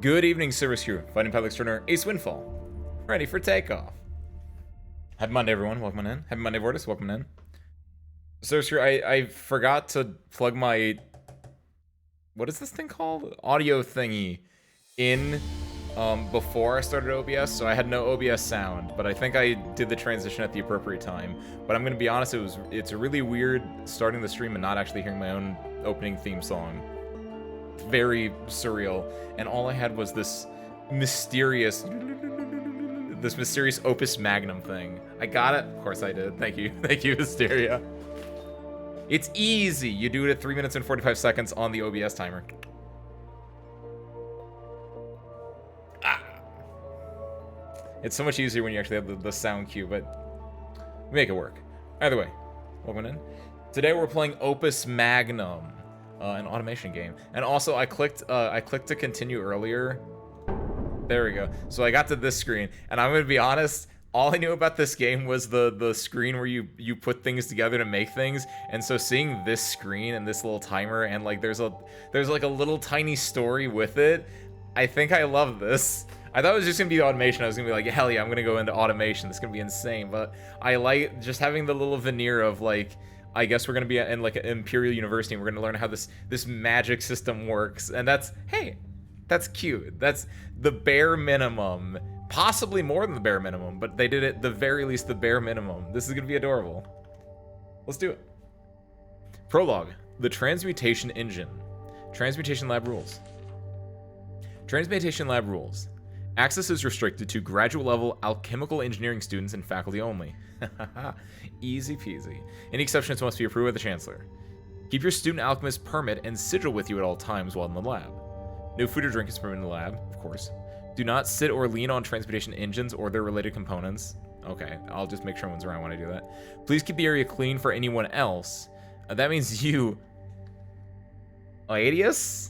Good evening, service crew. Fighting pilot extraordinaire Ace Windfall. Ready for takeoff. Happy Monday, everyone. Welcome in. Happy Monday, Vortis. Welcome in. Service crew, I forgot to plug my... What is this thing called? Audio thingy in before I started OBS, so I had no OBS sound, but I think I did the transition at the appropriate time. But I'm going to be honest, it's really weird starting the stream and not actually hearing my own opening theme song. Very surreal, and all I had was this mysterious Opus Magnum thing. I got it. Of course I did. Thank you. Thank you, Hysteria. It's easy. You do it at 3 minutes and 45 seconds on the OBS timer. It's so much easier when you actually have the sound cue, but we make it work. Either way, welcome in. Today we're playing Opus Magnum, an automation game. And also I clicked to continue earlier. There we go. So I got to this screen, and I'm gonna be honest, all I knew about this game was the screen where you put things together to make things. And so seeing this screen and this little timer, and like there's like a little tiny story with it, I think I love this. I thought it was just gonna be automation. I was gonna be like, hell yeah, I'm gonna go into automation. This is gonna be insane. But I like just having the little veneer of like, I guess we're gonna be in like an Imperial University and we're gonna learn how this magic system works. And that's, hey, that's cute. That's the bare minimum. Possibly more than the bare minimum, but they did it the very least the bare minimum. This is gonna be adorable. Let's do it. Prologue, the transmutation engine. Transmutation lab rules. Transmutation lab rules. Access is restricted to graduate level alchemical engineering students and faculty only. Easy peasy. Any exceptions must be approved by the Chancellor. Keep your student alchemist permit and sigil with you at all times while in the lab. No food or drink is permitted in the lab, of course. Do not sit or lean on transmutation engines or their related components. Okay, I'll just make sure everyone's around when I do that. Please keep the area clean for anyone else. That means you... Aedius?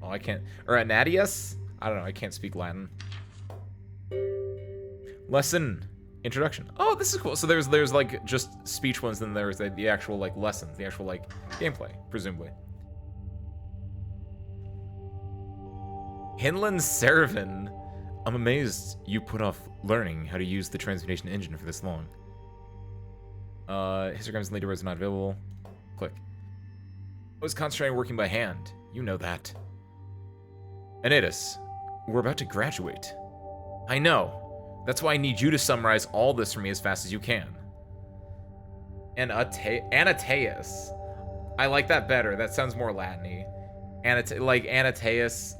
Oh, I can't... Or Anadius? I don't know, I can't speak Latin. Lesson introduction. Oh, this is cool. So there's like just speech ones, then there's the actual like lessons, the actual like gameplay, presumably. Hinland Servin, I'm amazed you put off learning how to use the transmutation engine for this long. Histograms and leader is not available. Click. I was concentrating working by hand. You know that. Anatus, we're about to graduate. I know. That's why I need you to summarize all this for me as fast as you can. And Anateus. I like that better. That sounds more Latin-y. Like Anateus,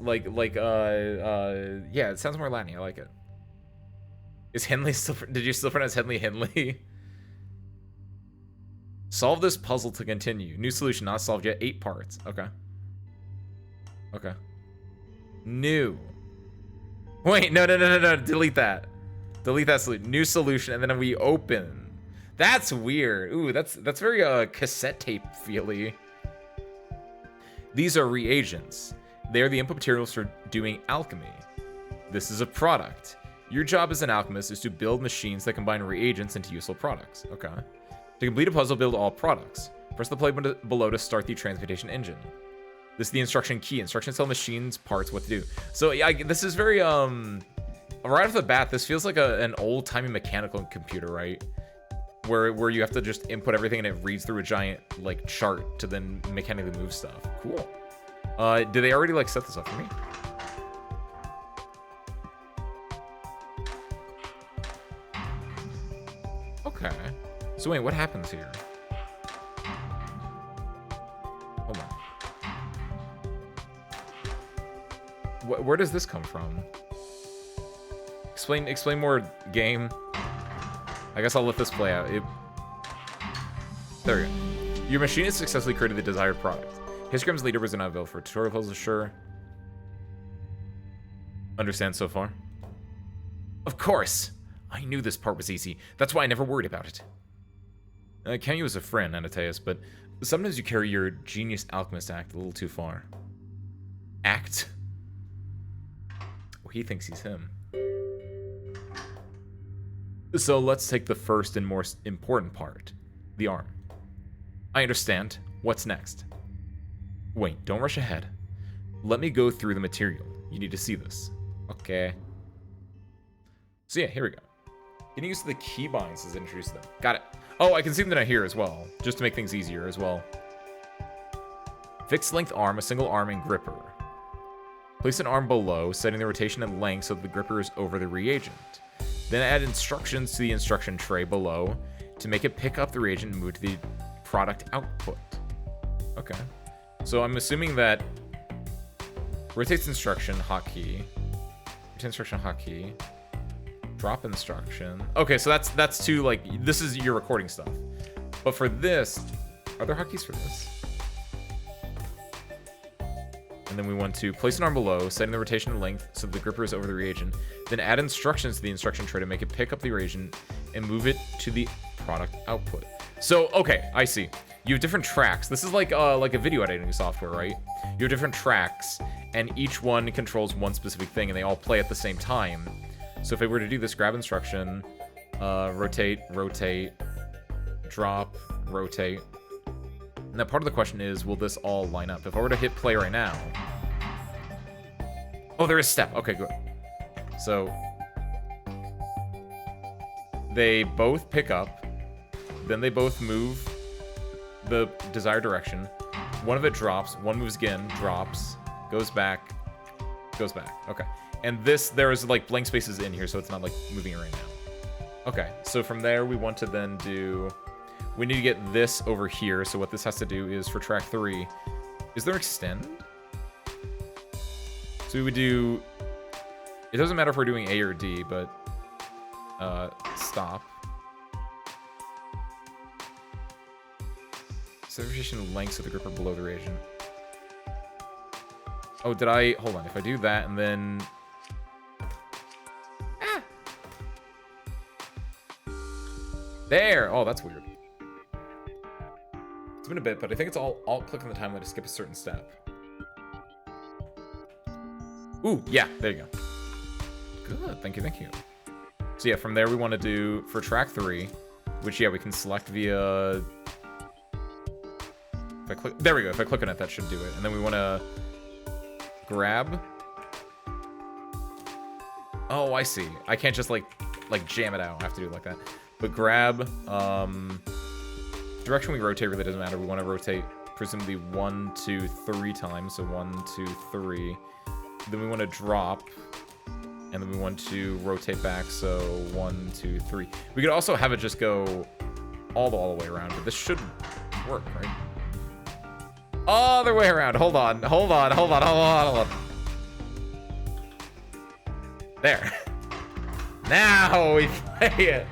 yeah, it sounds more Latin-y. I like it. Is Henley still... Did you still pronounce Henley? Solve this puzzle to continue. New solution not solved yet. 8 parts. Okay. Okay. New. Wait, no. Delete that. Delete that solution. New solution, and then we open. That's weird. Ooh, that's very cassette tape feely. These are reagents. They are the input materials for doing alchemy. This is a product. Your job as an alchemist is to build machines that combine reagents into useful products. Okay. To complete a puzzle, build all products. Press the play button below to start the transmutation engine. This is the instruction key. Instructions tell machines parts what to do. So yeah, this is very right off the bat, this feels like an old-timey mechanical computer, right? Where you have to just input everything and it reads through a giant like chart to then mechanically move stuff. Cool. Did they already like set this up for me? Okay. So wait, what happens here? Hold on. Where does this come from? Explain more, game. I guess I'll let this play out. There we go. Your machine has successfully created the desired product. Histogram's leader was not available for tutorial puzzles, sure. Understand so far? Of course! I knew this part was easy. That's why I never worried about it. I count you as a friend, Anateus, but sometimes you carry your genius alchemist act a little too far. Act? Well, he thinks he's him. So let's take the first and most important part, the arm. I understand. What's next? Wait, don't rush ahead. Let me go through the material. You need to see this. Okay. So yeah, here we go. Getting used to the keybinds is introduced them. Got it. Oh, I can see them down here as well, just to make things easier as well. Fixed length arm, a single arm, and gripper. Place an arm below, setting the rotation and length so that the gripper is over the reagent. Then add instructions to the instruction tray below to make it pick up the reagent and move to the product output. Okay. So I'm assuming that rotates instruction, hotkey. Rotate instruction, hotkey. Drop instruction. Okay, so that's to, like, this is your recording stuff. But for this, are there hotkeys for this? And then we want to place an arm below, setting the rotation and length so the gripper is over the reagent. Then add instructions to the instruction tray to make it pick up the reagent and move it to the product output. So, okay, I see. You have different tracks. This is like a video editing software, right? You have different tracks, and each one controls one specific thing, and they all play at the same time. So if I were to do this, grab instruction, rotate, rotate, drop, rotate. Now part of the question is, will this all line up? If I were to hit play right now... Oh, there is step. Okay, good. So they both pick up, then they both move the desired direction. One of it drops, one moves again, drops, goes back, goes back. Okay. And this, there's like blank spaces in here, so it's not like moving it right now. Okay, so from there we want to then do... We need to get this over here, so what this has to do is for track 3... Is there extend? So we would do... It doesn't matter if we're doing A or D, but... Stop. Separation lengths of the gripper below the reagent. Oh, did I... Hold on, if I do that and then... Ah! There! Oh, that's weird. It's been a bit, but I think it's all alt-click on the timeline to skip a certain step. Ooh, yeah, there you go. Good, thank you, thank you. So yeah, from there we want to do, for track 3, which, yeah, we can select via... If I click, there we go, if I click on it, that should do it. And then we want to grab... Oh, I see. I can't just, like jam it out. I have to do it like that. But grab, direction we rotate really doesn't matter. We want to rotate presumably 1, 2, 3 times. So 1, 2, 3. Then we want to drop, and then we want to rotate back. So 1, 2, 3. We could also have it just go all the way around, but this should work, right? Other way around. Hold on. There. Now we play it.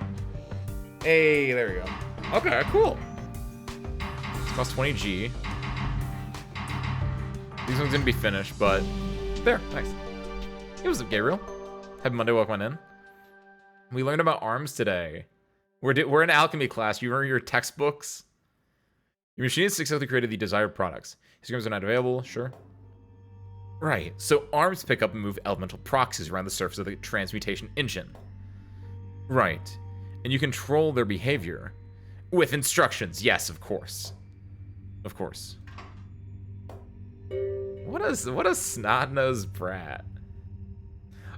Hey, there we go. Okay, cool. Cost 20G. These ones didn't be finished, but there, nice. It was Gabriel. Happy Monday, welcome on in. We learned about arms today. We're in alchemy class. You remember your textbooks? Your machine has successfully created the desired products. Histograms are not available, sure. Right, so arms pick up and move elemental proxies around the surface of the transmutation engine. Right, and you control their behavior. With instructions, yes, of course. Of course. What a snot-nosed brat.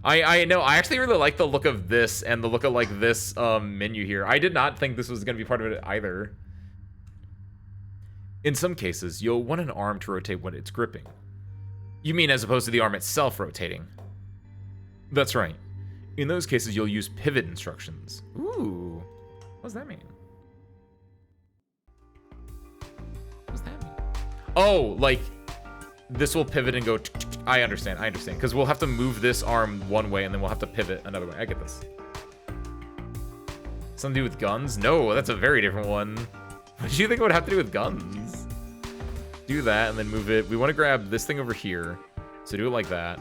I know, I actually really like the look of this and the look of, like, this menu here. I did not think this was going to be part of it either. In some cases, you'll want an arm to rotate when it's gripping. You mean as opposed to the arm itself rotating? That's right. In those cases, you'll use pivot instructions. Ooh. What does that mean? What does that mean? Oh, like, this will pivot and go... I understand. Because we'll have to move this arm one way, and then we'll have to pivot another way. I get this. Something to do with guns? No, that's a very different one. What do you think it would have to do with guns? Do that, and then move it. We want to grab this thing over here. So do it like that.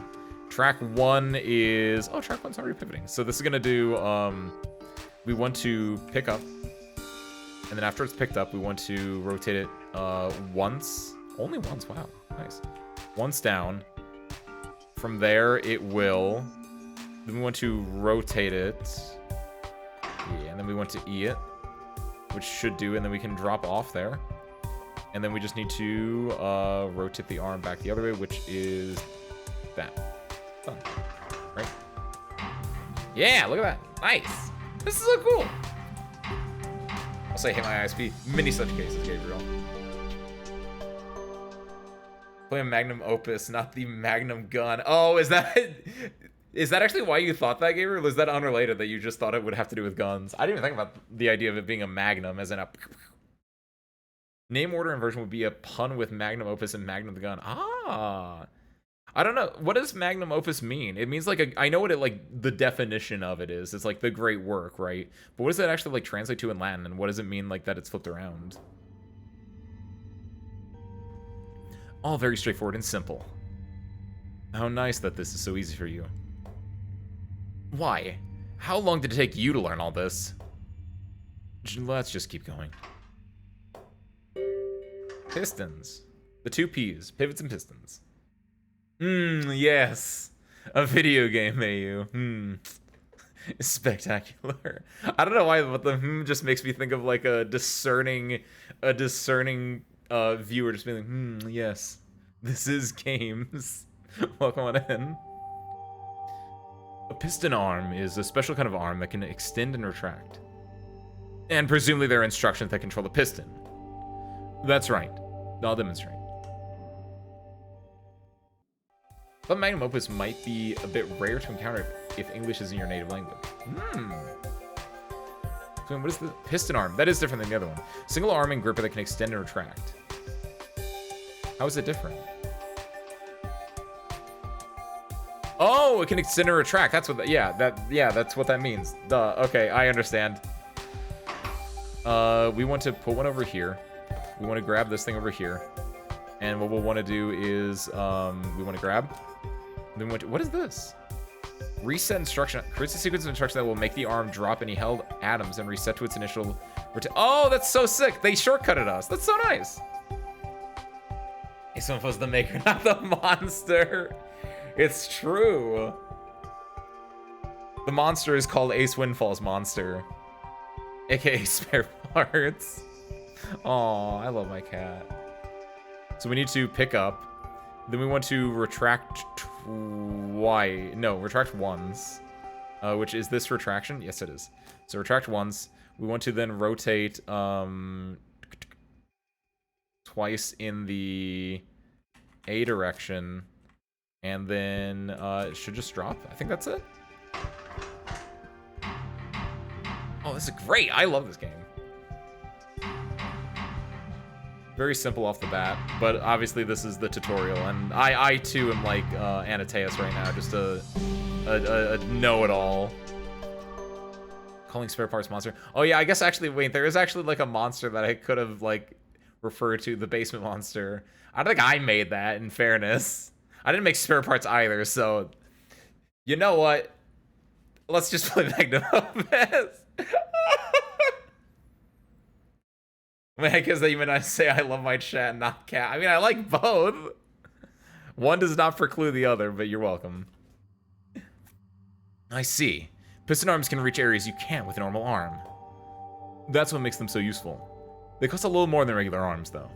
Track 1 is... Oh, track 1's already pivoting. So this is going to do... we want to pick up. And then after it's picked up, we want to rotate it once. Only once, wow. Nice. Once down. From there, it will... Then we want to rotate it. Yeah, and then we want to E it. Which should do, and then we can drop off there. And then we just need to rotate the arm back the other way, which is that. Done. Right? Yeah, look at that. Nice. This is so cool. I'll say hit my ISP. Many such cases, Gabriel. Play a Magnum Opus, not the Magnum gun. Oh, is that actually why you thought that, Gabriel? Or is that unrelated that you just thought it would have to do with guns? I didn't even think about the idea of it being a Magnum, as in a... Name, order, and version would be a pun with Magnum Opus and Magnum the gun. Ah. I don't know. What does Magnum Opus mean? It means like I know what it like the definition of it is. It's like the great work, right? But what does that actually like translate to in Latin? And what does it mean like that it's flipped around? All very straightforward and simple. How nice that this is so easy for you. Why? How long did it take you to learn all this? Let's just keep going. Pistons. The two P's. Pivots and pistons. Yes. A video game, AU. Spectacular. I don't know why, but the just makes me think of like a discerning viewer just being like, yes. This is games. Welcome on in. A piston arm is a special kind of arm that can extend and retract. And presumably there are instructions that control the piston. That's right. I'll demonstrate. But Magnum Opus might be a bit rare to encounter if English isn't your native language. So what is the piston arm? That is different than the other one. Single arm and gripper that can extend and retract. How is it different? Oh, it can extend and retract. That's what. That's what that means. Duh. Okay, I understand. We want to put one over here. We want to grab this thing over here, and what we'll want to do is we want to grab. Then what is this? Reset instruction. Creates a sequence of instructions that will make the arm drop any held atoms and reset to its initial. Oh, that's so sick. They shortcutted us. That's so nice. Ace Windfall's the maker, not the monster. It's true. The monster is called Ace Windfall's monster, aka spare parts. Aw, I love my cat. So we need to pick up. Then we want to retract retract ones. Which is this retraction? Yes, it is. So retract ones. We want to then rotate twice in the A direction. And then it should just drop. I think that's it. Oh, this is great. I love this game. Very simple off the bat, but obviously this is the tutorial, and I too am like Anateus right now, just a know-it-all. Calling spare parts monster. Oh yeah, I guess actually, wait, there is actually like a monster that I could have like referred to, the basement monster. I don't think I made that, in fairness. I didn't make spare parts either, so you know what? Let's just play Magnum Opus. I guess that you meant I say I love my chat, not cat. I mean, I like both. One does not preclude the other, but you're welcome. I see. Piston arms can reach areas you can't with a normal arm. That's what makes them so useful. They cost a little more than regular arms, though.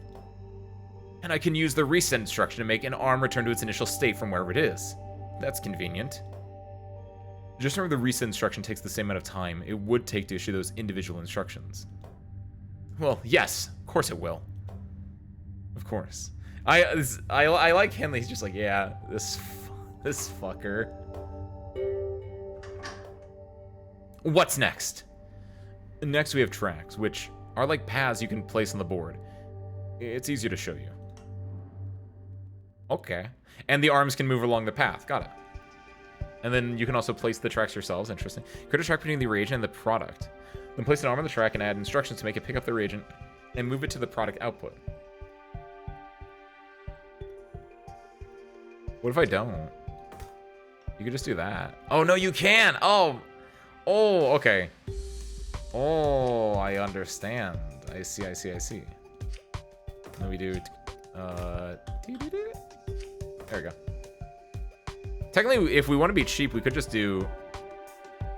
And I can use the reset instruction to make an arm return to its initial state from wherever it is. That's convenient. Just remember the reset instruction takes the same amount of time it would take to issue those individual instructions. Well, yes, of course it will. Of course. I like Henley. He's just like, yeah, this fucker. What's next? Next we have tracks, which are like paths you can place on the board. It's easier to show you. Okay. And the arms can move along the path. Got it. And then you can also place the tracks yourselves. Interesting. Create a track between the reagent and the product. Then place an arm on the track and add instructions to make it pick up the reagent and move it to the product output. What if I don't? You could just do that. Oh, no, you can! Oh, okay. Oh, I understand. I see. Then we do... there we go. Technically, if we want to be cheap, we could just do...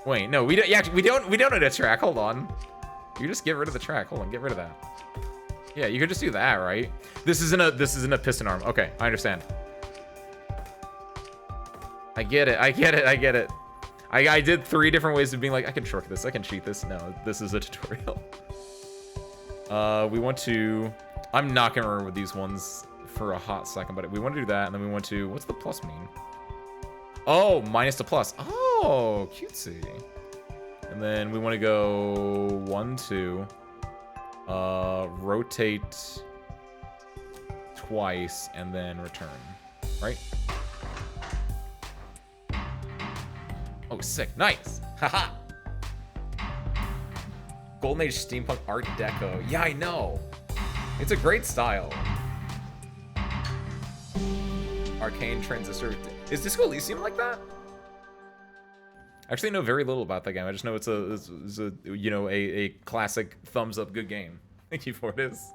Wait, no, we don't. Yeah, we don't need a track. Hold on. You just get rid of the track. Hold on, get rid of that. Yeah, you could just do that, right? This isn't a piston arm. Okay, I understand. I get it. I get it. I get it. I did 3 different ways of being like, I can short this. I can cheat this. No, this is a tutorial. We want to... I'm not going to remember these ones for a hot second, but we want to do that, and then we want to... What's the plus mean? Oh, minus the plus. Oh, cutesy. And then we want to go 1, 2. Rotate twice, and then return. Right? Oh, sick. Nice. Haha. Golden Age Steampunk Art Deco. Yeah, I know. It's a great style. Arcane Transistor. Is Disco Elysium like that? I actually know very little about that game. I just know it's a you know, a classic thumbs up good game. Thank you for it is.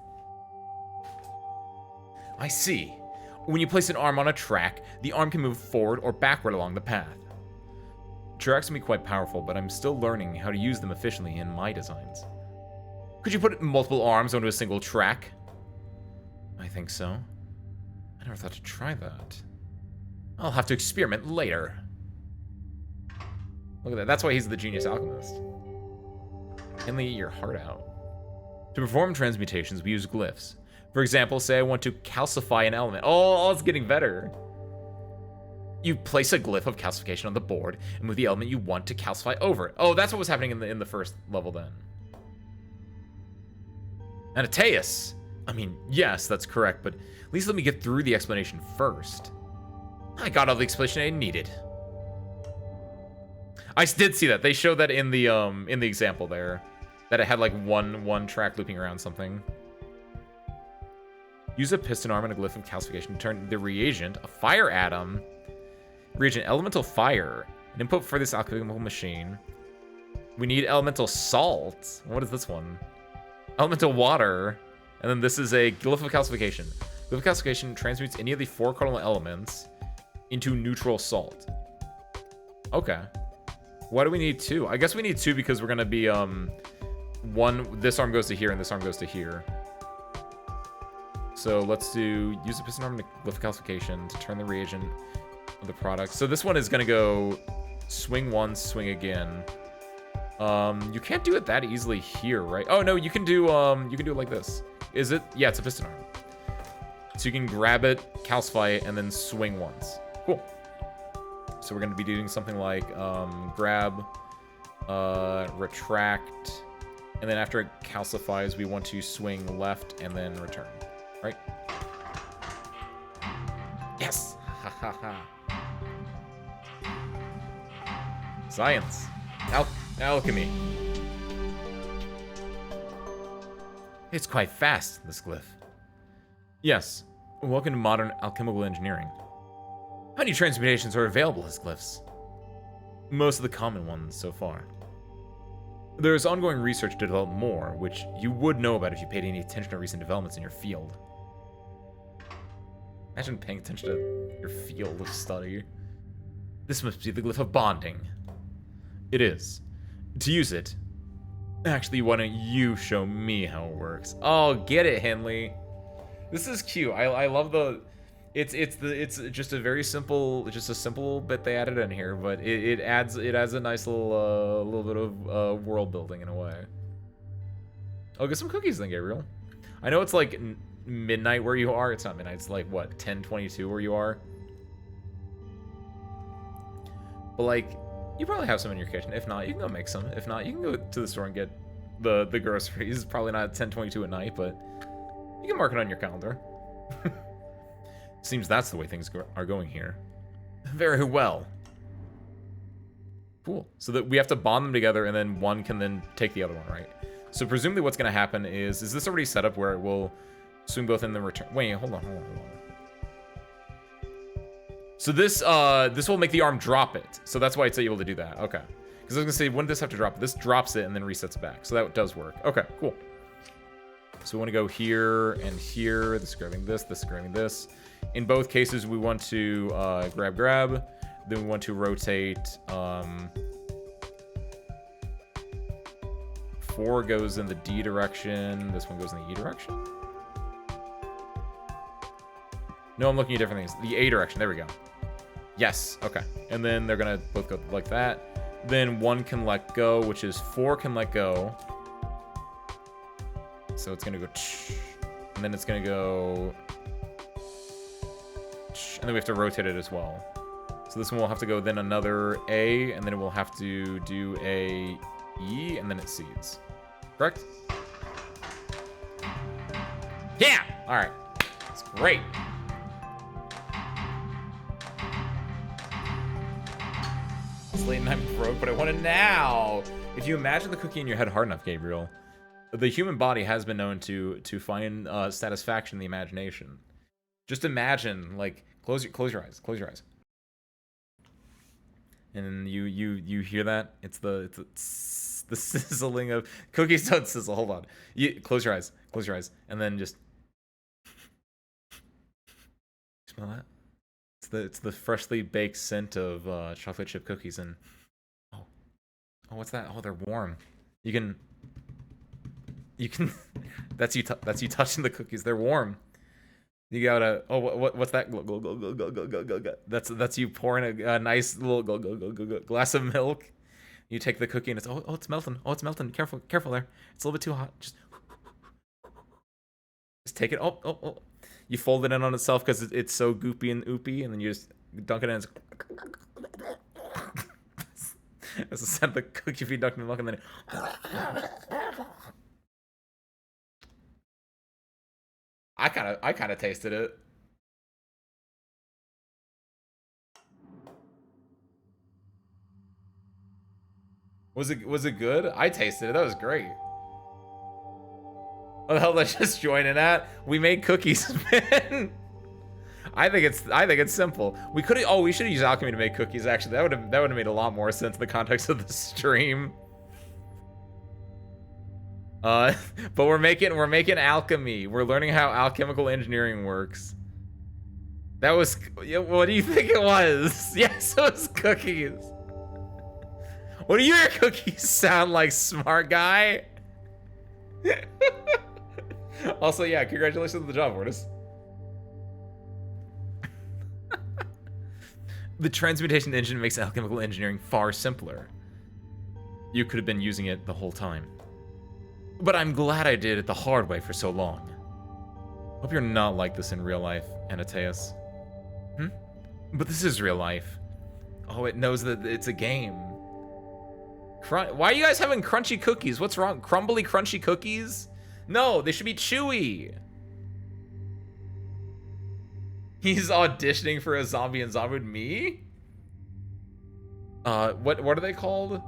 I see. When you place an arm on a track, the arm can move forward or backward along the path. Tracks can be quite powerful, but I'm still learning how to use them efficiently in my designs. Could you put multiple arms onto a single track? I think so. I never thought to try that. I'll have to experiment later. Look at that. That's why he's the genius alchemist. Henley, eat your heart out. To perform transmutations, we use glyphs. For example, say I want to calcify an element. Oh, it's getting better. You place a glyph of calcification on the board and move the element you want to calcify over it. Oh, that's what was happening in the first level then. Anateus! I mean, yes, that's correct, but at least let me get through the explanation first. I got all the explanation I needed. I did see that. They showed that in the example there. That it had like one track looping around something. Use a piston arm and a glyph of calcification to turn the reagent, a fire atom, reagent elemental fire, an input for this alchemical machine. We need elemental salt. What is this one? Elemental water. And then this is a glyph of calcification. Glyph of calcification transmutes any of the 4 cardinal elements into neutral salt. Okay. Why do we need 2? I guess we need 2 because we're gonna be this arm goes to here and this arm goes to here. So let's use a piston arm and a glyph of calcification to turn the reagent of the product. So this one is gonna go swing once, swing again. You can't do it that easily here, right? Oh no, you can do it like this. Is it? Yeah, it's a piston arm. So you can grab it, calcify it, and then swing once. Cool. So we're gonna be doing something like grab, retract, and then after it calcifies, we want to swing left and then return. Right? Yes! Ha ha ha. Science. Alchemy. It's quite fast, this glyph. Yes. Welcome to modern alchemical engineering. How many transmutations are available as glyphs? Most of the common ones so far. There is ongoing research to develop more, which you would know about if you paid any attention to recent developments in your field. Imagine paying attention to your field of study. This must be the glyph of bonding. It is. To use it, actually, why don't you show me how it works? Oh, get it, Henley. This is cute. I love the. It's just a very simple, just a simple bit they added in here, but it adds a nice little bit of world building in a way. Oh, get some cookies then, Gabriel. I know it's like midnight where you are. It's not midnight. It's like what, 10:22 where you are. But like, you probably have some in your kitchen. If not, you can go make some. If not, you can go to the store and get the groceries. Probably not 10:22 at night, but you can mark it on your calendar. Seems that's the way things are going here. Very well. Cool. So that we have to bond them together, and then one can then take the other one, right? So presumably what's going to happen is this already set up where it will swing both in the return? Wait, hold on. So this will make the arm drop it. So that's why it's able to do that. Okay. Because I was going to say, wouldn't this have to drop it? This drops it and then resets it back. So that does work. Okay, cool. So we want to go here and here. This is grabbing this. This is grabbing this. In both cases, we want to grab. Then we want to rotate. 4 goes in the D direction. This one goes in the E direction. No, I'm looking at different things. The A direction. There we go. Yes, okay. And then they're gonna both go like that. Then 1 can let go, which is 4 can let go. So it's gonna go and then it's gonna go and then we have to rotate it as well. So this one will have to go then another A, and then it will have to do a E, and then it seeds. Correct? Yeah! Alright. That's great. It's late and I'm broke, but I want it now. If you imagine the cookie in your head hard enough, Gabriel, the human body has been known to find satisfaction in the imagination. Just imagine, like, close your eyes, and you hear that? It's the sizzling of cookies don't sizzle. Hold on, you close your eyes, and then just smell that. It's the freshly baked scent of chocolate chip cookies, and oh, what's that? Oh, they're warm. You can that's you touching the cookies. They're warm. You gotta what's that? That's you pouring a nice little glass of milk. You take the cookie and it's it's melting. Oh, it's melting. Careful there. It's a little bit too hot. Just take it. Oh. You fold it in on itself because it's so goopy and oopy, and then you just dunk it in. That's the sound of the cookie if you dunk in the milk, and then I kind of tasted it. Was it good? I tasted it. That was great. What the hell did I just join in at? We made cookies, man. I think it's simple. We should use alchemy to make cookies. Actually, that would have made a lot more sense in the context of the stream. But we're making alchemy. We're learning how alchemical engineering works. That was, what do you think it was? Yes, it was cookies. What do your cookies sound like, smart guy? Also, yeah, congratulations on the job, Mortis. The transmutation engine makes alchemical engineering far simpler. You could have been using it the whole time. But I'm glad I did it the hard way for so long. Hope you're not like this in real life, Anateus. But this is real life. Oh, it knows that it's a game. Why are you guys having crunchy cookies? What's wrong? Crumbly, crunchy cookies? No, they should be chewy. He's auditioning for a zombie and zombie with me? What are they called?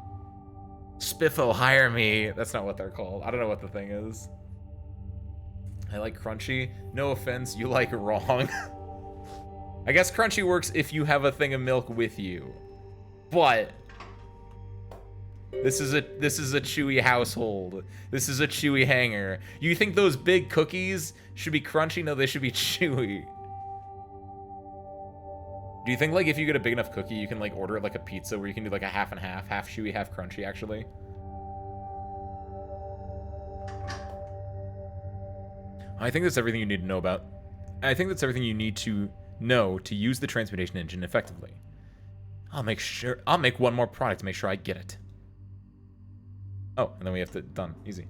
Spiffo, hire me. That's not what they're called. I don't know what the thing is. I like crunchy. No offense, you like wrong. I guess crunchy works if you have a thing of milk with you. But this is a chewy household. This is a chewy hanger. You think those big cookies should be crunchy? No, they should be chewy. Do you think, like, if you get a big enough cookie, you can, like, order it like a pizza where you can do, like, a half and half chewy, half crunchy, actually? I think that's everything you need to know about. I think that's everything you need to know to use the transmutation engine effectively. I'll make one more product to make sure I get it. Oh, and then we have to, done, easy.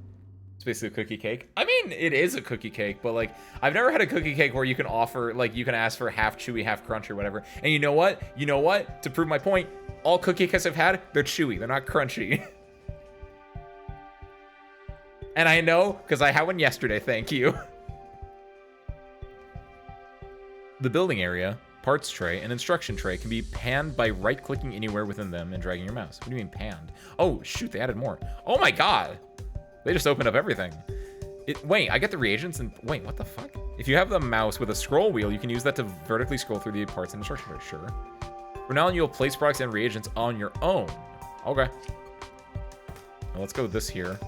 It's basically a cookie cake. I mean, it is a cookie cake, but, like, I've never had a cookie cake where you can offer, like, you can ask for half chewy, half crunch or whatever. And you know what? You know what? To prove my point, all cookie cakes I've had, they're chewy. They're not crunchy. And I know, because I had one yesterday, thank you. The building area, parts tray, and instruction tray can be panned by right-clicking anywhere within them and dragging your mouse. What do you mean panned? Oh, shoot, they added more. Oh my god! They just opened up everything. Wait, I get the reagents and... Wait, what the fuck? If you have the mouse with a scroll wheel, you can use that to vertically scroll through the parts and instruction tray. Sure. For now, you'll place products and reagents on your own. Okay. Now let's go with this here.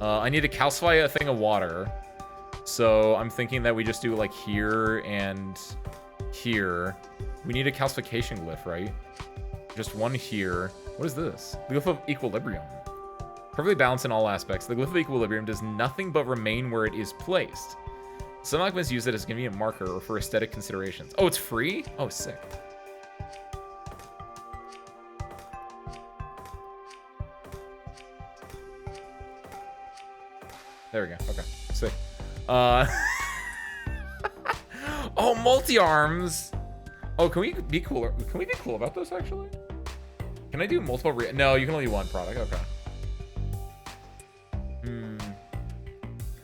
I need to calcify a thing of water. So I'm thinking that we just do like here and here. We need a calcification glyph, right? Just one here. What is this? The glyph of equilibrium. Perfectly balanced in all aspects, the glyph of equilibrium does nothing but remain where it is placed. Some alchemists use it as a convenient marker or for aesthetic considerations. Oh, it's free? Oh, sick. There we go. Okay. Sick. Oh, multi-arms. Oh, can we be cooler? Can we be cool about this, actually? Can I do multiple no, you can only do one product. Okay.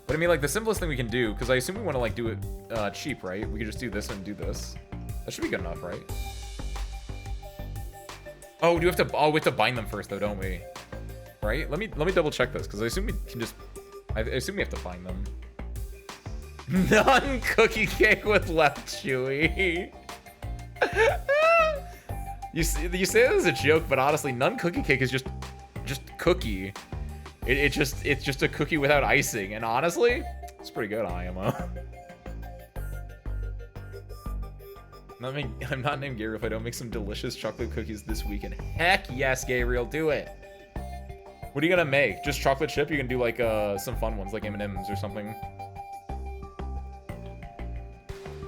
But I mean, like, the simplest thing we can do, because I assume we want to, like, do it cheap, right? We could just do this and do this. That should be good enough, right? Oh, we have to bind them first, though, don't we? Right? Let me double check this, because I assume we can just... I assume we have to bind them. None cookie cake with left chewy. You say that as a joke, but honestly, none cookie cake is just cookie. It's just a cookie without icing, and honestly, it's pretty good, IMO. I'm not named Gabriel if I don't make some delicious chocolate cookies this weekend. Heck yes, Gabriel, do it. What are you gonna make? Just chocolate chip? You can do like some fun ones like M&Ms or something.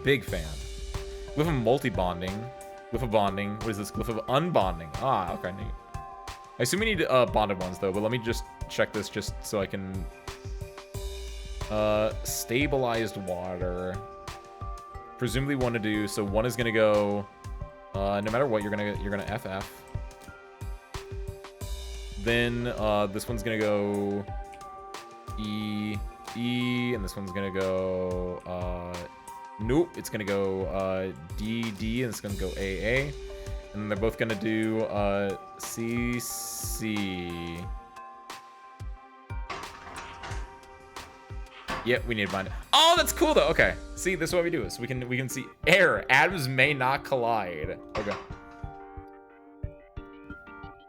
Big fan. Glyph of multi-bonding. Glyph of bonding. What is this? Glyph of unbonding. Ah, okay, neat. I assume we need bonded ones though, but let me just check this just so I can stabilized water. Presumably one to do, so one is gonna go no matter what, you're gonna FF. Then this one's gonna go E, and this one's gonna go nope, it's gonna go D, and it's gonna go AA. And they're both gonna do CC. Yep, we need to bind it. Oh, that's cool though. Okay, see, this is what we do. So we can see error. Atoms may not collide. Okay.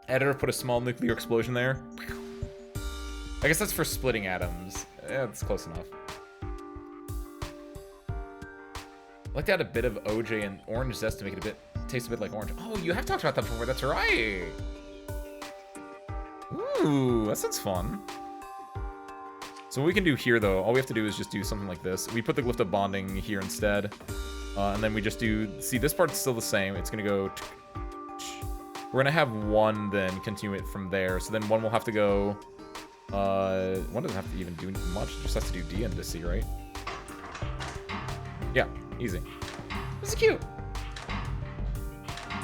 Editor put a small nuclear explosion there. I guess that's for splitting atoms. Yeah, that's close enough. I'd like to add a bit of OJ and orange zest to make it taste a bit like orange. Oh, you have talked about that before. That's right. Ooh, that sounds fun. So what we can do here, though, all we have to do is just do something like this. We put the glyph of bonding here instead. And then we just do... See, this part's still the same. It's going to go... We're going to have one then continue it from there. So then one will have to go... one doesn't have to even do much. It just has to do D and to C, right? Yeah, easy. This is cute.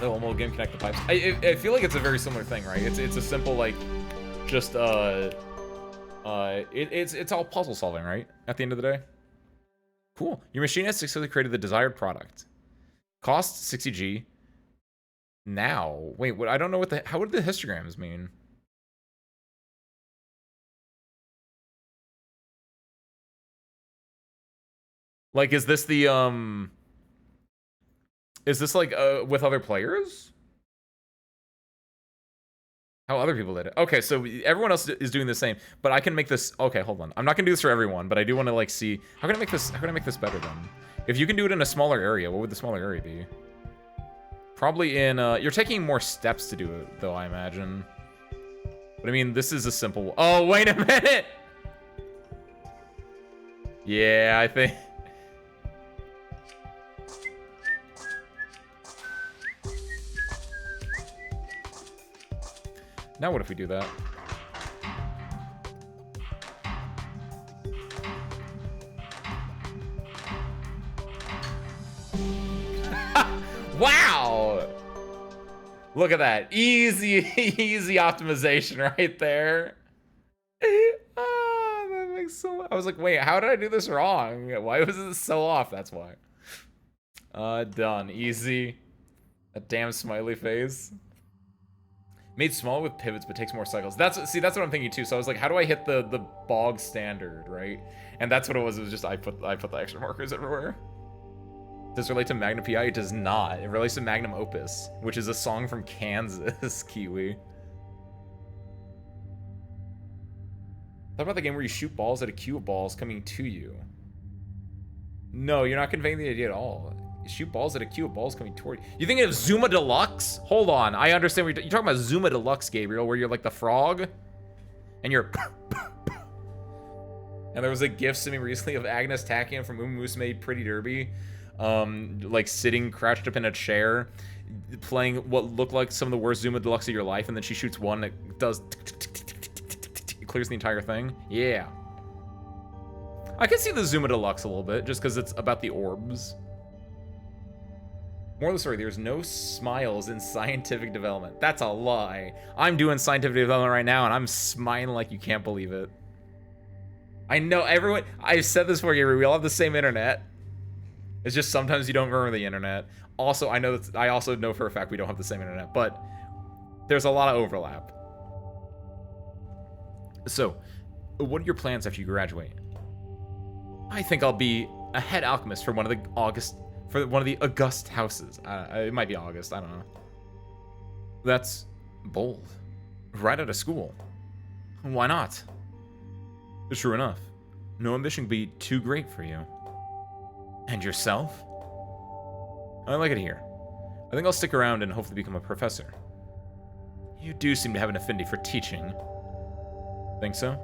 The whole game connect the pipes. I feel like it's a very similar thing, right? It's a simple, like, just, it's all puzzle solving, right? At the end of the day. Cool. Your machine has successfully created the desired product. Cost 60G. Now, wait, what? I don't know what how would the histograms mean? Like, is this the is this like with other players? How other people did it. Okay, so everyone else is doing the same, but I can make this... Okay, hold on. I'm not gonna do this for everyone, but I do want to, like, see... How can I make this better, then? If you can do it in a smaller area, what would the smaller area be? Probably in, you're taking more steps to do it, though, I imagine. But, I mean, this is a simple... Oh, wait a minute! Yeah, I think... Now what if we do that? Wow! Look at that. Easy optimization right there. Ah, that makes so... I was like, wait, how did I do this wrong? Why was it so off? That's why. Done. Easy. A damn smiley face. Made smaller with pivots, but takes more cycles. That's what I'm thinking too. So I was like, how do I hit the bog standard, right? And that's what it was. It was just I put the extra markers everywhere. Does it relate to Magnum PI? It does not. It relates to Magnum Opus, which is a song from Kansas, Kiwi. Thought about the game where you shoot balls at a queue of balls coming to you. No, you're not conveying the idea at all. You shoot balls at a queue of balls coming toward you. You thinking of Zuma Deluxe? Hold on, I understand what you're talking about. Zuma Deluxe, Gabriel, where you're like the frog, and you're. And there was a GIF sent me recently of Agnes Tachyon from Musume Pretty Derby, like sitting crouched up in a chair, playing what looked like some of the worst Zuma Deluxe of your life, and then she shoots one that does. It clears the entire thing. Yeah. I can see the Zuma Deluxe a little bit, just because it's about the orbs. More of the story, there's no smiles in scientific development. That's a lie. I'm doing scientific development right now, and I'm smiling like you can't believe it. I know everyone, I've said this before, Gabriel, we all have the same internet. It's just sometimes you don't remember the internet. Also, I also know for a fact we don't have the same internet, but there's a lot of overlap. So, what are your plans after you graduate? I think I'll be a head alchemist for one of the August houses. It might be August, I don't know. That's bold. Right out of school. Why not? True enough. No ambition can be too great for you. And yourself? I like it here. I think I'll stick around and hopefully become a professor. You do seem to have an affinity for teaching. Think so?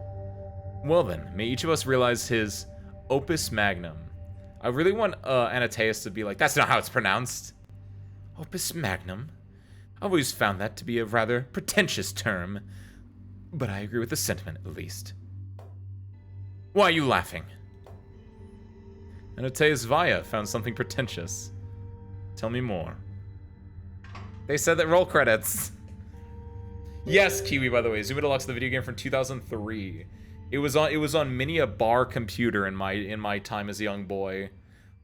Well then, may each of us realize his Opus Magnum. I really want Anateus to be like, that's not how it's pronounced. Opus Magnum? I've always found that to be a rather pretentious term. But I agree with the sentiment, at least. Why are you laughing? Anateus Vaya found something pretentious. Tell me more. They said that roll credits. Yes, Kiwi, by the way. Zuma Deluxe, the video game from 2003. It was on many a bar computer in my time as a young boy,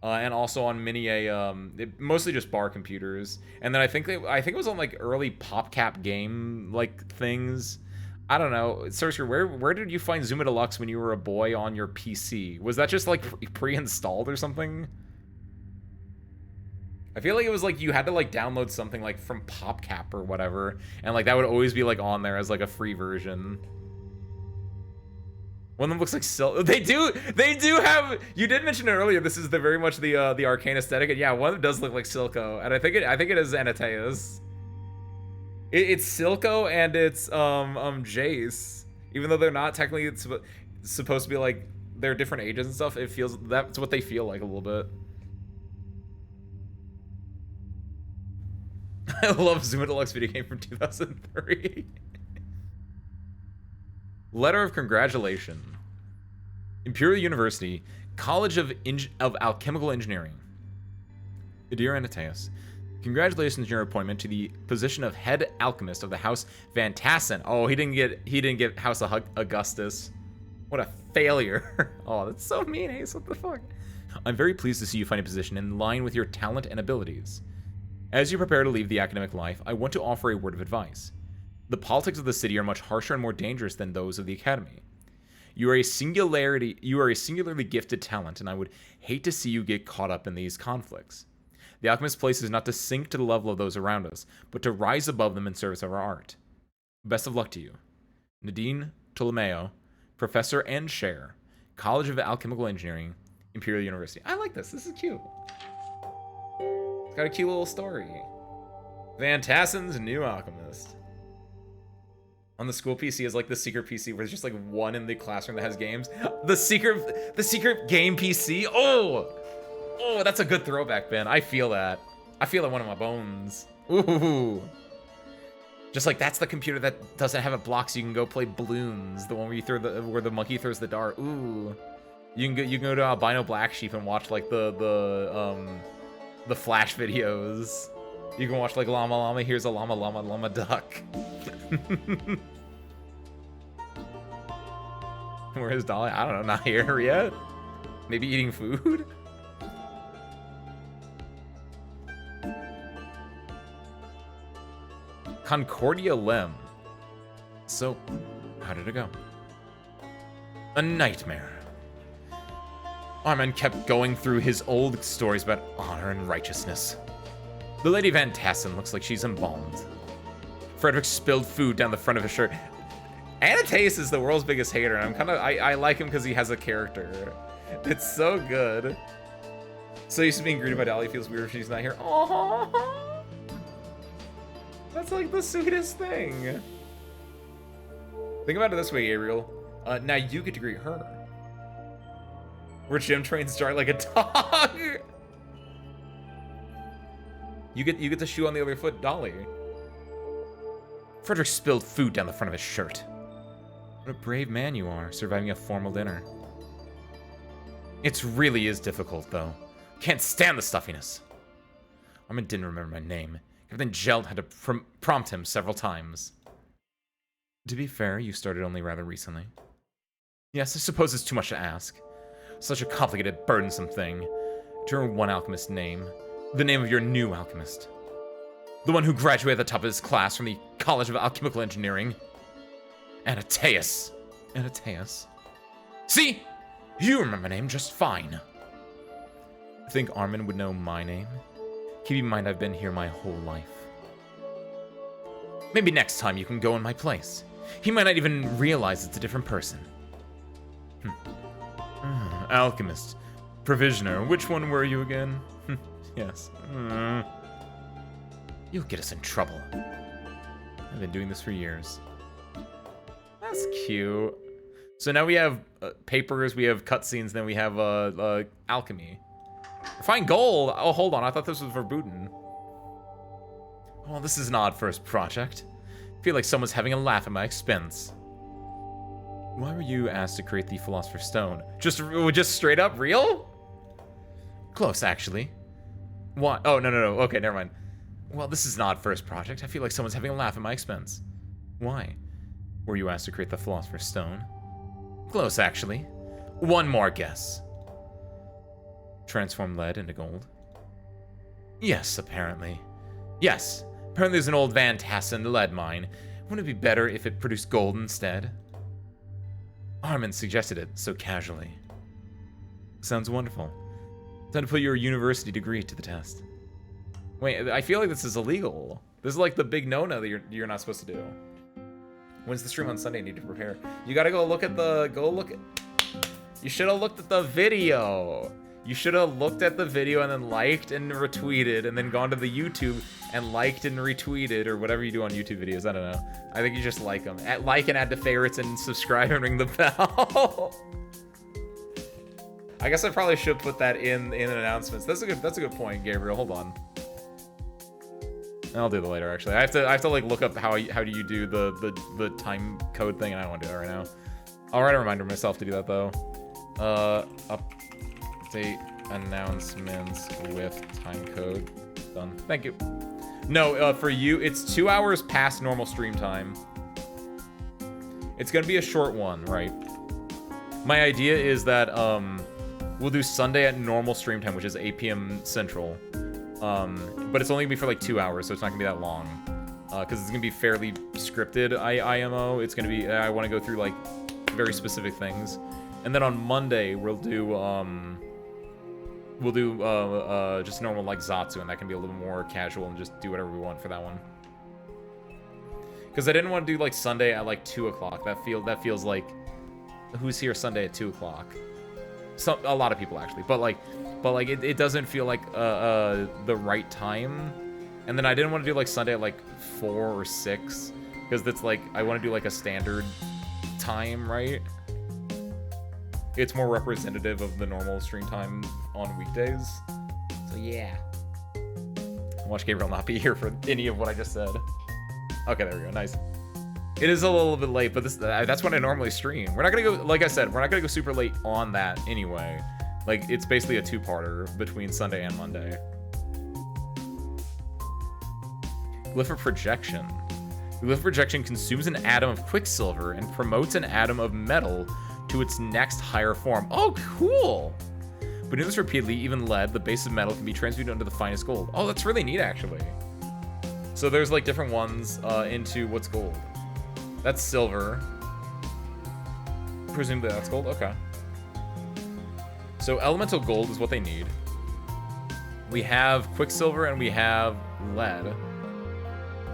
and also on many a mostly just bar computers. And then I think it was on like early PopCap game like things. I don't know. Sorcerer, where did you find Zuma Deluxe when you were a boy on your PC? Was that just like pre-installed or something? I feel like it was like you had to like download something like from PopCap or whatever, and like that would always be like on there as like a free version. One of them looks like Silco. They do have. You did mention it earlier. This is very much the arcane aesthetic, and yeah, one of them does look like Silco, and I think it is Anateus. It's Silco and it's Jace, even though they're not technically it's supposed to be like they're different ages and stuff. It feels that's what they feel like a little bit. I love Zuma Deluxe video game from 2003. Letter of congratulation. Imperial University, College of Alchemical Engineering. Dear Anateus, congratulations on your appointment to the position of head alchemist of the House Van Tassen. Oh, he didn't get House Augustus. What a failure. Oh, that's so mean, Ace. What the fuck? I'm very pleased to see you find a position in line with your talent and abilities. As you prepare to leave the academic life, I want to offer a word of advice. The politics of the city are much harsher and more dangerous than those of the academy. You are a singularly gifted talent, and I would hate to see you get caught up in these conflicts. The alchemist's place is not to sink to the level of those around us, but to rise above them in service of our art. Best of luck to you. Nadine Ptolomeo, Professor and Chair, College of Alchemical Engineering, Imperial University. I like this. This is cute. It's got a cute little story. Van Tassen's new alchemist. On the school PC is like the secret PC where there's just like one in the classroom that has games. The secret game PC. Oh, that's a good throwback, Ben. I feel that. I feel it in one of my bones. Ooh. Just like that's the computer that doesn't have a block, so you can go play balloons. The one where you throw where the monkey throws the dart. Ooh. You can go to Albino Black Sheep and watch like the Flash videos. You can watch like Llama Llama. Here's a llama llama llama duck. Where is Dolly? I don't know, not here yet. Maybe eating food? Concordia Lem. So, how did it go? A nightmare. Armin kept going through his old stories about honor and righteousness. The Lady Van Tassen looks like she's embalmed. Frederick spilled food down the front of his shirt. Anateus is the world's biggest hater, and I like him because he has a character. It's so good. So used to being greeted by Dolly, feels weird if she's not here. Oh, that's like the sweetest thing. Think about it this way, Gabriel. Now you get to greet her. Where Jim trains Jar like a dog. You get the shoe on the other foot, Dolly. Frederick spilled food down the front of his shirt. What a brave man you are, surviving a formal dinner. It really is difficult, though. Can't stand the stuffiness. Armin didn't remember my name. Captain Jelt had to prompt him several times. To be fair, you started only rather recently. Yes, I suppose it's too much to ask. Such a complicated, burdensome thing. To remember one alchemist's name. The name of your new alchemist. The one who graduated at the top of his class from the College of Alchemical Engineering. Anataeus. Anataeus. See? You remember my name just fine. I think Armin would know my name. Keep in mind I've been here my whole life. Maybe next time you can go in my place. He might not even realize it's a different person. Alchemist. Provisioner. Which one were you again? Yes. You'll get us in trouble. I've been doing this for years. That's cute. So now we have papers, we have cutscenes, then we have alchemy. Find gold! Oh, hold on, I thought this was verboten. Oh, this is an odd first project. I feel like someone's having a laugh at my expense. Why were you asked to create the Philosopher's Stone? Just straight up real? Close, actually. What? Oh, no. Okay, never mind. Well, this is an odd first project. I feel like someone's having a laugh at my expense. Why? Were you asked to create the Philosopher's Stone? Close, actually. One more guess. Transform lead into gold? Yes, apparently. Yes, apparently there's an old Van Tassen lead mine. Wouldn't it be better if it produced gold instead? Armin suggested it so casually. Sounds wonderful. Time to put your university degree to the test. Wait, I feel like this is illegal. This is like the big no-no that you're not supposed to do. When's the stream on Sunday? I need to prepare. You gotta go look at the... You should have looked at the video. You should have looked at the video and then liked and retweeted and then gone to the YouTube and liked and retweeted or whatever you do on YouTube videos. I don't know. I think you just like them. Like and add to favorites and subscribe and ring the bell. I guess I probably should put that in announcements. That's a good point, Gabriel. Hold on. I'll do that later. Actually, I have to like look up how do you do the time code thing, and I don't want to do that right now. I'll write a reminder myself to do that though. Update announcements with time code. Done. Thank you. No, for you, it's 2 hours past normal stream time. It's gonna be a short one, right? My idea is that we'll do Sunday at normal stream time, which is 8 p.m. Central. But it's only gonna be for like 2 hours, so it's not gonna be that long. Because it's gonna be fairly scripted IMO. It's gonna be, I want to go through like very specific things. And then on Monday, we'll do just normal like Zatsu, and that can be a little more casual and just do whatever we want for that one. Because I didn't want to do like Sunday at like 2 o'clock. That feels like, who's here Sunday at 2 o'clock? A lot of people actually, but it doesn't feel like the right time. And then I didn't want to do like Sunday at like 4 or 6 because that's like I want to do like a standard time, right? It's more representative of the normal stream time on weekdays. So yeah. Watch Gabriel not be here for any of what I just said. Okay, there we go. Nice. It is a little bit late, but that's when I normally stream. We're not gonna go, like I said, we're not gonna go super late on that anyway. Like, it's basically a two-parter between Sunday and Monday. Glyph of Projection. The Glyph of Projection consumes an atom of Quicksilver and promotes an atom of metal to its next higher form. Oh, cool! But doing this repeatedly, even lead, the base of metal, can be transmuted into the finest gold. Oh, that's really neat, actually. So there's, like, different ones into what's gold. That's silver. Presumably that's gold? Okay. So elemental gold is what they need. We have Quicksilver and we have lead.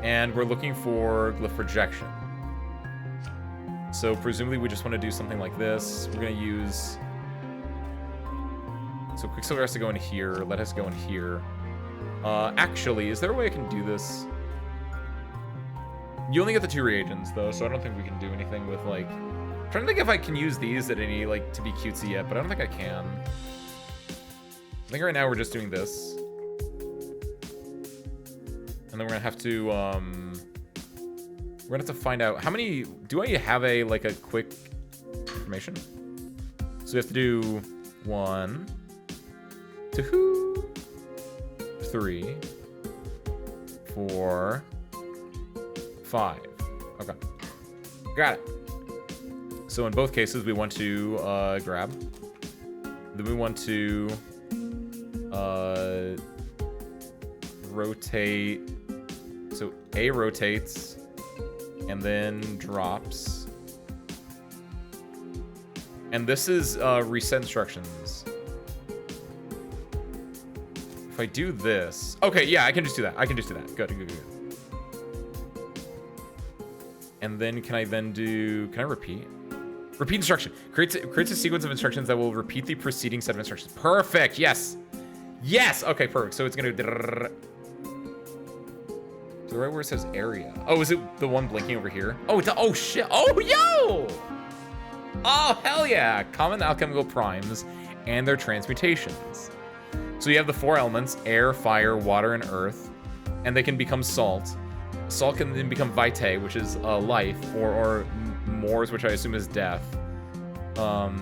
And we're looking for Glyph Projection. So presumably we just want to do something like this. We're going to use... So Quicksilver has to go in here. Lead has to go in here. Actually, is there a way I can do this? You only get the 2 reagents, though, so I don't think we can do anything with, like... I'm trying to think if I can use these at any, like, to be cutesy yet, but I don't think I can. I think right now we're just doing this. And then we're gonna have to, we're gonna have to find out... How many... Do I have a, like, a quick information? So we have to do 1, 2, 3, 4, 5. Okay. Got it. So in both cases, we want to grab. Then we want to rotate. So A rotates and then drops. And this is reset instructions. If I do this, okay, yeah, I can just do that. I can just do that. Good, good, good. And then can I repeat? Repeat instruction. Creates a sequence of instructions that will repeat the preceding set of instructions. Perfect, yes. Yes, okay, perfect. So it's gonna do the right where it says area. Oh, is it the one blinking over here? Oh, oh shit, oh, yo! Oh, hell yeah! Common alchemical primes and their transmutations. So you have the 4 elements, air, fire, water, and earth, and they can become salt. Salt can then become vitae, which is life, or mors, which I assume is death. And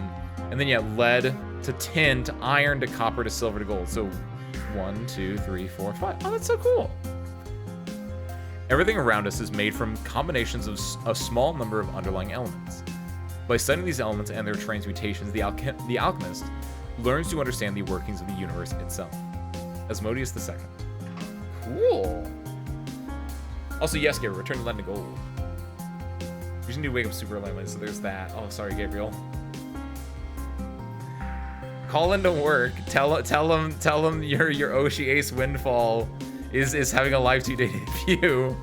then yeah, lead to tin to iron to copper to silver to gold. So 1, 2, 3, 4, 5. Oh, that's so cool. Everything around us is made from combinations of a small number of underlying elements. By studying these elements and their transmutations, the alchemist learns to understand the workings of the universe itself. Asmodeus II. Cool. Also, yes, Gabriel, return to lead and gold. We just need to wake up super early, so there's that. Oh, sorry, Gabriel. Call into work. Tell him your Oshi Ace Windfall is having a live 2-day debut.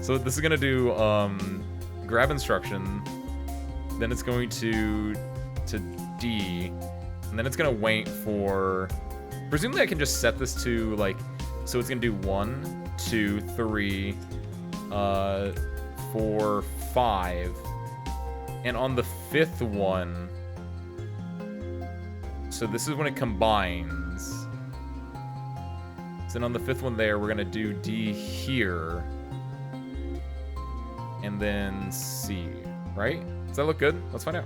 So this is gonna do grab instruction, then it's going to D, and then it's gonna wait for. Presumably, I can just set this to like, so it's gonna do 1, 2, 3, 4, 5, and on the 5th one. So this is when it combines. So then on the 5th one there, we're gonna do D here. And then C, right? Does that look good? Let's find out.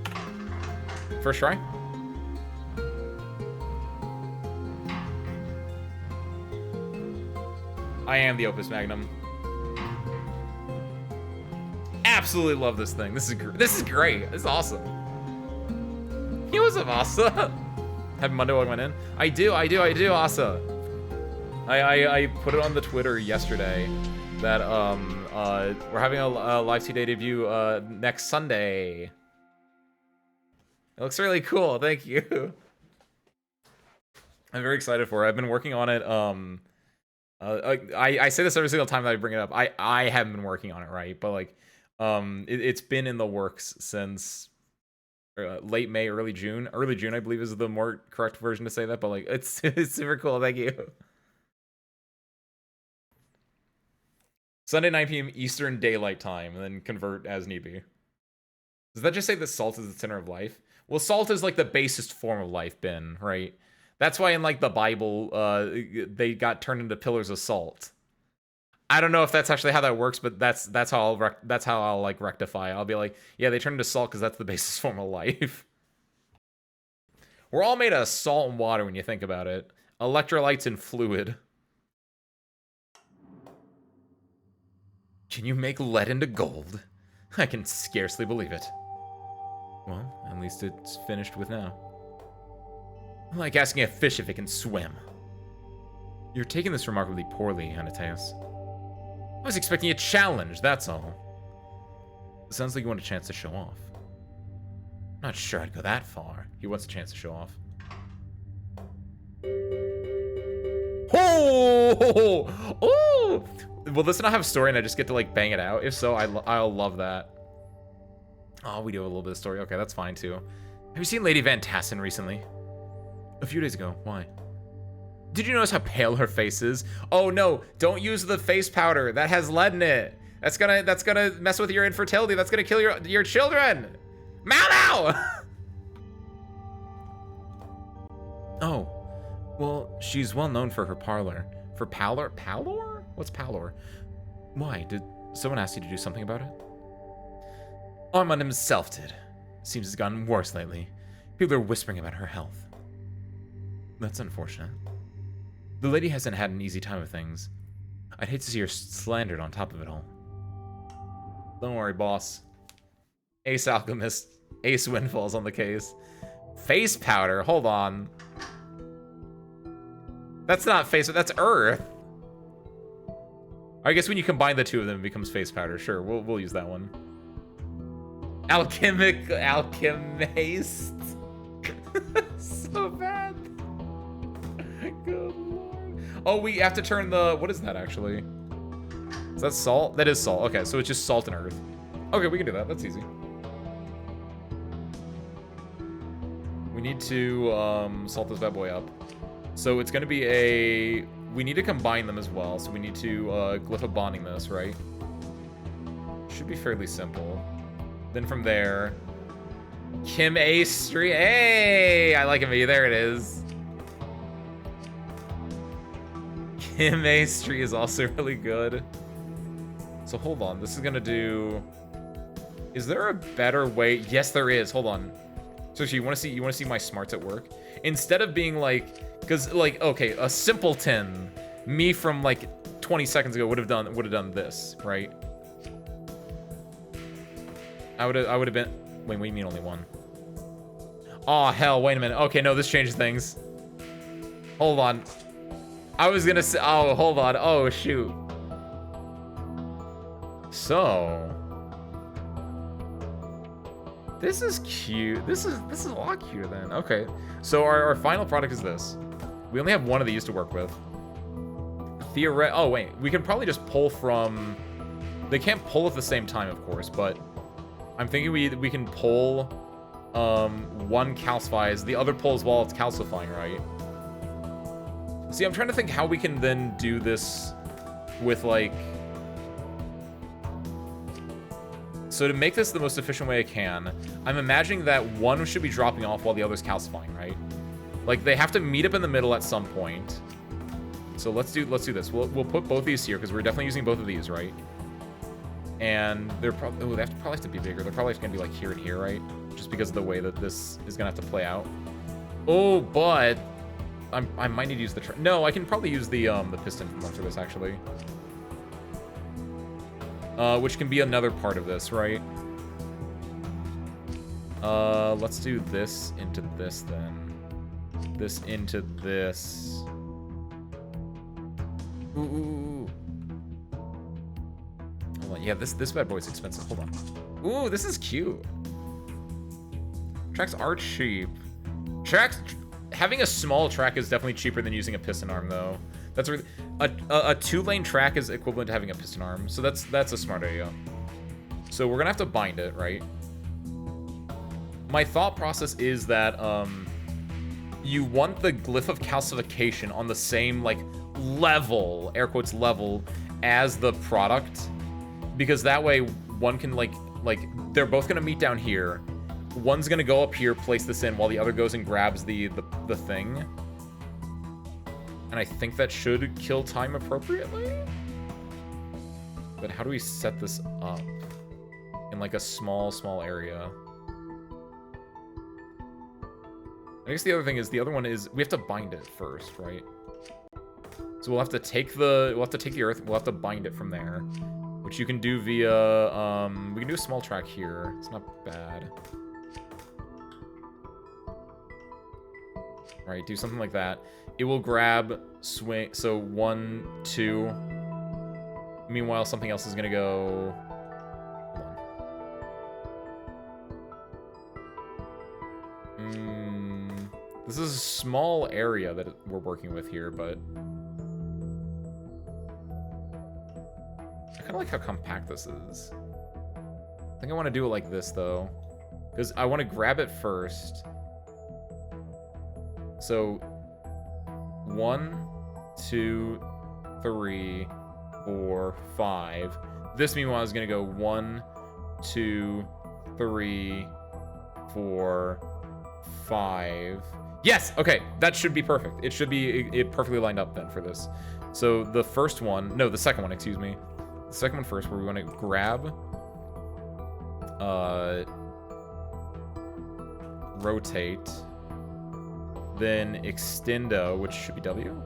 First try. I am the Opus Magnum. Absolutely love this thing. This is great. This is awesome. He was Asa. Happy Monday, welcome in. I do, Asa. I put it on the Twitter yesterday that we're having a live 2-day debut next Sunday. It looks really cool. Thank you. I'm very excited for it. I've been working on it. I say this every single time that I bring it up. I haven't been working on it, right? But like, it's been in the works since late May, early June. Early June, I believe, is the more correct version to say that. But like, it's super cool. Thank you. Sunday 9 p.m. Eastern Daylight Time, and then convert as need be. Does that just say that salt is the center of life? Well, salt is like the basest form of life, Ben, right? That's why in like the Bible, they got turned into pillars of salt. I don't know if that's actually how that works, but that's how I'll like rectify. I'll be like, yeah, they turned into salt because that's the basest form of life. We're all made of salt and water when you think about it. Electrolytes and fluid. Can you make lead into gold? I can scarcely believe it. Well, at least it's finished with now. Like asking a fish if it can swim. You're taking this remarkably poorly, Anateus. I was expecting a challenge, that's all. It sounds like you want a chance to show off. Not sure I'd go that far. He wants a chance to show off. Oh! Oh! Will this not have a story and I just get to like bang it out? If so, I'll love that. Oh, we do have a little bit of story. Okay, that's fine too. Have you seen Lady Van Tassen recently? A few days ago. Why? Did you notice how pale her face is? Oh no, don't use the face powder. That has lead in it. That's gonna mess with your infertility. That's gonna kill your children. Mau! Oh, well, she's well known for her parlor. For pallor? Pallor? What's pallor? Why? Did someone ask you to do something about it? Armand himself did. Seems it's gotten worse lately. People are whispering about her health. That's unfortunate. The lady hasn't had an easy time of things. I'd hate to see her slandered on top of it all. Don't worry, boss. Ace Alchemist, Ace Windfall's on the case. Face powder, hold on. That's not face, that's earth. I guess when you combine the two of them, it becomes face powder. Sure, we'll use that one. Alchemist. So bad. Good lord. Oh, we have to turn the, what is that actually? Is that salt? That is salt. Okay, so it's just salt and earth. Okay, we can do that. That's easy. We need to salt this bad boy up. So it's going to be a... We need to combine them as well. So we need to glyph of bonding this, right? Should be fairly simple. Then from there... Kim A Street. Hey! I like him. There it is. Kim A Street is also really good. So hold on. This is going to do... Is there a better way? Yes, there is. Hold on. So you want to see my smarts at work? Instead of being like, because like, okay, a simpleton, me from like 20 seconds ago would have done this, right? I would have been. Wait, what do you mean only one? Oh hell! Wait a minute. Okay, no, this changes things. Hold on. I was gonna say. Oh, hold on. Oh shoot. So. This is cute. This is a lot cuter then. Okay. So our final product is this. We only have one of these to work with. Oh wait, we can probably just pull from... They can't pull at the same time, of course, but I'm thinking we can pull one calcifies, the other pulls while it's calcifying, right? See, I'm trying to think how we can then do this with like... So to make this the most efficient way I can, I'm imagining that one should be dropping off while the other's calcifying, right? Like they have to meet up in the middle at some point. So let's do this. We'll put both these here because we're definitely using both of these, right? And they're probably they probably have to be bigger. They're probably going to be like here and here, right? Just because of the way that this is going to have to play out. Oh, but I might need to use the no. I can probably use the piston one for this actually. Which can be another part of this, right? Let's do this into this then. This into this. Ooh. Hold on. Yeah, this bad boy's expensive. Hold on. Ooh, this is cute. Tracks are cheap. Having a small track is definitely cheaper than using a piston arm, though. That's really, a two-lane track is equivalent to having a piston arm, so that's a smart idea. So we're gonna have to bind it, right? My thought process is that you want the glyph of calcification on the same like level, air quotes level, as the product, because that way one can like they're both gonna meet down here. One's gonna go up here, place this in, while the other goes and grabs the thing. And I think that should kill time appropriately. But how do we set this up in like a small area? I guess the other thing is the other one is we have to bind it first, right? So we'll have to take the earth. We'll have to bind it from there, which you can do via we can do a small track here. It's not bad. Right, do something like that. It will grab, swing, so 1, 2. Meanwhile, something else is gonna go... Hold on. This is a small area that we're working with here, but... I kind of like how compact this is. I think I want to do it like this, though. Because I want to grab it first. So, 1, 2, 3, 4, 5. This, meanwhile, is going to go 1, 2, 3, 4, 5. Yes! Okay, that should be perfect. It should be perfectly lined up then for this. So, the first one... No, the second one, excuse me. The second one first, where we want to grab... rotate, then extendo, which should be W.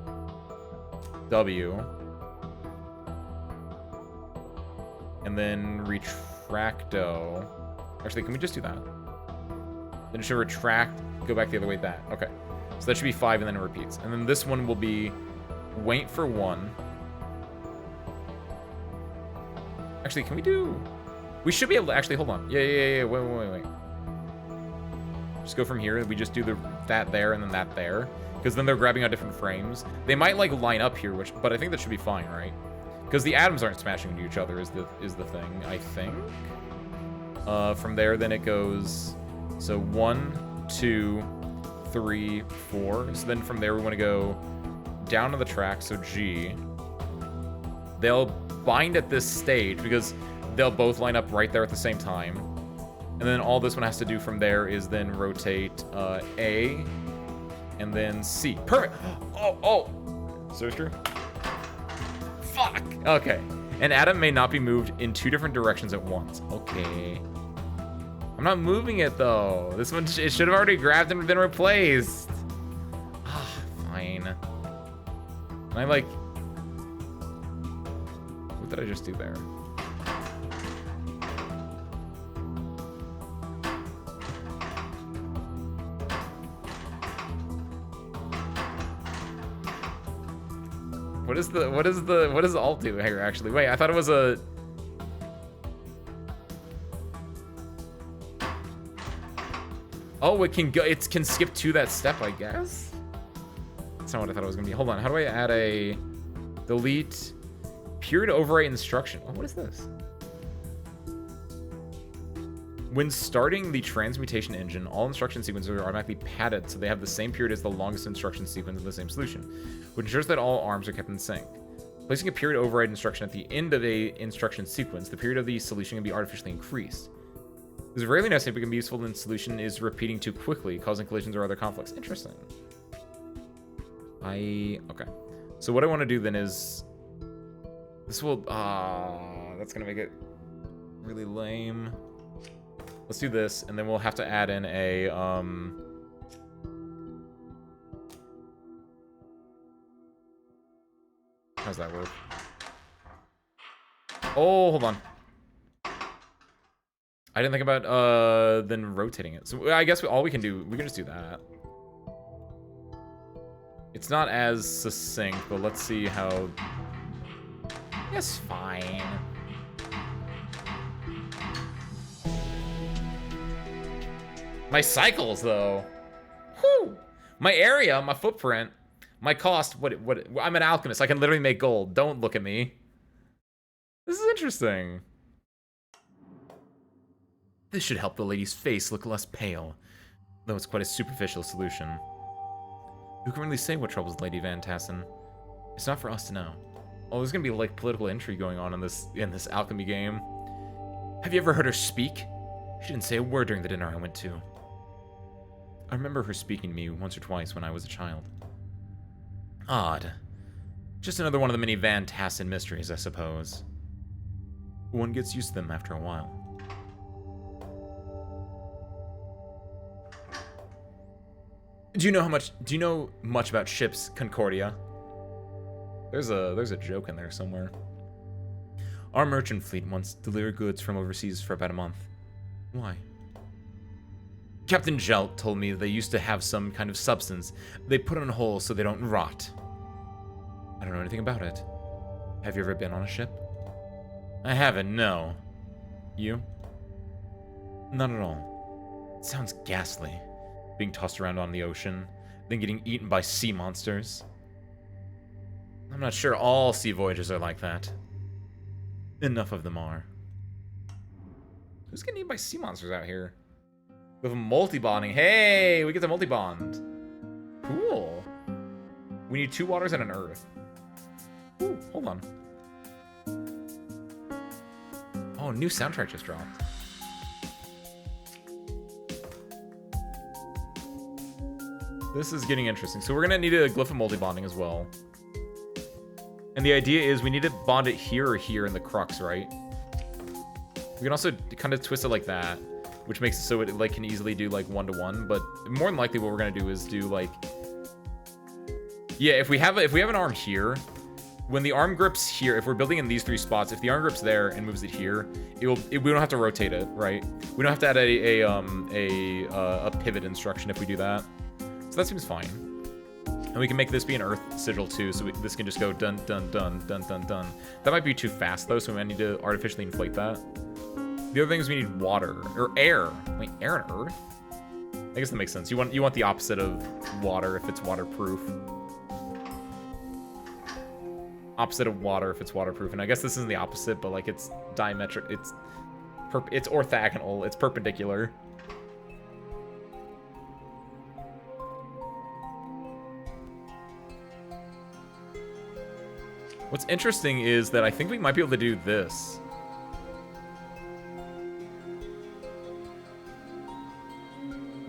W. And then retracto. Actually, can we just do that? Then it should retract, go back the other way, that. Okay. So that should be 5, and then it repeats. And then this one will be wait for 1. Actually, can we do... We should be able to... Actually, hold on. Yeah. Wait. Just go from here. We just do that there and then that there. Because then they're grabbing on different frames. They might, like, line up here, but I think that should be fine, right? Because the atoms aren't smashing into each other is the thing, I think. From there, then it goes... So 1, 2, 3, 4. So then from there, we want to go down to the track, so G. They'll bind at this stage because they'll both line up right there at the same time. And then all this one has to do from there is then rotate A and then C. Perfect. Oh. So true. Fuck. Okay. An atom may not be moved in 2 different directions at once. Okay. I'm not moving it though. This one, it should have already grabbed and been replaced. Ah, fine. And I like... What did I just do there? What does alt do here actually? Wait, I thought it was a... Oh, it can go. It can skip to that step, I guess. That's not what I thought it was gonna be. Hold on. How do I add a delete period overwrite instruction? Oh, what is this? When starting the transmutation engine, all instruction sequences are automatically padded so they have the same period as the longest instruction sequence in the same solution, which ensures that all arms are kept in sync. Placing a period override instruction at the end of a instruction sequence, the period of the solution can be artificially increased. This is rarely necessary but can be useful when the solution is repeating too quickly, causing collisions or other conflicts. Interesting. Okay. So what I want to do then is... This will... that's going to make it really lame. Let's do this, and then we'll have to add in a... How's that work? Oh, hold on. I didn't think about then rotating it. So I guess all we can do, we can just do that. It's not as succinct, but let's see how... It's fine. My cycles, though. Whew. My area, my footprint, my cost. What? I'm an alchemist. I can literally make gold. Don't look at me. This is interesting. This should help the lady's face look less pale, though it's quite a superficial solution. Who can really say what troubles Lady Van Tassen? It's not for us to know. Oh, there's gonna be like political intrigue going on in this alchemy game. Have you ever heard her speak? She didn't say a word during the dinner I went to. I remember her speaking to me once or twice when I was a child. Odd. Just another one of the many Van Tassen mysteries, I suppose. One gets used to them after a while. Do you know much about ships, Concordia? There's a joke in there somewhere. Our merchant fleet once delivered goods from overseas for about a month. Why? Captain Jelt told me they used to have some kind of substance they put on holes so they don't rot. I don't know anything about it. Have you ever been on a ship? I haven't, no. You? Not at all. It sounds ghastly. Being tossed around on the ocean, then getting eaten by sea monsters. I'm not sure all sea voyages are like that. Enough of them are. Who's getting eaten by sea monsters out here? We have a multi-bonding. Hey, we get to multi-bond. Cool. We need 2 waters and an earth. Ooh, hold on. Oh, new soundtrack just dropped. This is getting interesting. So we're gonna need a glyph of multi-bonding as well. And the idea is we need to bond it here or here in the crux, right? We can also kind of twist it like that. which makes it so it like can easily do like 1-to-1. But more than likely, what we're gonna do is do like, yeah, if we have an arm here, when the arm grips here, if we're building in these 3 spots, if the arm grips there and moves it here, we don't have to rotate it, right? We don't have to add a pivot instruction if we do that. So that seems fine. And we can make this be an earth sigil too, so this can just go dun dun dun dun dun dun. That might be too fast though, so we might need to artificially inflate that. The other thing is we need water or air. Wait, air and earth? I guess that makes sense. You want the opposite of water if it's waterproof. Opposite of water if it's waterproof, and I guess this isn't the opposite, but like it's diametric. It's orthogonal. It's perpendicular. What's interesting is that I think we might be able to do this.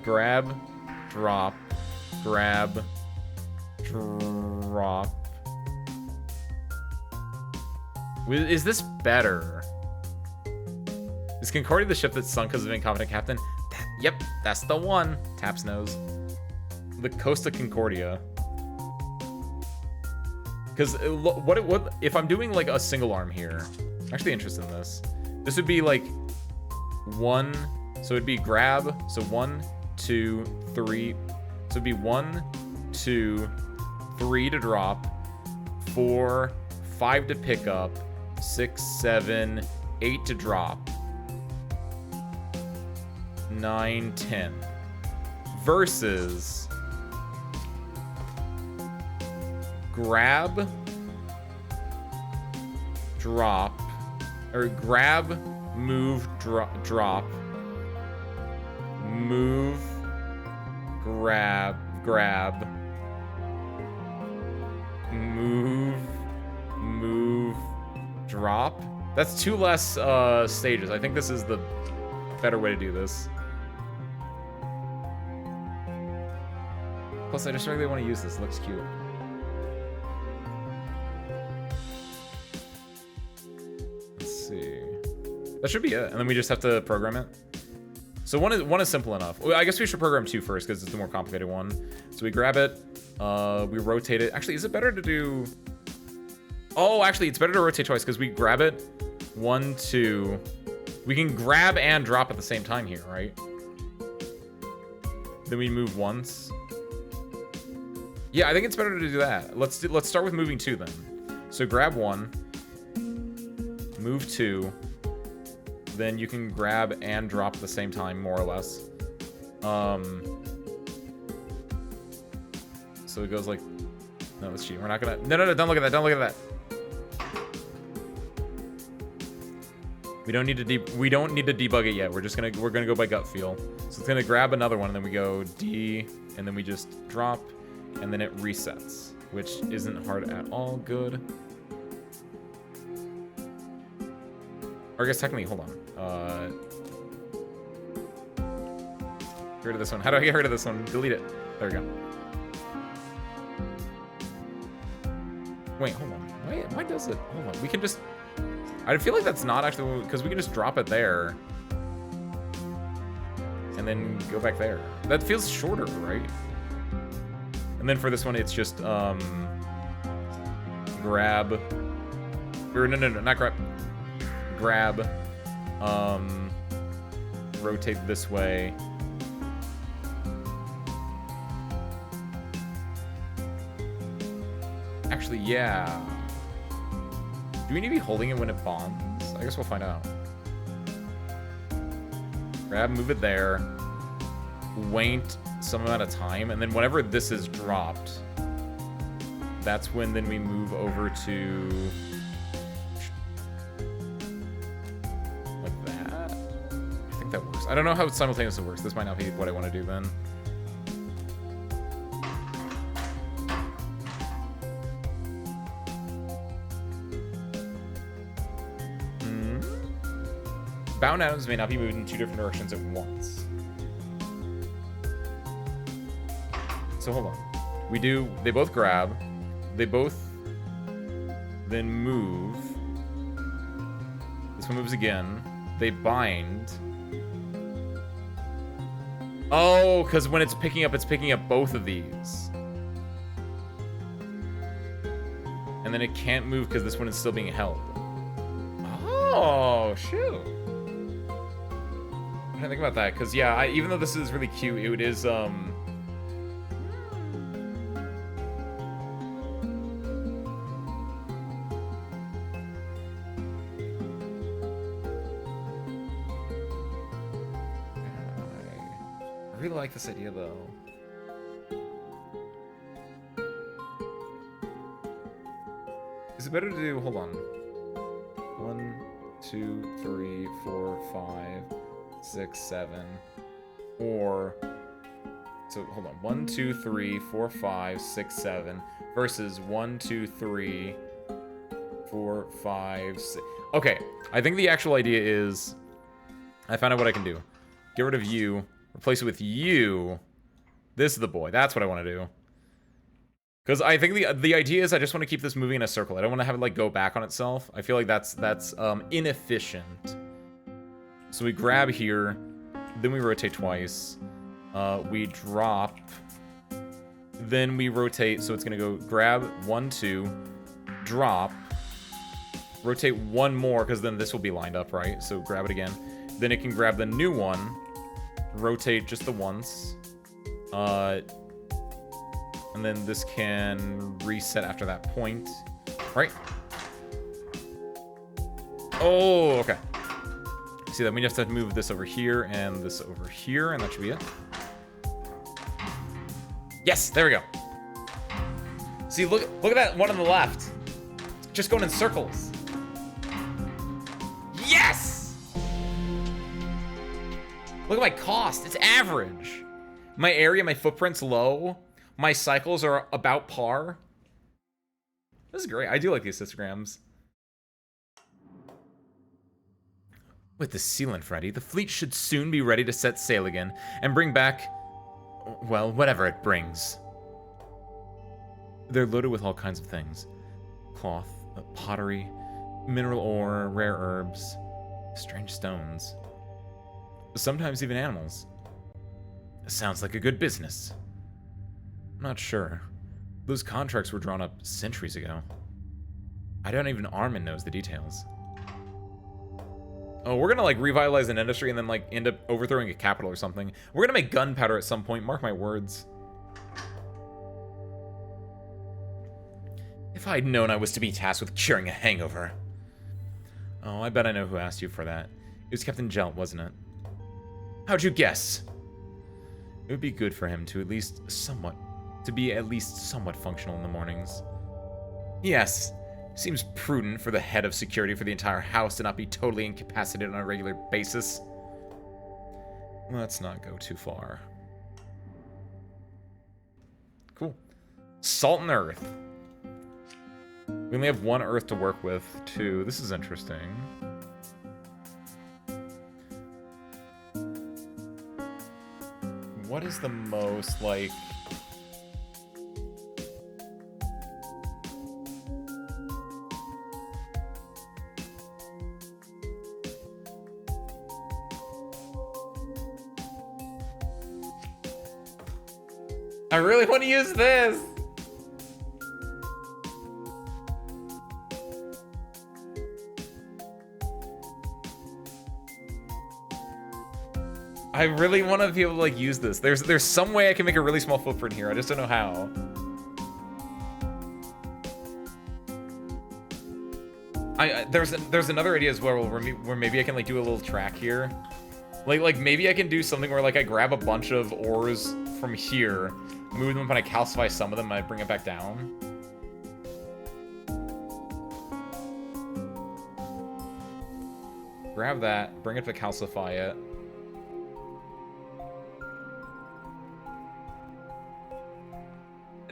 Grab, drop, grab, drop. Is this better? Is Concordia the ship that sunk because of an incompetent captain? Yep, that's the one. Taps nose. The Costa Concordia. Because what if I'm doing like a single arm here? I'm actually interested in this. This would be like 1, so it'd be grab. So 1, 2, 3. So it'd be 1, 2, 3 to drop, 4, 5 to pick up, 6, 7, 8 to drop, 9, 10. Versus grab, drop, or grab, move, drop, move, grab, move, drop. That's 2 less stages. I think this is the better way to do this. Plus, I just really want to use this. It looks cute. Let's see. That should be it. And then we just have to program it. So one is simple enough. Well, I guess we should program 2 first because it's the more complicated one. So we grab it. We rotate it. Actually, is it better to do... Oh, actually, it's better to rotate twice because we grab it. 1, 2. We can grab and drop at the same time here, right? Then we move once. Yeah, I think it's better to do that. Let's start with moving 2 then. So grab 1, move 2, then you can grab and drop at the same time, more or less. So it goes like, no, that's cheating. We're not gonna. No, don't look at that. Don't look at that. We don't need to debug it yet. We're gonna go by gut feel. So it's gonna grab another one, and then we go D, and then we just drop. And then it resets, which isn't hard at all. Good. Or I guess technically, hold on. Get rid of this one. How do I get rid of this one? Delete it. There we go. Wait, hold on. Why does it? Hold on. We can just... I feel like that's not actually... Because we can just drop it there. And then go back there. That feels shorter, right? And then for this one, it's just, grab, or no, not grab, grab, rotate this way. Actually, yeah. Do we need to be holding it when it bonds? I guess we'll find out. Grab, move it there. Wait some amount of time, and then whenever this is dropped, that's when then we move over to like that. I think that works. I don't know how simultaneously works. This might not be what I want to do then. Bound atoms may not be moved in 2 different directions at once. So hold on. They both grab. They both then move. This one moves again. They bind. Oh, because when it's picking up both of these. And then it can't move because this one is still being held. Oh, shoot. I didn't think about that, because, yeah, even though this is really cute, it is, I really like this idea, though. Is it better to do, hold on. 1, 2, 3, 4, 5, 6, 7. Or, so hold on. 1, 2, 3, 4, 5, 6, 7. Versus 1, 2, 3, 4, 5, 6. Okay, I think the actual idea is, I found out what I can do. Get rid of you, replace it with you. This is the boy. That's what I want to do. Because I think the idea is I just want to keep this moving in a circle. I don't want to have it, like, go back on itself. I feel like that's inefficient. So we grab here, then we rotate twice. We drop, then we rotate, so it's going to go grab 1, 2, drop, rotate one more, because then this will be lined up, right? So grab it again. Then it can grab the new one, rotate just the once, and then this can reset after that point, right? Oh, okay. See that we just have to move this over here and this over here, and that should be it. Yes, there we go. See, look at that one on the left. Just going in circles. Yes! Look at my cost. It's average. My area, my footprint's low. My cycles are about par. This is great. I do like these histograms. With the sealant ready, the fleet should soon be ready to set sail again and bring back, well, whatever it brings. They're loaded with all kinds of things. Cloth, pottery, mineral ore, rare herbs, strange stones. Sometimes even animals. Sounds like a good business. I'm not sure. Those contracts were drawn up centuries ago. I don't even Armin knows the details. Oh, we're gonna, like, revitalize an industry and then, like, end up overthrowing a capital or something. We're gonna make gunpowder at some point, mark my words. If I'd known I was to be tasked with curing a hangover. Oh, I bet I know who asked you for that. It was Captain Jelt, wasn't it? How'd you guess? It would be good for him to be at least somewhat functional in the mornings. Yes. Seems prudent for the head of security for the entire house to not be totally incapacitated on a regular basis. Let's not go too far. Cool. Salt and earth. We only have 1 earth to work with, too. This is interesting. What is the most, like... I really want to use this! I really want to be able to, like, use this. There's some way I can make a really small footprint here. I just don't know how. There's another idea as well where maybe I can, like, do a little track here. Like maybe I can do something where, like, I grab a bunch of ores from here, move them up, and I calcify some of them, and I bring it back down. Grab that, bring it to calcify it.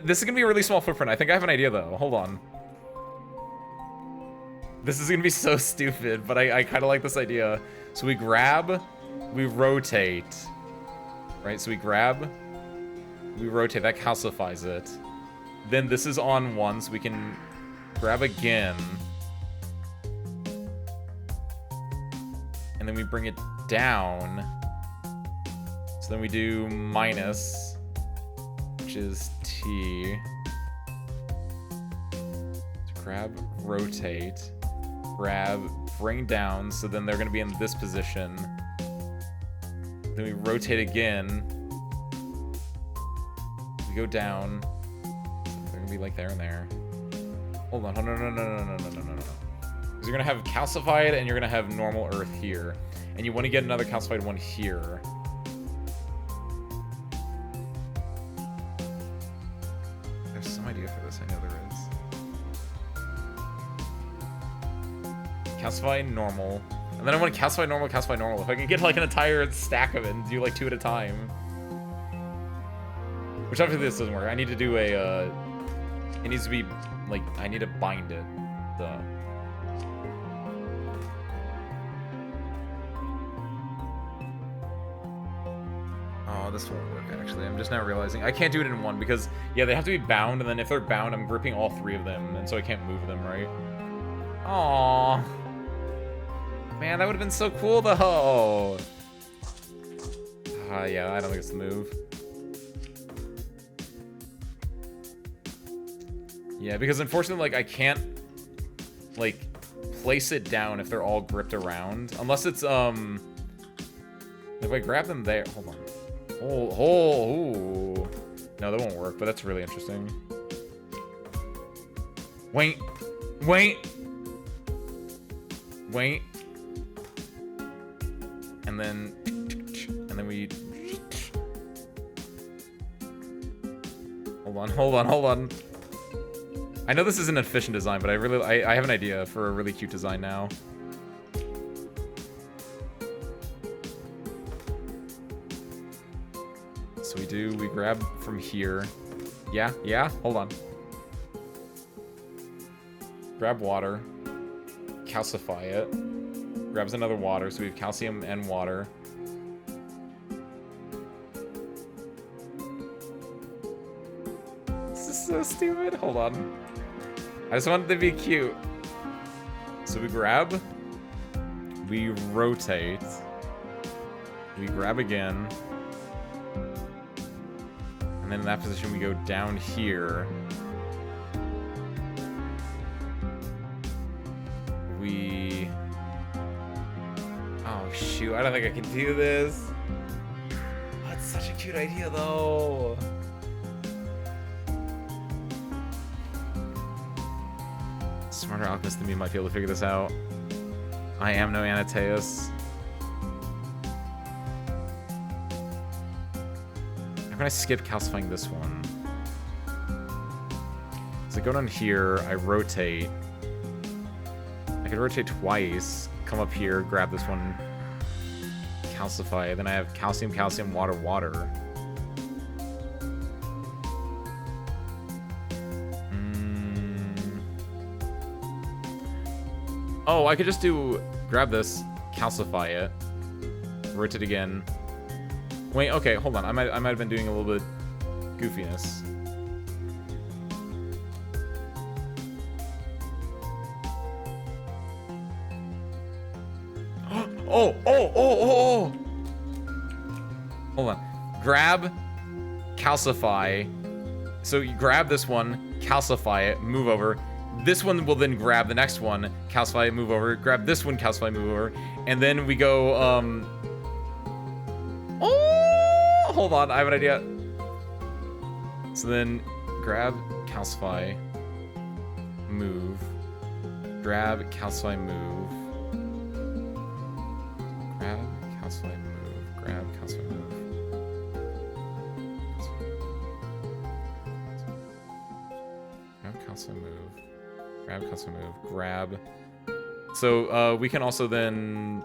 This is gonna be a really small footprint. I think I have an idea, though. Hold on. This is gonna be so stupid, but I kind of like this idea. So we grab, we rotate. Right, so we grab, we rotate, that calcifies it. Then this is on 1, so we can grab again. And then we bring it down. So then we do minus, which is T. So grab, rotate, grab, bring down, so then they're gonna be in this position. Then we rotate again. We go down. They're gonna be like there and there. Hold on, no. Because you're gonna have calcified and you're gonna have normal earth here. And you wanna get another calcified one here. There's some idea for this, I know there is. Calcify normal. And then I want to calcify normal, calcify normal. If I can get like an entire stack of it and do like 2 at a time. Which obviously this doesn't work. I need to do a, it needs to be, like, I need to bind it. Duh. Oh, this won't work, actually. I'm just now realizing. I can't do it in one because, yeah, they have to be bound, and then if they're bound, I'm gripping all 3 of them, and so I can't move them, right? Aww. Man, that would have been so cool, though. Yeah, I don't think it's the move. Yeah, because unfortunately, like, I can't, like, place it down if they're all gripped around. Unless it's, if I grab them there, hold on. Ooh. No, that won't work, but that's really interesting. Wait. And then we... Hold on. I know this is an efficient design, but I have an idea for a really cute design now. So we grab from here. Yeah, hold on. Grab water. Calcify it. Grabs another water, so we have calcium and water. This is so stupid. Hold on. I just wanted to be cute. So we grab. We rotate. We grab again. And then in that position, we go down here. Oh, shoot. I don't think I can do this. Oh, it's such a cute idea, though. Smarter alchemist than me might be able to figure this out. I am no Anateus. How can I skip calcifying this one? So I go down here, I rotate. I could rotate twice, come up here, grab this one, calcify, then I have calcium, calcium, water, water. Oh, I could just grab this, calcify it, rotate again. Wait, okay, hold on. I might have been doing a little bit goofiness. Oh! Hold on. Grab, calcify. So you grab this one, calcify it, move over. This one will then grab the next one, calcify it, move over. Grab this one, calcify, move over. And then we go, Oh! Hold on, I have an idea. So then, grab, calcify, move. Grab, calcify, move. Grab, calcify, move. Grab, calcify, move. Grab, calcify, move. Grab, calcify, move. Grab. So, we can also then,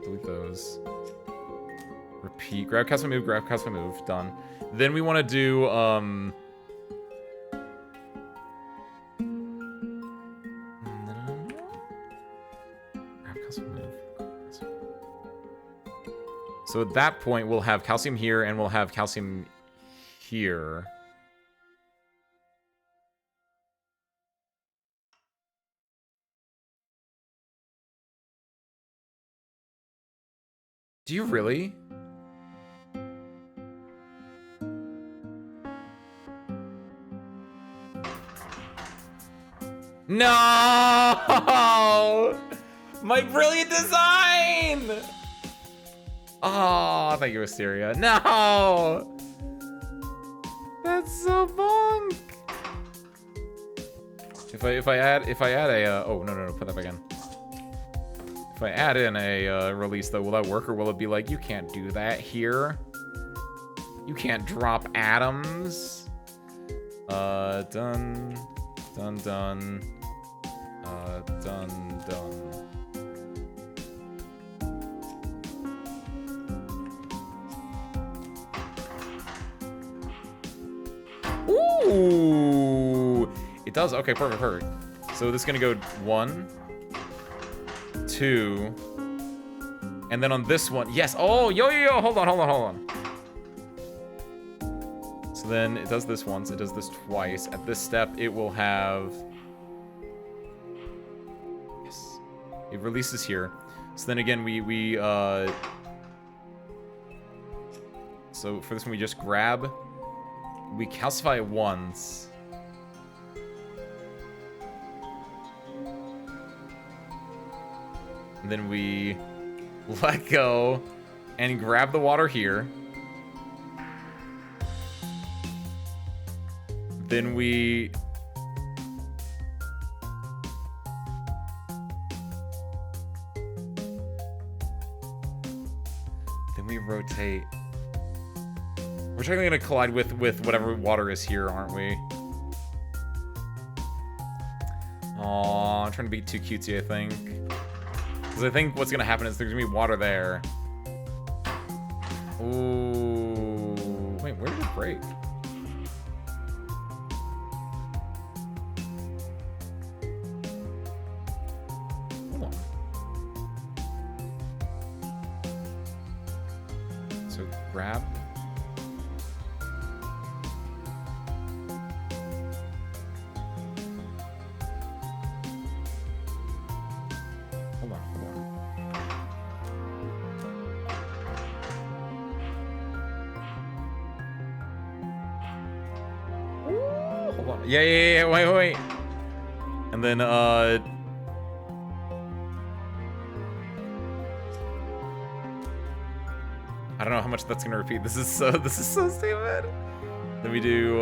delete those. Repeat. Grab, calcify, move. Grab, calcify, move. Done. Then we want to do, grab, calcify, move. So at that point, we'll have calcium here, and we'll have calcium here. Do you really? No! My brilliant design! Oh, thank you, Wisteria. No! That's so bunk. If I add a oh no, put that back in. If I add in a release though, will that work, or will it be like, you can't do that here? You can't drop atoms. Done. Done. Ooh! It does? Okay, perfect. So this is gonna go 1, 2, and then on this one, yes! Oh, yo, hold on. So then it does this once, it does this twice. At this step, it will have... Yes. It releases here. So then again, so for this one, we just grab... We calcify it once. And then we let go and grab the water here. Then we... rotate. We're technically gonna collide with whatever water is here, aren't we? Aw, I'm trying to be too cutesy, I think. Because I think what's gonna happen is there's gonna be water there. Ooh. Wait, where did it break? Hold on. So grab. Yeah, wait. And then, I don't know how much that's gonna repeat. This is so stupid. Then we do,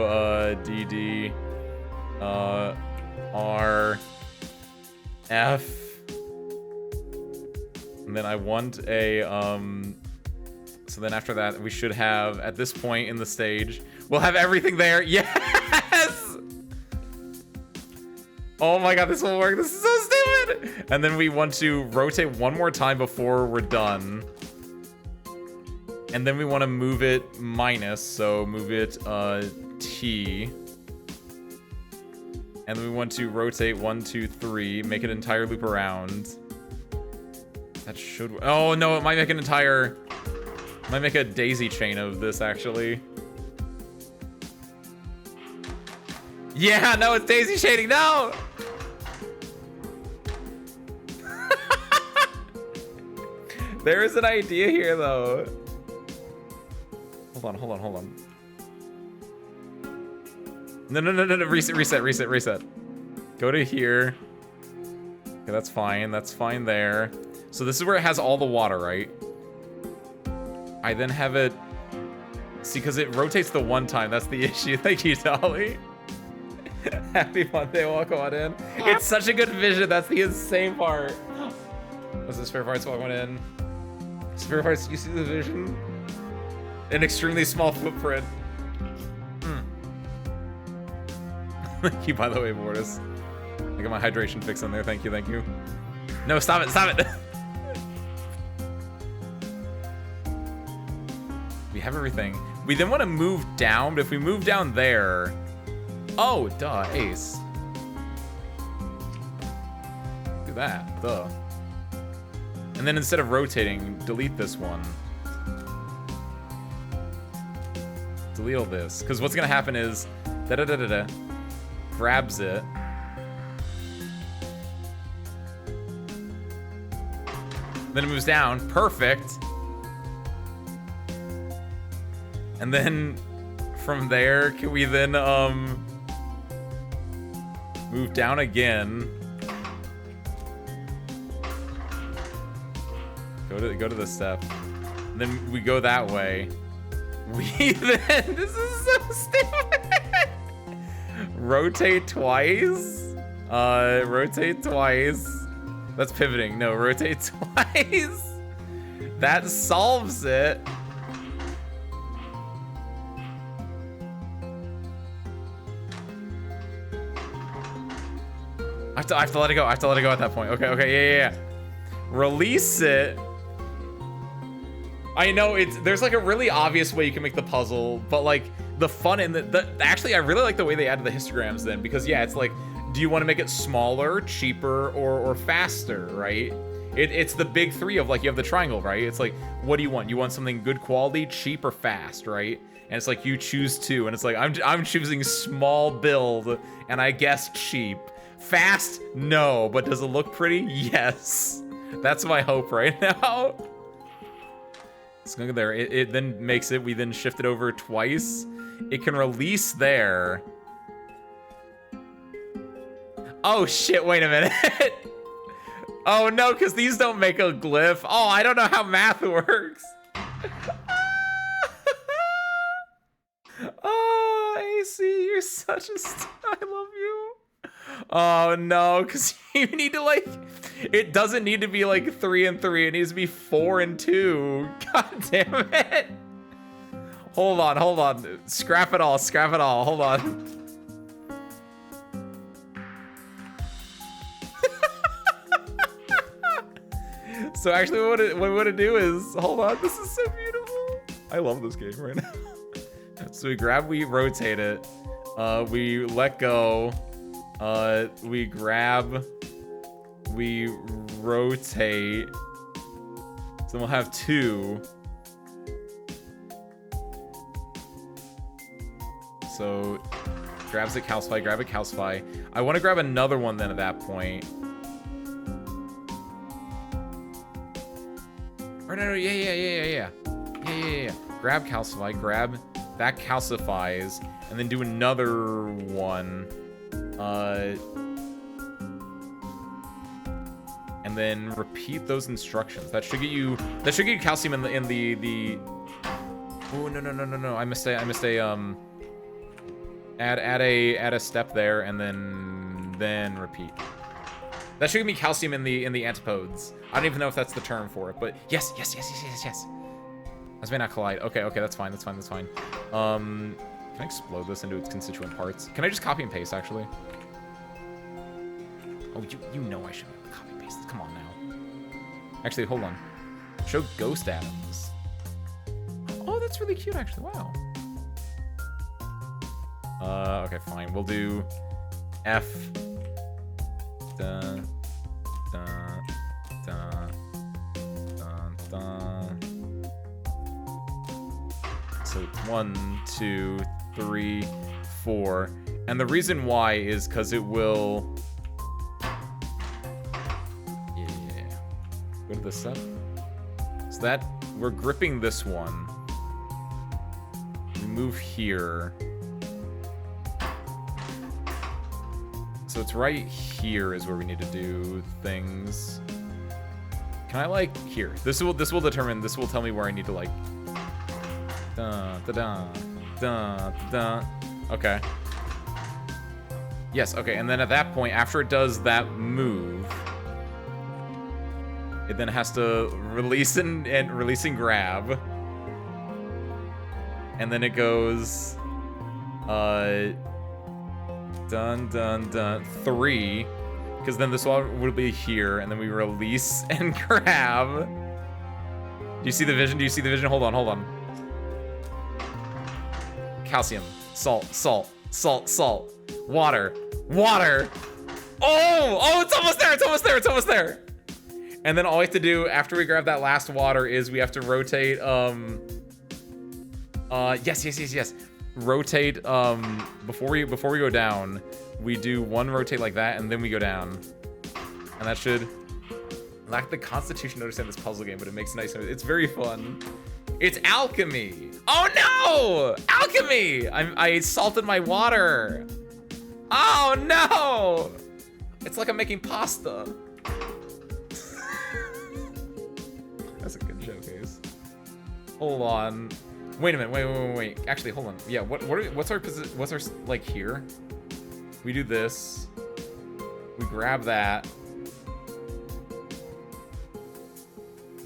DD, R, F. And then I want a, so then after that, we should have, at this point in the stage, we'll have everything there. Yes! Oh my god, this will work. This is so stupid! And then we want to rotate one more time before we're done. And then we want to move it minus, so move it T. And then we want to rotate 1, 2, 3, make an entire loop around. That should... Oh no, it might make an entire... Might make a daisy chain of this, actually. Yeah, no, it's daisy chaining, no! There is an idea here, though. Hold on. No, reset. Go to here. Okay, that's fine there. So this is where it has all the water, right? I then have it... See, because it rotates the one time, that's the issue. Thank you, Dolly. Happy Monday, welcome on in. It's such a good vision, that's the insane part. What's the spare parts welcome in? Spare parts, you see the vision? An extremely small footprint. Thank you, by the way, Mortis. I got my hydration fix on there, thank you. No, stop it! We have everything. We then want to move down, but if we move down there... Oh, duh, ace. Do that, duh. And then instead of rotating, delete this one. Delete all this, because what's gonna happen is grabs it. Then it moves down, perfect. And then from there, can we then Move down again. Go to the step. And then we go that way. We then this is so stupid. Rotate twice. Rotate twice. That's pivoting. No, rotate twice. That solves it. I have to let it go. I have to let it go at that point. Okay, yeah. Release it. I know there's like a really obvious way you can make the puzzle, but like the fun in actually I really like the way they added the histograms then, because yeah, it's like, do you want to make it smaller, cheaper, or faster, right? It's the big three of like, you have the triangle, right? It's like, what do you want? You want something good quality, cheap, or fast, right? And it's like, you choose two, and it's like, I'm choosing small build, and I guess cheap. Fast? No, but does it look pretty? Yes. That's my hope right now. Let's go there. It then makes it, we then shift it over twice. It can release there. Oh shit, wait a minute. Oh no, because these don't make a glyph. Oh, I don't know how math works. Oh, AC, you're such a I love you. Oh no, because you need to like, it doesn't need to be like 3 and 3, it needs to be 4 and 2. God damn it. Hold on. Scrap it all, hold on. So actually what we want to do is, hold on, this is so beautiful. I love this game right now. So we grab, we rotate it, we let go, we grab, we rotate, so we'll have 2. So grabs a calcify, grab a calcify. I want to grab another one then at that point. Or no, yeah. Grab calcify, grab, that calcifies, and then do another one. And then repeat those instructions. That should get you calcium in the oh no. I missed a add a step there, and then repeat. That should give me calcium in the antipodes. I don't even know if that's the term for it, but yes. Those may not collide. Okay, that's fine. Can I explode this into its constituent parts? Can I just copy and paste, actually? Oh, you know I should copy and paste this. Come on now. Actually, hold on. Show ghost atoms. Oh, that's really cute, actually. Wow. Okay, fine. We'll do F. Dun, dun, dun, dun, dun. So 1, 2, 3, 4. And the reason why is because it will... Yeah. Go to this stuff. So that, we're gripping this one. We move here. So it's right here is where we need to do things. Can I like here? This will determine. This will tell me where I need to like. Dun, dun, dun, dun, dun. Okay. Yes. Okay. And then at that point, after it does that move, it then has to release and grab, and then it goes. Dun, 3, because then this one will be here, and then we release and grab. Do you see the vision? Hold on. Calcium, salt, water. Oh, it's almost there. And then all we have to do after we grab that last water is we have to rotate, yes. Rotate, before we go down, we do one rotate like that, and then we go down. And that should lack the constitution to understand this puzzle game, but it makes nice. It's very fun. It's alchemy. Oh no! Alchemy! I salted my water. Oh no! It's like I'm making pasta. That's a good showcase. Hold on. Wait a minute. Wait. Actually, hold on. Yeah. What's our position? What's our like here? We do this. We grab that.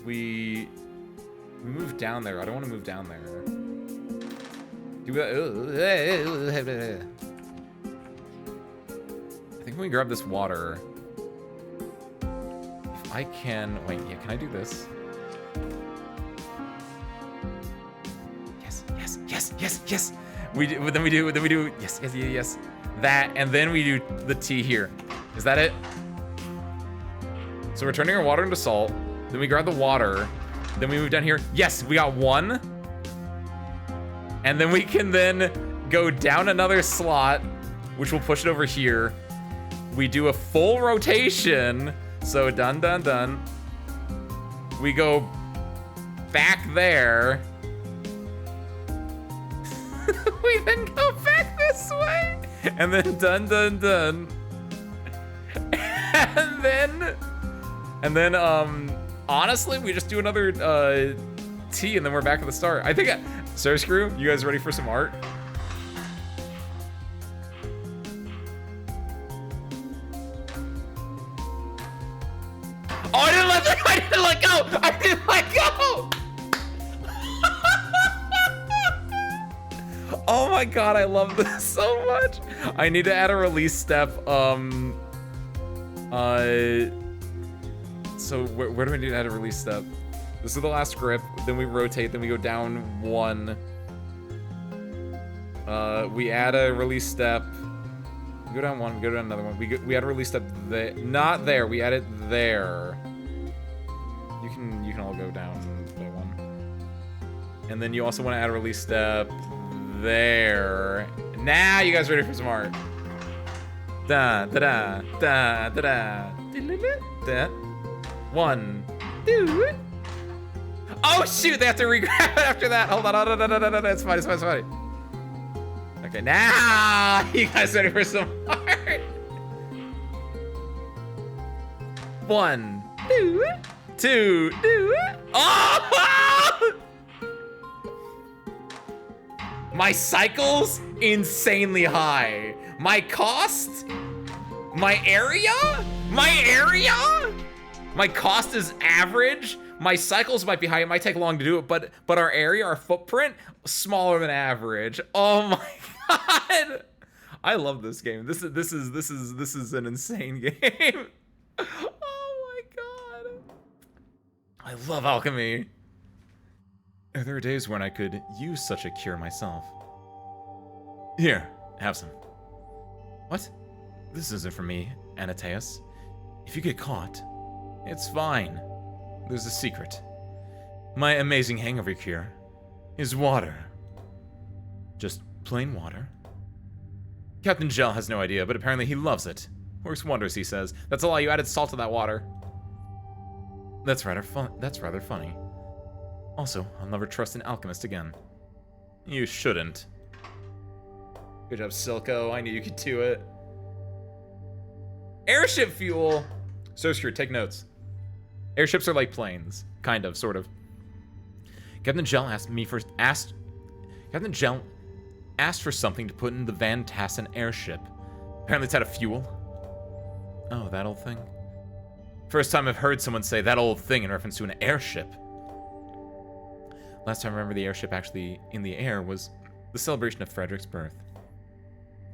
We move down there. I don't want to move down there. Do that. I think we grab this water. If I can, wait, yeah, can I do this? Yes. Then we do, yes. That, and then we do the tea here. Is that it? So we're turning our water into salt. Then we grab the water. Then we move down here. Yes, we got one. And then we can then go down another slot, which will push it over here. We do a full rotation. So done. We go back there. We then go back this way. And then done. And then honestly, we just do another T and then we're back at the start. I think, Sir Screw, you guys ready for some art? Oh, I didn't let go! Oh my god, I love this so much. I need to add a release step. So where do we need to add a release step? This is the last grip, then we rotate, then we go down one. We add a release step. We go down one, we go down another one. We add a release step there. Not there, we add it there. You can all go down by one. And then you also want to add a release step there. Now you guys ready for some art? Da. 1, 2. Oh shoot, they have to re-grab it after that. Hold on, it's fine. Okay, now you guys ready for some art? 1, 2. Oh! My cycle's insanely high. My cost? My area? My cost is average. My cycles might be high. It might take long to do it, but our area, our footprint, smaller than average. Oh my god! I love this game. This is an insane game. Oh my god! I love alchemy. There are days when I could use such a cure myself. Here, have some. What? This isn't for me, Antaeus. If you get caught, it's fine. There's a secret. My amazing hangover cure is water. Just plain water. Captain Gel has no idea, but apparently he loves it. Works wonders, he says. That's a lie, you added salt to that water. That's rather funny. Also, I'll never trust an alchemist again. You shouldn't. Good job, Silco. I knew you could do it. Airship fuel! So screwed, take notes. Airships are like planes. Kind of, sort of. Captain Gel asked for something to put in the Van Tassen airship. Apparently it's out of fuel. Oh, that old thing? First time I've heard someone say that old thing in reference to an airship. Last time I remember the airship actually in the air was the celebration of Frederick's birth.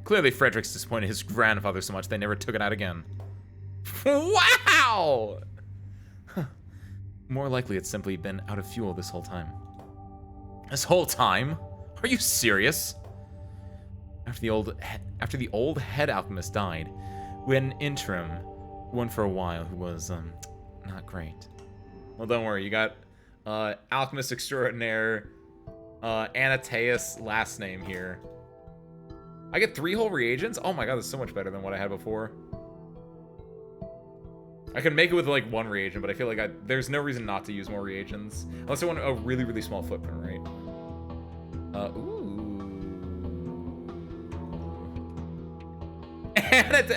Clearly Frederick's disappointed his grandfather so much they never took it out again. Wow! Huh. More likely it's simply been out of fuel this whole time. This whole time? Are you serious? After the old head alchemist died, we had an interim one for a while who was not great. Well, don't worry, you got alchemist extraordinaire Antaeus last name here. I get 3 whole reagents? Oh my god, that's so much better than what I had before. I could make it with like 1 reagent, but I feel like there's no reason not to use more reagents. Unless I want a really, really small footprint, right? Ooh.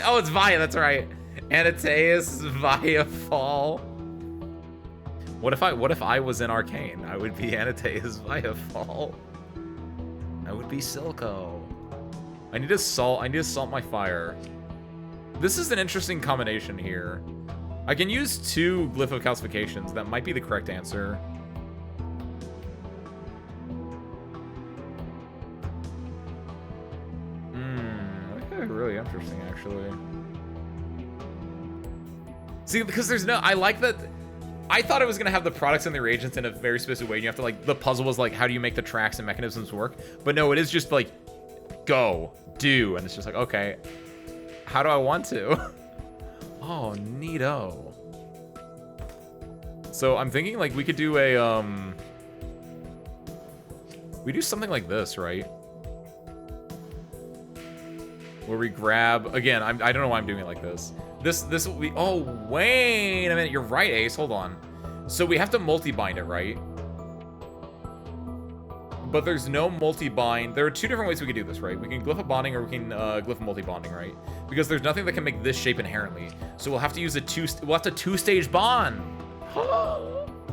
Oh, it's Via, that's right. Anateus Via Fall. What if I was in Arcane? I would be Anateus Via Fall. I would be Silco. I need to salt my fire. This is an interesting combination here. I can use 2 Glyph of Calcifications. That might be the correct answer. That's really interesting, actually. See, because there's no... I like that... I thought it was going to have the products and the reagents in a very specific way. And you have to, like... The puzzle was, like, how do you make the tracks and mechanisms work? But no, it is just, like, go, do. And it's just like, okay, how do I want to? Oh, neato. So I'm thinking, like, we could do a, we do something like this, right? Where we grab, again, I don't know why I'm doing it like this. This will be, oh, wait a minute, you're right, Ace, hold on. So we have to multi-bind it, right? But there's no multi-bind. There are 2 different ways we could do this, right? We can glyph a bonding or we can glyph a multi-bonding, right? Because there's nothing that can make this shape inherently. So we'll have to use we'll have to 2-stage bond.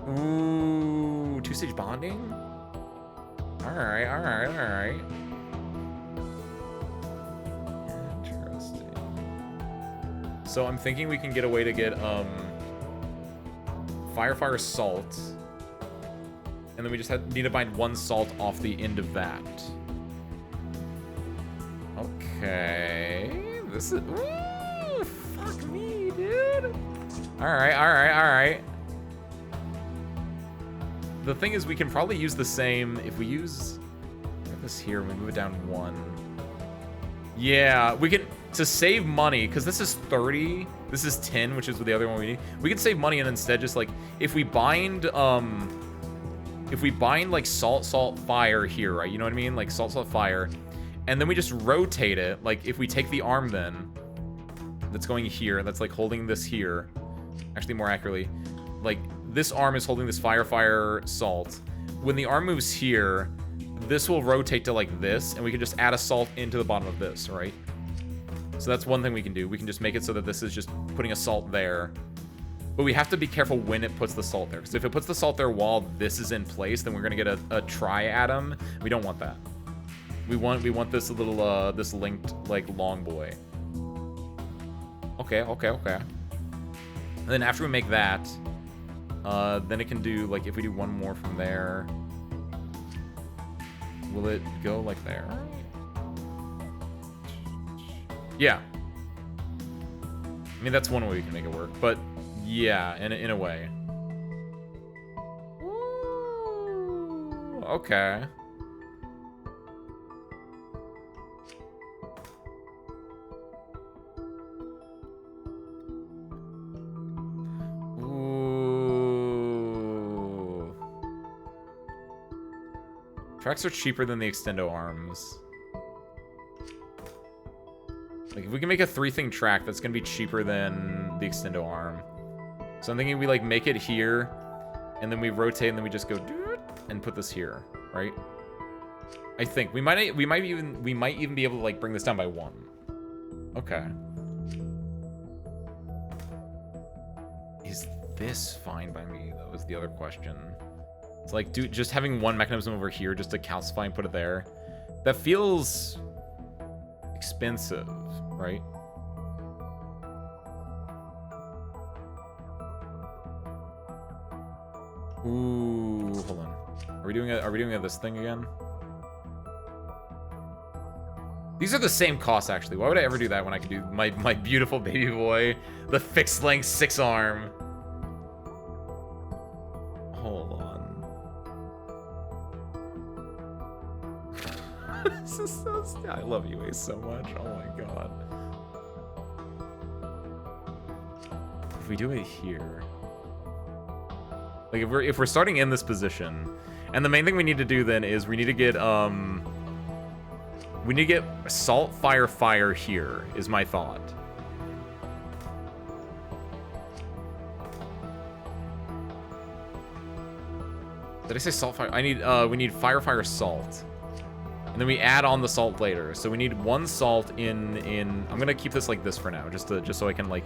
Ooh, 2-stage bonding? Alright, alright, alright. Interesting. So I'm thinking we can get a way to get, Fire Salt. And then we just need to bind 1 salt off the end of that. Okay. This is... Ooh, fuck me, dude. Alright, alright, alright. The thing is, we can probably use the same... If we use... Get this here, we move it down 1. Yeah, we can... To save money, because this is 30. This is 10, which is the other one we need. We can save money and instead just, like... If we bind, like, salt, fire here, right? You know what I mean? Like, salt, fire. And then we just rotate it. Like, if we take the arm then, that's going here, that's, like, holding this here. Actually, more accurately. Like, this arm is holding this fire, salt. When the arm moves here, this will rotate to, like, this, and we can just add a salt into the bottom of this, right? So that's one thing we can do. We can just make it so that this is just putting a salt there. But we have to be careful when it puts the salt there. Because if it puts the salt there while this is in place, then we're going to get a tri-atom. We don't want that. We want this little, this linked, like, long boy. Okay. And then after we make that, then it can do, like, if we do 1 more from there, will it go, like, there? Yeah. I mean, that's one way we can make it work, but... Yeah, in a way. Ooh, okay. Ooh. Tracks are cheaper than the extendo arms. Like, if we can make a 3-thing track, that's gonna be cheaper than the extendo arm. So I'm thinking we, like, make it here, and then we rotate, and then we just go and put this here, right? I think we might even be able to, like, bring this down by 1. Okay. Is this fine by me? That was the other question. It's like, dude, just having 1 mechanism over here just to calcify and put it there, that feels expensive, right? Ooh, hold on. Are we doing this thing again? These are the same costs, actually. Why would I ever do that when I could do my beautiful baby boy, the fixed length 6-arm? Hold on. This is so I love you, Ace, so much. Oh my god. If we do it here. Like, if we're starting in this position, and the main thing we need to do then is we need to get salt, fire here, is my thought. Did I say salt, fire? We need fire, salt. And then we add on the salt later. So we need 1 salt in I'm gonna keep this like this for now, just so I can like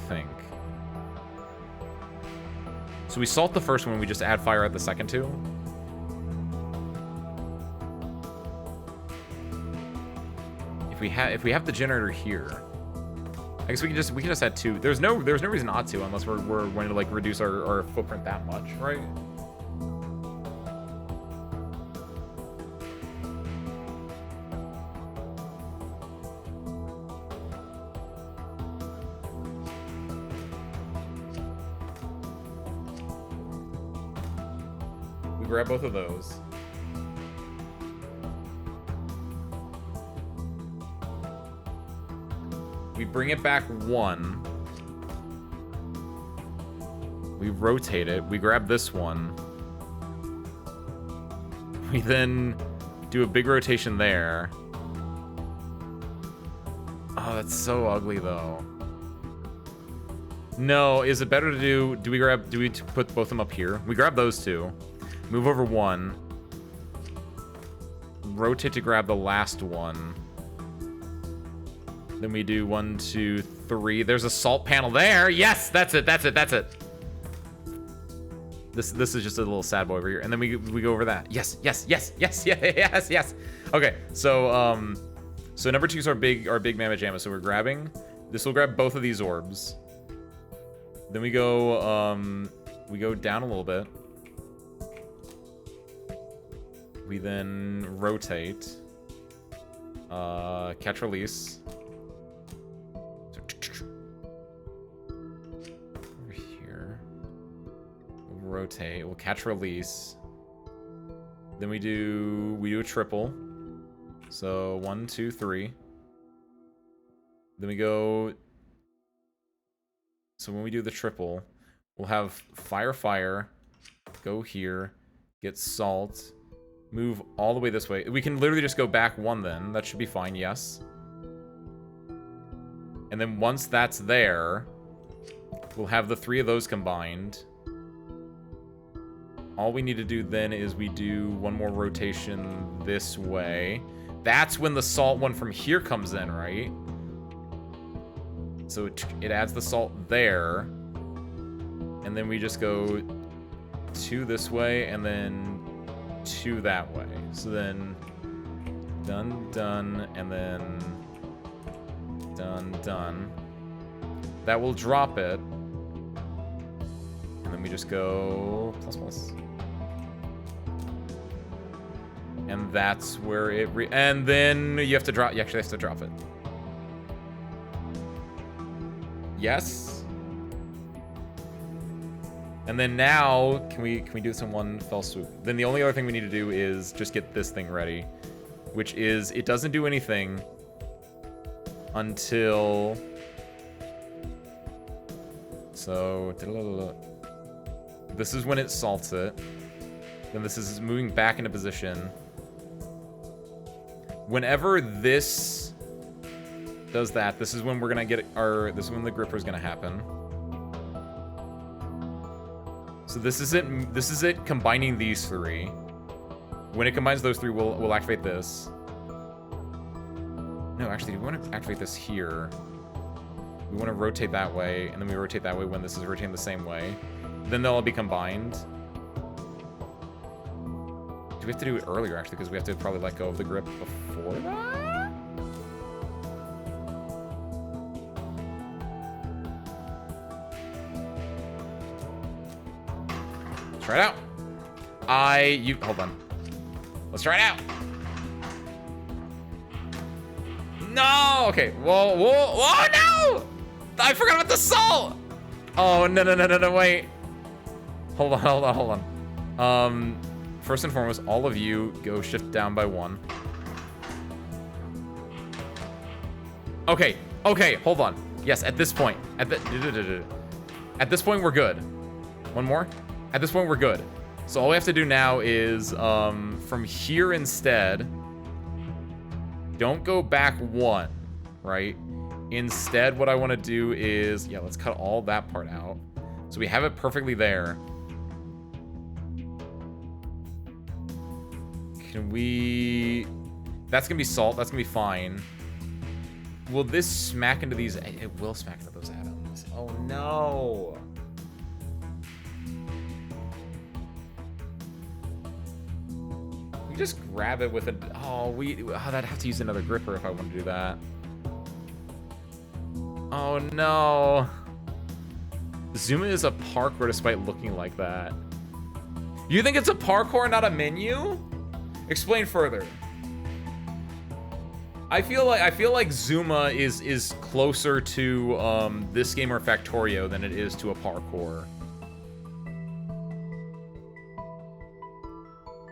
think. So we salt the first one, we just add fire at the second 2. If we have the generator here, I guess we can just add 2. There's no reason not to, unless we're going to like reduce our footprint that much, right? We grab both of those. We bring it back 1. We rotate it. We grab this one. We then do a big rotation there. Oh, that's so ugly, though. No, is it better to do we put both of them up here? We grab those 2. Move over 1. Rotate to grab the last one. Then we do 1, 2, 3. There's a salt panel there. Yes, that's it. That's it. That's it. This is just a little sad boy over here. And then we go over that. Yes, yes, yes, yes, yes, yes. Okay, so so number 2 is our big mamma jamma. So we're grabbing. This will grab both of these orbs. Then we go down a little bit. We then rotate. Catch release. Over here. We'll rotate. We'll catch release. Then we do a triple. So 1, 2, 3. Then we go. So when we do the triple, we'll have fire, go here, get salt, move all the way this way. We can literally just go back 1 then. That should be fine, yes. And then once that's there, we'll have the 3 of those combined. All we need to do then is we do 1 more rotation this way. That's when the salt one from here comes in, right? So it adds the salt there. And then we just go 2 this way and then 2 that way. So then done, and then done. That will drop it. And then we just go plus. And that's where it and then you have to drop, you actually have to drop it. Yes. And then now, can we do this in 1 fell swoop? Then the only other thing we need to do is just get this thing ready, which is it doesn't do anything until so this is when it salts it. Then this is moving back into position. Whenever this does that, this is when we're gonna get this is when the gripper is gonna happen. So this is it combining these 3. When it combines those 3, we'll activate this. No, actually, we want to activate this here. We want to rotate that way, and then we rotate that way when this is rotating the same way. Then they'll all be combined. Do we have to do it earlier, actually, because we have to probably let go of the grip before that? Let's try it out. Hold on. Let's try it out. No! Okay, whoa, no! I forgot about the salt! Oh, no, wait. Hold on. First and foremost, all of you go shift down by 1. Okay, hold on. Yes, at this point. At this point, we're good. 1 more? At this point, we're good. So all we have to do now is, from here instead, don't go back 1, right? Instead, what I want to do is, yeah, let's cut all that part out. So we have it perfectly there. Can we... That's gonna be salt. That's gonna be fine. Will this smack into these... It will smack into those atoms. Oh, no. We just grab it with a... Oh, I'd have to use another gripper if I want to do that. Oh, no. Zuma is a parkour despite looking like that. You think it's a parkour, not a menu? Explain further. I feel like Zuma is closer to this game or Factorio than it is to a parkour.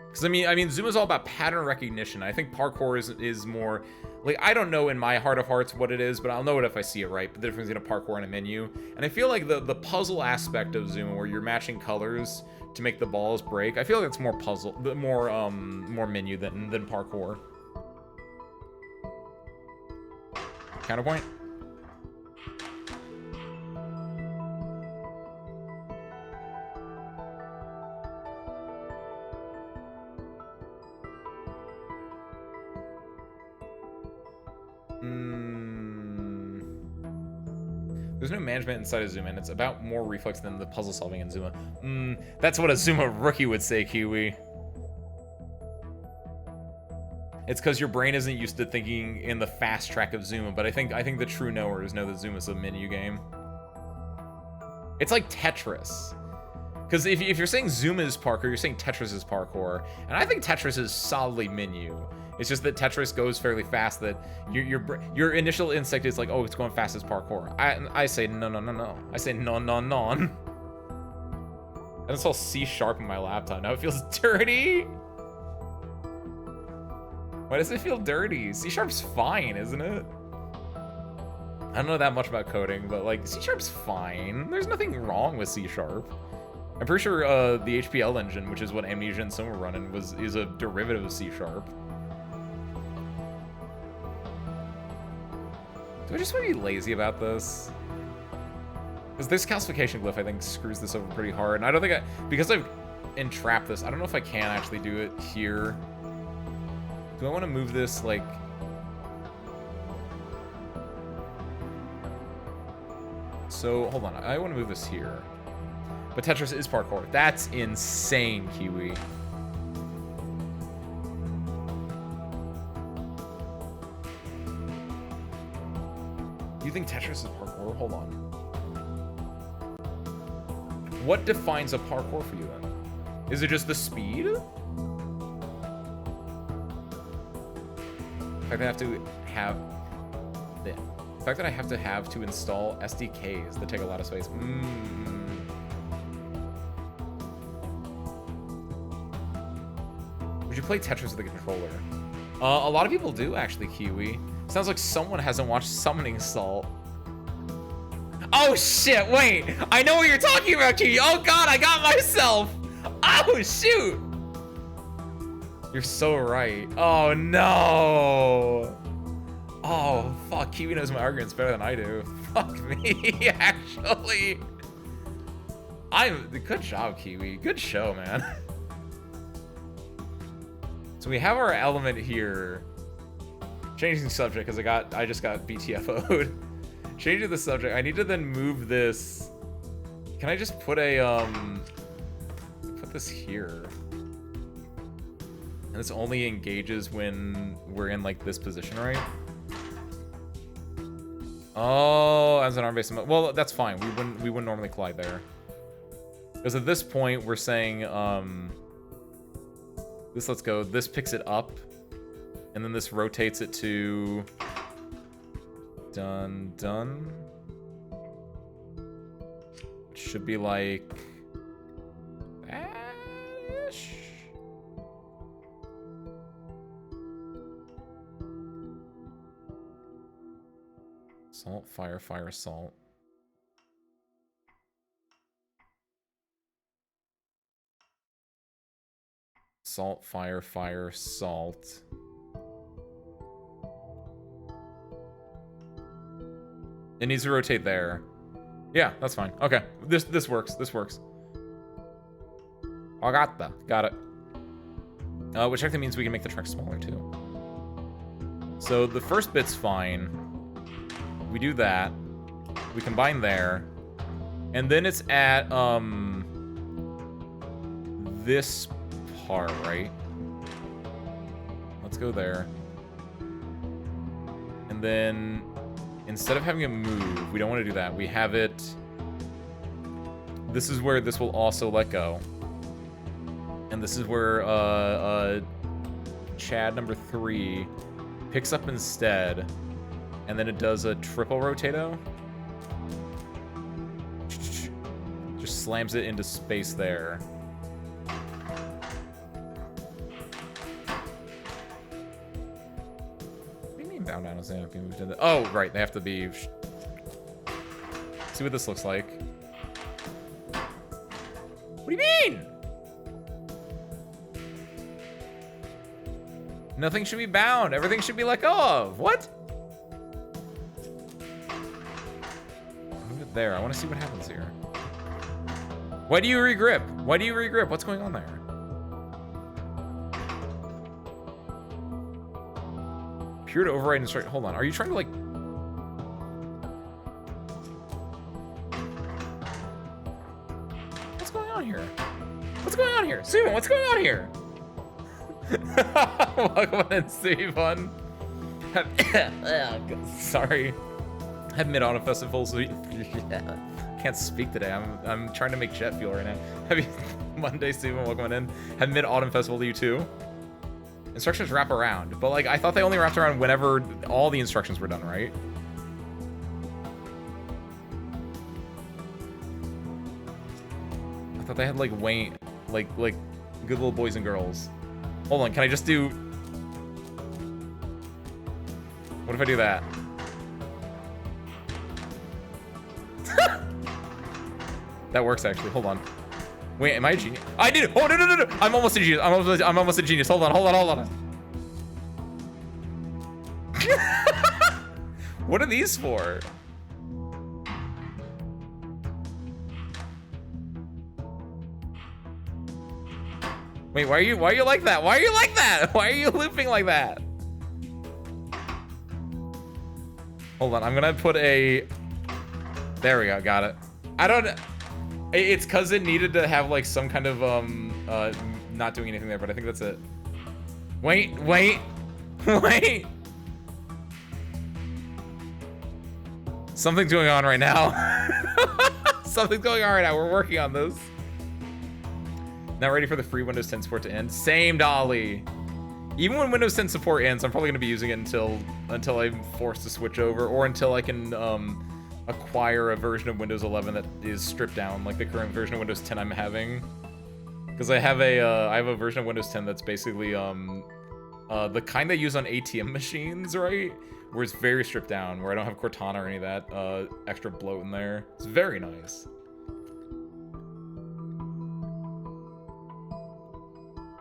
Because I mean Zuma's all about pattern recognition. I think parkour is more like, I don't know in my heart of hearts what it is, but I'll know it if I see it, right? But the difference between a parkour and a menu. And I feel like the puzzle aspect of Zuma, where you're matching colors to make the balls break, I feel like it's more puzzle, more menu than parkour. Counterpoint? There's no management inside of Zuma, and it's about more reflex than the puzzle solving in Zuma. That's what a Zuma rookie would say, Kiwi. It's because your brain isn't used to thinking in the fast track of Zuma, but I think the true knowers know that Zuma's a menu game. It's like Tetris. Because if you're saying Zuma is parkour, you're saying Tetris is parkour. And I think Tetris is solidly menu. It's just that Tetris goes fairly fast, that your initial instinct is like, oh, it's going fast as parkour. I say no. I say no. I install C# in my laptop. Now it feels dirty. Why does it feel dirty? C#'s fine, isn't it? I don't know that much about coding, but like C#'s fine. There's nothing wrong with C#. I'm pretty sure the HPL engine, which is what Amnesia and Soma run in, is a derivative of C#. Do I just want to be lazy about this? Because this calcification glyph, I think, screws this over pretty hard. And I don't think because I've entrapped this, I don't know if I can actually do it here. Do I want to move this, like... So, hold on. I want to move this here. But Tetris is parkour. That's insane, Kiwi. You think Tetris is parkour? Hold on. What defines a parkour for you, then? Is it just the speed? The fact that I have to install SDKs that take a lot of space. Would you play Tetris with a controller? A lot of people do, actually, Kiwi. Sounds like someone hasn't watched Summoning Salt. Oh shit, wait! I know what you're talking about, Kiwi! Oh god, I got myself! Oh shoot! You're so right. Oh no! Oh fuck, Kiwi knows my arguments better than I do. Fuck me, actually. Good job, Kiwi. Good show, man. So we have our element here. Changing the subject because I just got BTFO'd. Changing the subject. I need to then move this. Can I just put put this here? And this only engages when we're in like this position, right? Oh, as an arm-based. Well, that's fine. We wouldn't normally collide there. Because at this point we're saying this lets go. This picks it up. And then this rotates it to done. Should be like that-ish. Salt, fire, fire, salt. Salt, fire, fire, salt. It needs to rotate there. Yeah, that's fine. Okay, this works. This works. Got it. Which actually means we can make the track smaller too. So the first bit's fine. We do that. We combine there. And then it's at, this part, right? Let's go there. And then, instead of having it move, we don't want to do that. We have it... This is where this will also let go. And this is where, Chad number 3 picks up instead. And then it does a triple rotato. Just slams it into space there. Down, down, if you moved into. Oh, right, they have to be. See what this looks like. What do you mean? Nothing should be bound. Everything should be let go of. What? Move it there. I want to see what happens here. Why do you regrip? Why do you regrip? What's going on there? Pure to override instruction. Hold on. Are you trying to like? What's going on here? What's going on here? Steven, what's going on here? Welcome in, Steven. Sorry. Have mid-autumn festival, so can't speak today. I'm trying to make jet fuel right now. Happy Monday, Steven. Welcome in. Have mid-autumn festival to you too. Instructions wrap around, but like I thought they only wrapped around whenever all the instructions were done, right? I thought they had like like good little boys and girls. Hold on, can I just do? What if I do that? That works actually. Hold on. Wait, am I a genius? I did it! Oh, no. I'm almost a genius. I'm almost a genius. Hold on. What are these for? Wait, why are you like that? Why are you like that? Why are you looping like that? Hold on, I'm gonna put a... There we go, got it. I don't... It's because it needed to have like some kind of not doing anything there, but I think that's it. Wait. Something's going on right now. Something's going on right now. We're working on this. Not ready for the free Windows 10 support to end. Same, Dolly. Even when Windows 10 support ends, I'm probably gonna be using it until I'm forced to switch over, or until I can acquire a version of Windows 11 that is stripped down, like the current version of Windows 10 I'm having. Because I have a version of Windows 10 that's basically the kind they use on ATM machines, right? Where it's very stripped down, where I don't have Cortana or any of that extra bloat in there. It's very nice.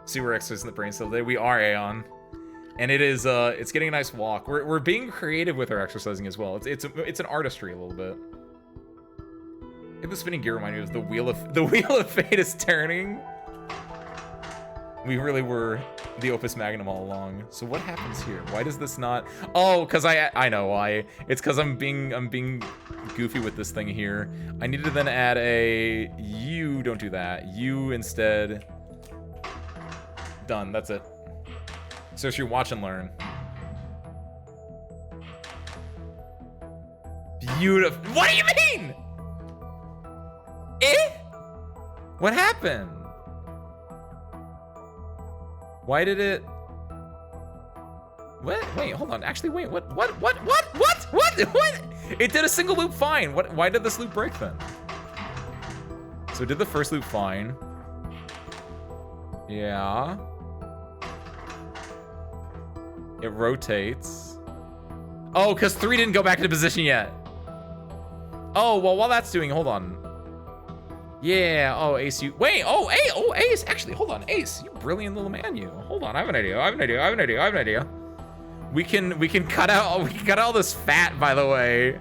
See, we're exercising the brain cell today. We are, Aeon. And it is, it's getting a nice walk. We're being creative with our exercising as well. It's an artistry a little bit. If the spinning gear remind me of the wheel of fate is turning. We really were the Opus Magnum all along. So what happens here? Why does this not? Oh, because I know why. It's because I'm being goofy with this thing here. I need to then add a you. Don't do that. You instead. Done. That's it. So it's your watch and learn. Beautiful. What do you mean? Eh? What happened? Why did it? What? Wait, hold on. Actually, wait. What? It did a single loop fine. What? Why did this loop break then? So it did the first loop fine. Yeah. It rotates. Oh, because 3 didn't go back into position yet. Oh, well, while that's doing, hold on. Yeah, oh, Ace, you, wait, oh, Ace, actually, hold on, Ace, you brilliant little man, you. Hold on, I have an idea. We can cut out all this fat, by the way.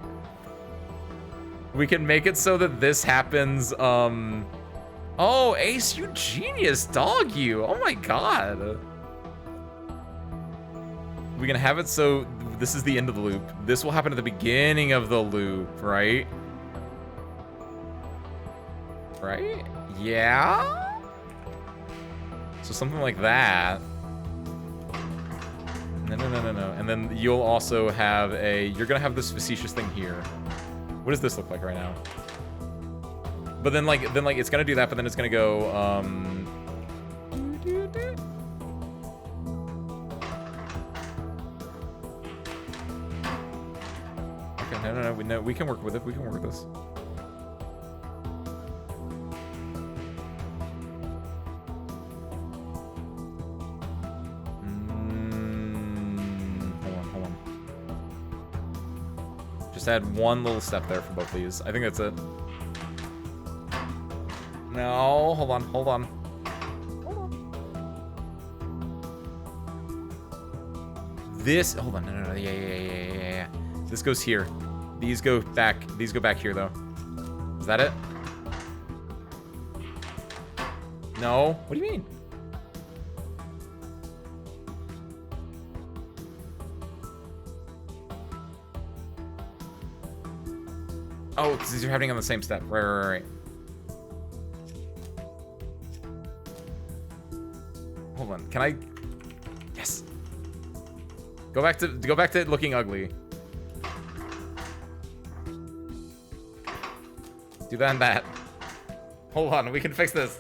We can make it so that this happens, oh, Ace, you genius, dog, you. Oh my God. we can have it so this is the end of the loop. This will happen at the beginning of the loop, right? Right? Yeah? So something like that. No. And then you'll also have you're gonna have this facetious thing here. What does this look like right now? But then like it's gonna do that, but then it's gonna go, okay, no, we can work with it. We can work with this. Hold on. Just add one little step there for both of these. I think that's it. No, hold on. This, hold on, no, yeah. This goes here. These go back here, though. Is that it? No? What do you mean? Oh, because these are happening on the same step. Right. Hold on. Can I? Yes. Go back to looking ugly. Do that and that. Hold on, we can fix this.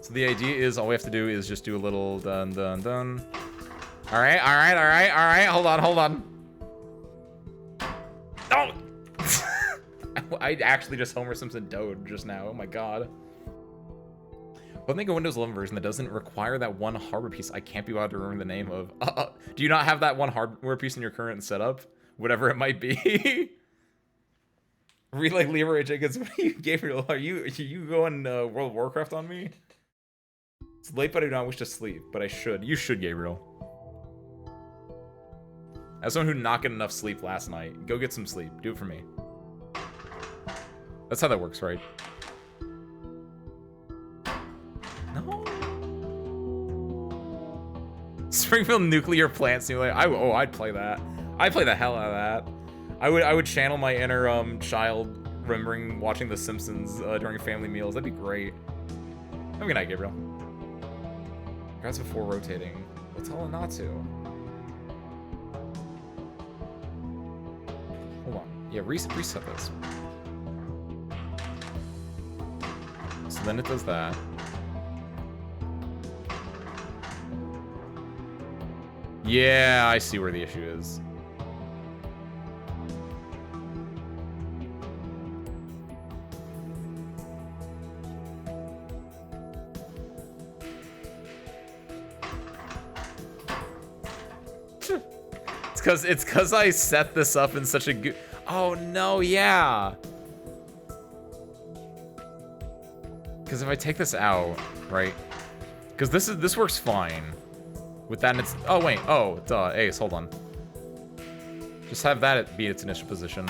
So the idea is all we have to do is just do a little dun. All right. Hold on. Oh! I actually just Homer Simpson doed just now. Oh my god. What make a Windows 11 version that doesn't require that one hardware piece I can't be allowed to remember the name of? Do you not have that one hardware piece in your current setup? Whatever it might be. Read like Leroy Jenkins. What are you, Gabriel? Are you going World of Warcraft on me? It's late, but I do not wish to sleep. But I should. You should, Gabriel. As someone who did not get enough sleep last night, go get some sleep. Do it for me. That's how that works, right? No. Springfield Nuclear Plant Simulator. I'd play that. I'd play the hell out of that. I would channel my inner child remembering watching The Simpsons during family meals. That'd be great. Have a good night, Gabriel. Congrats before rotating. We'll tell him not to. Hold on. Yeah, reset this. So then it does that. Yeah, I see where the issue is. It's cause I set this up in such a good. Oh no, yeah. Because if I take this out, right? Because this works fine. With that, and it's. Oh wait. Oh, duh. Ace, hold on. Just have that be its initial position.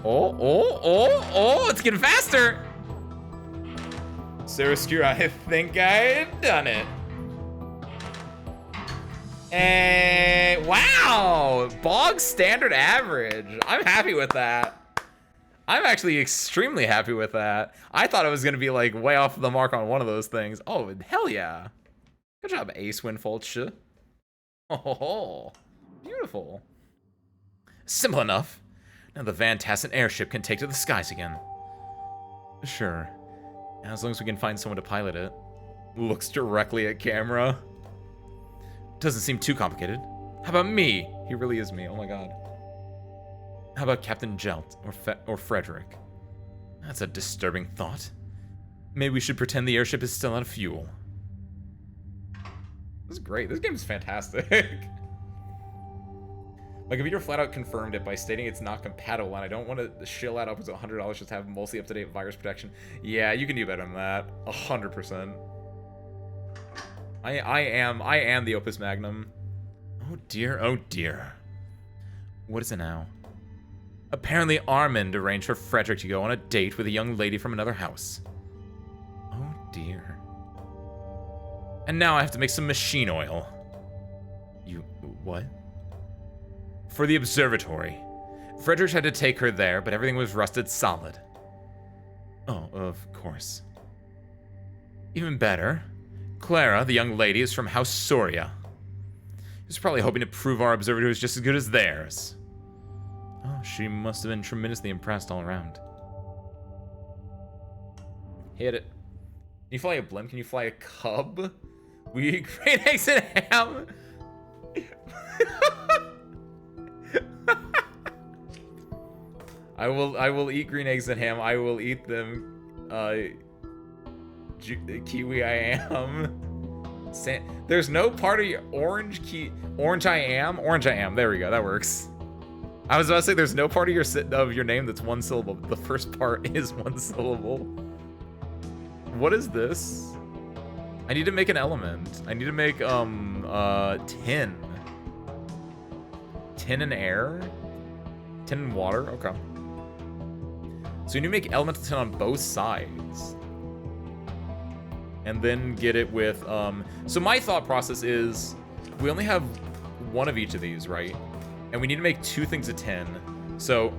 Oh! It's getting faster. Sarah Skewer, I think I've done it. And wow, bog standard average. I'm happy with that. I'm actually extremely happy with that. I thought it was gonna be like way off the mark on one of those things. Oh, hell yeah. Good job, Ace Winfolch. Oh, beautiful. Simple enough. Now the Van Tassen airship can take to the skies again. Sure. As long as we can find someone to pilot it. Looks directly at camera. Doesn't seem too complicated. How about me? He really is me. Oh my god. How about Captain Jelt or Frederick? That's a disturbing thought. Maybe we should pretend the airship is still out of fuel. This is great. This game is fantastic. My computer flat out confirmed it by stating it's not compatible, and I don't want to shill out upwards of $100 just to have mostly up-to-date virus protection. Yeah, you can do better than that. 100%. I am the Opus Magnum. Oh dear, oh dear. What is it now? Apparently Armand arranged for Frederick to go on a date with a young lady from another house. Oh dear. And now I have to make some machine oil. You... what? For the observatory. Frederick had to take her there, but everything was rusted solid. Oh, of course. Even better. Clara, the young lady, is from House Soria. She's probably hoping to prove our observatory is just as good as theirs. Oh, she must have been tremendously impressed all around. Hit it. Can you fly a blimp? Can you fly a cub? We eat green eggs and ham. I will eat green eggs and ham. I will eat them. Kiwi I am. There's no part of your orange I am. There we go. That works. I was about to say there's no part of your name that's one syllable. The first part is one syllable. What is this? I need to make an element. I need to make tin. Tin and air? Tin and water? Okay. So you need to make elemental tin on both sides. And then get it with, so my thought process is, we only have one of each of these, right? And we need to make 2 things of tin. So,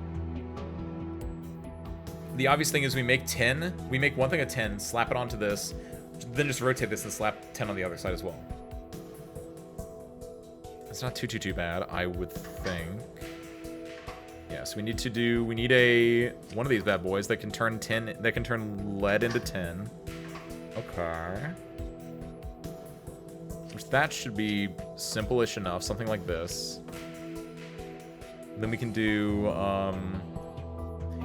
the obvious thing is we make tin, we make 1 thing of tin, slap it onto this, then just rotate this and slap 10 on the other side as well. That's not too bad, I would think. Yeah, so we need one of these bad boys that can turn lead into tin. Okay. Which that should be simple-ish enough, something like this. Then we can do,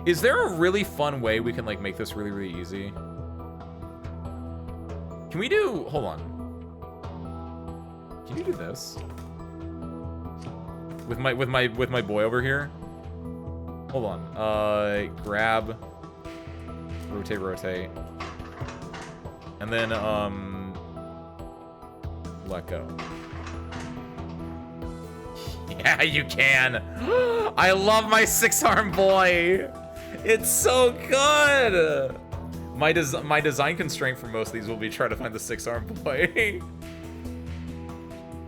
is there a really fun way we can, like, make this really, really easy? Can we do, hold on. Can you do this? With my boy over here? Hold on, grab, rotate. And then, let go. Yeah, you can. I love my 6-arm boy. It's so good. My design constraint for most of these will be trying to find the 6-arm boy.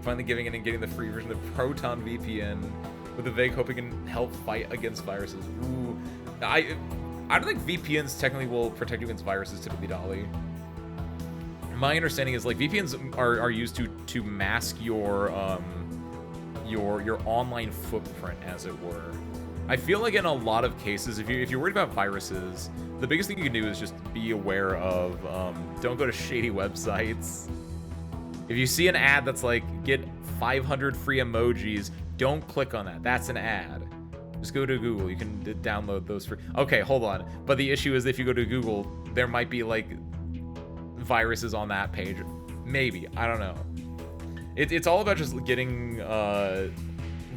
Finally giving in and getting the free version of Proton VPN with a vague hope it can help fight against viruses. Ooh, I don't think VPNs technically will protect you against viruses, typically, Dolly. My understanding is, like, VPNs are used to mask your online footprint, as it were. I feel like in a lot of cases, if you're worried about viruses, the biggest thing you can do is just be aware of, don't go to shady websites. If you see an ad that's like, get 500 free emojis, don't click on that. That's an ad. Just go to Google. You can download those for... Okay, hold on. But the issue is if you go to Google, there might be, like, viruses on that page. Maybe. I don't know. It's all about just getting,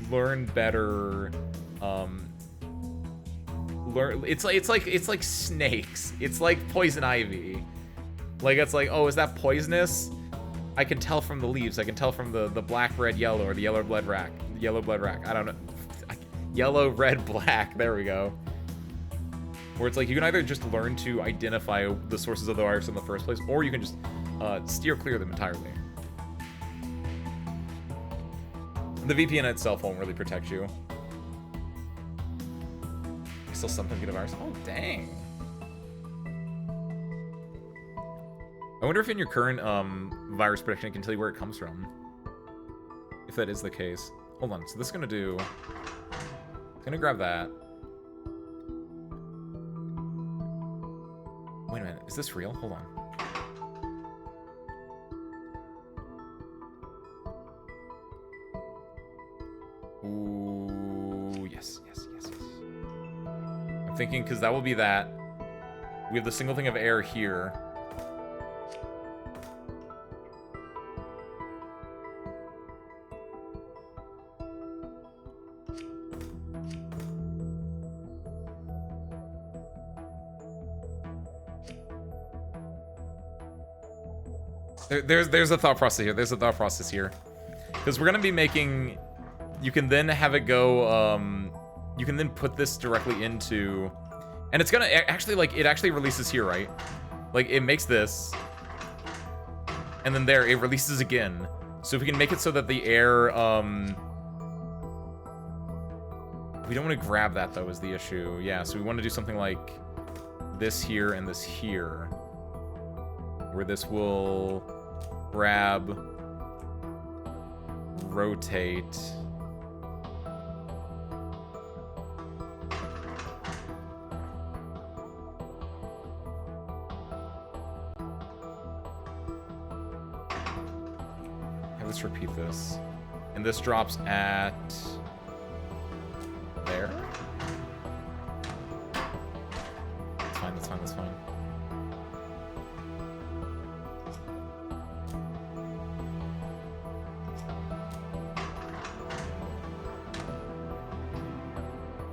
learn better, it's like snakes. It's like poison ivy. Like, it's like, oh, is that poisonous? I can tell from the leaves. I can tell from the black, red, yellow, or the yellow, blood rack. I don't know. Yellow, red, black. There we go. Where it's like, you can either just learn to identify the sources of the virus in the first place, or you can just steer clear of them entirely. The VPN itself won't really protect you. Still something get a virus. Oh, dang. I wonder if in your current virus protection it can tell you where it comes from. If that is the case. Hold on, so this is gonna do... It's gonna grab that. Wait a minute, is this real? Hold on. Ooh, yes. I'm thinking, because that will be that. We have the single thing of air here. There's a thought process here. There's a thought process here. Because we're going to be making... You can then have it go... you can then put this directly into, and it's gonna actually, like, it actually releases here, right? Like, it makes this, and then there, it releases again. So if we can make it so that the air, we don't want to grab that, though, is the issue. Yeah, so we want to do something like this here and this here, where this will grab, rotate. Let's repeat this. And this drops at there. That's fine, that's fine, that's fine.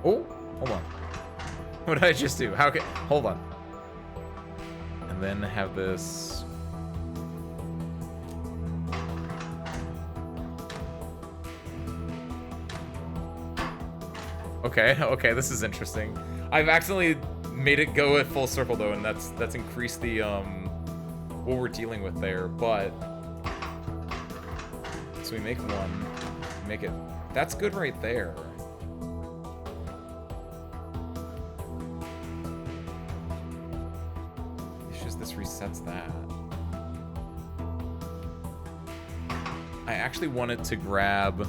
Oh, hold on. What did I just do? How can, hold on. And then have this. Okay, okay, this is interesting. I've accidentally made it go at full circle though, and that's increased the what we're dealing with there, but so we make one, make it, that's good right there. It's just this resets that. I actually wanted to grab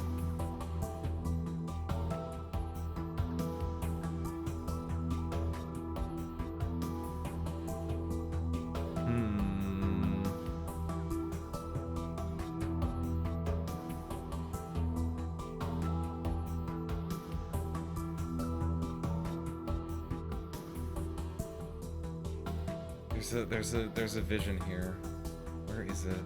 There's a vision here. Where is it?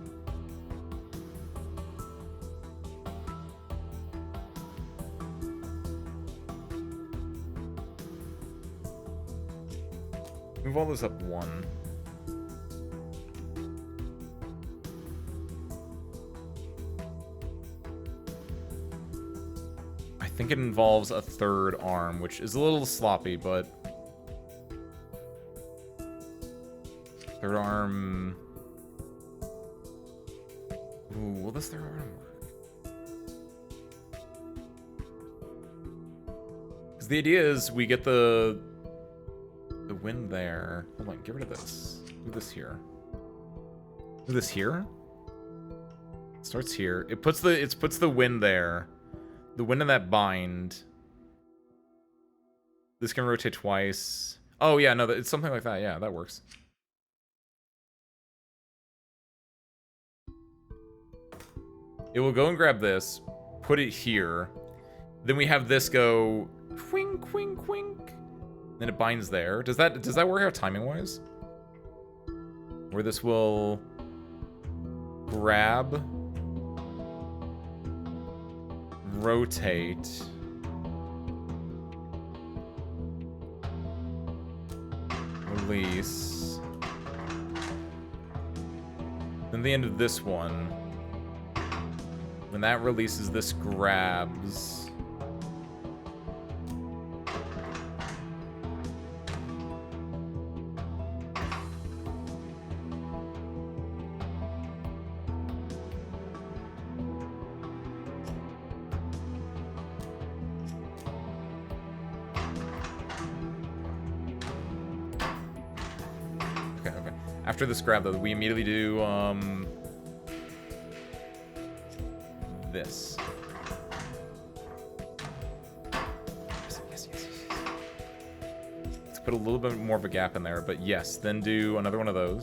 Move all those up one. I think it involves a third arm, which is a little sloppy, but third arm. Ooh, will this third arm work? Because the idea is we get the wind there. Hold on, get rid of this. Move this here. Move this here. It starts here. It puts the wind there. The wind in that bind. This can rotate twice. Oh yeah, no, it's something like that. Yeah, that works. It will go and grab this, put it here. Then we have this go quink, quink, quink. Then it binds there. Does that work out timing wise? Where this will grab, rotate, release. Then the end of this one. When that releases, this grabs. Okay, okay. After this grab, though, we immediately do, this. Yes. Let's put a little bit more of a gap in there, but yes, then do another one of those.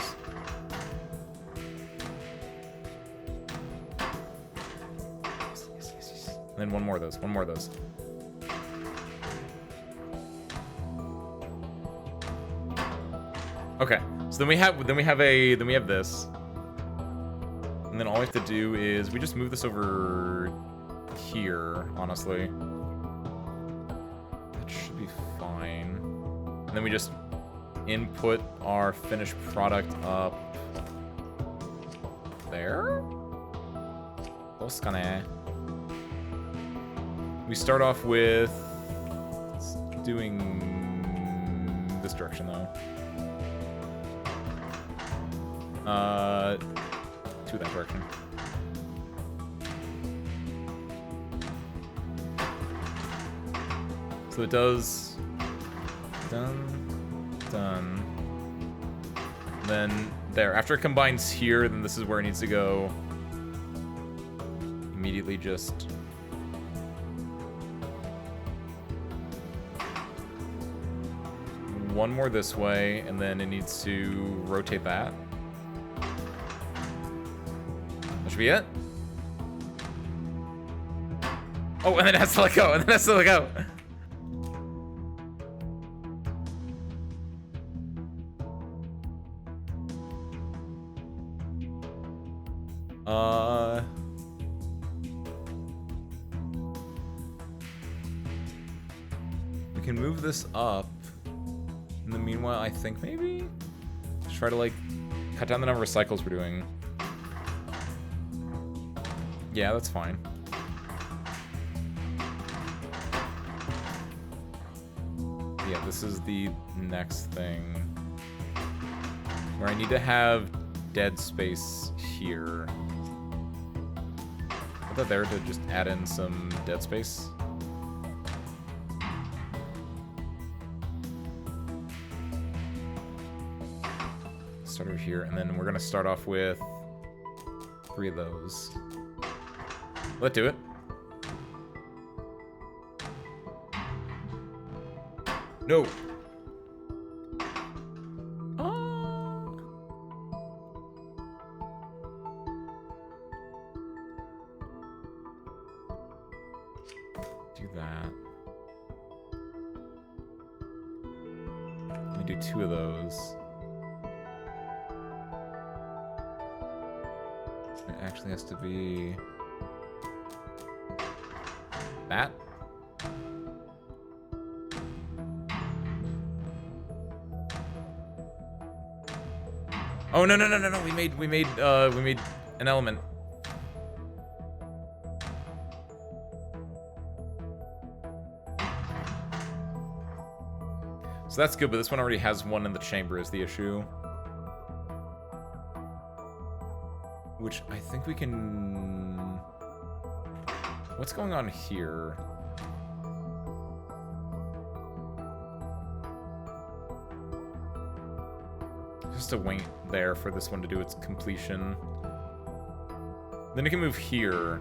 Yes. And then one more of those, Okay, so then we have this. And then all we have to do is we just move this over here, honestly. That should be fine. And then we just input our finished product up there. We start off with, let's doing this direction, though. To that direction. So it does... Done. Done. Then there. After it combines here, then this is where it needs to go. Immediately just... one more this way, and then it needs to rotate that. That should be it. Oh, and then it has to let go, and then it has to let go. We can move this up. In the meanwhile, I think maybe just try to like cut down the number of cycles we're doing. Yeah, that's fine. Yeah, this is the next thing where I need to have dead space here. Put that there to just add in some dead space. Start over here, and then we're gonna start off with 3 of those. Let's do it. No. Do that. Let me do 2 of those. It actually has to be that. Oh no! We made an element. So that's good, but this one already has one in the chamber is the issue. Which I think we can... What's going on here? Just to wait there for this one to do its completion. Then it can move here.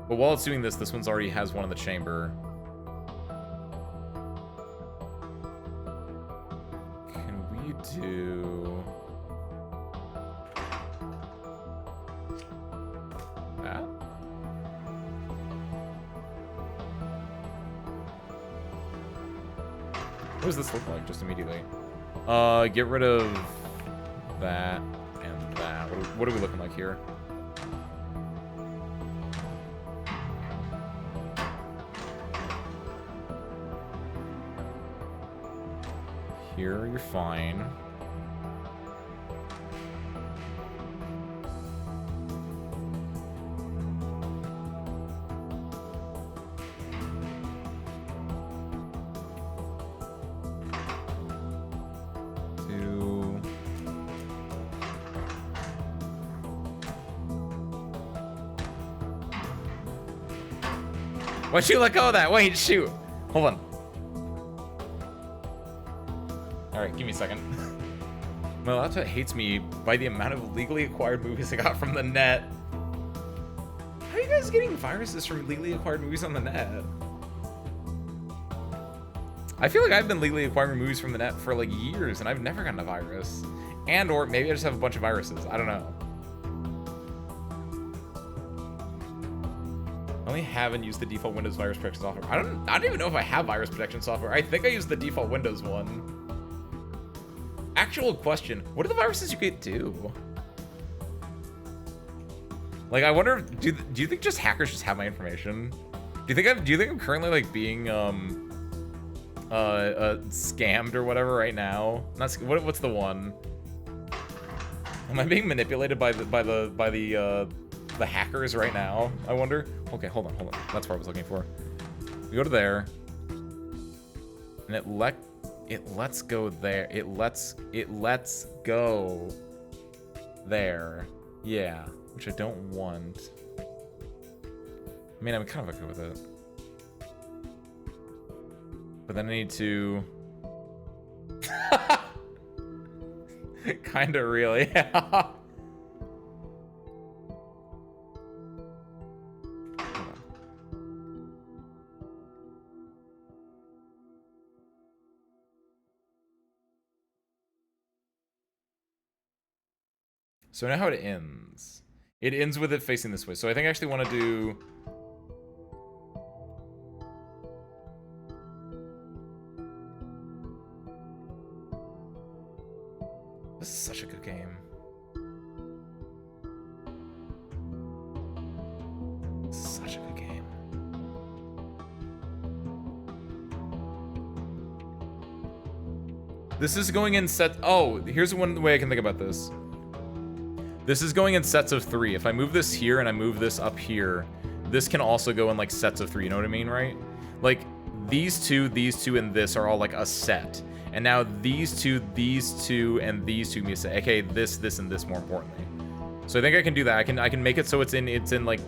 But while it's doing this, this one's already has one in the chamber. Can we do... that? What does this look like just immediately? Get rid of that and that. What are we looking like here? Here, you're fine. Why'd you let go of that? Wait, shoot. Hold on. Alright, give me a second. My laptop hates me by the amount of legally acquired movies I got from the net. How are you guys getting viruses from legally acquired movies on the net? I feel like I've been legally acquiring movies from the net for like years and I've never gotten a virus. And or maybe I just have a bunch of viruses. I don't know. I only haven't used the default Windows virus protection software. I don't even know if I have virus protection software. I think I use the default Windows one. Actual question, what do the viruses you get do? Like, I wonder, do you think just hackers just have my information? Do you think I'm currently like being scammed or whatever right now? Not what's the one? Am I being manipulated by the hackers right now? I wonder. Okay, hold on. That's what I was looking for. We go to there. And it lets go there. It lets go there. Yeah, which I don't want. I mean, I'm kind of okay with it. But then I need to... Kinda really, yeah. So now how it ends. It ends with it facing this way. So I think I actually want to do... This is such a good game. Such a good game. This is going in set... Oh, here's one way I can think about this. This is going in sets of 3. If I move this here and I move this up here, this can also go in like sets of 3. You know what I mean, right? Like these two, and this are all like a set. And now these two, and these two can be a set. Okay, this, and this more importantly. So I think I can do that. I can make it so it's in like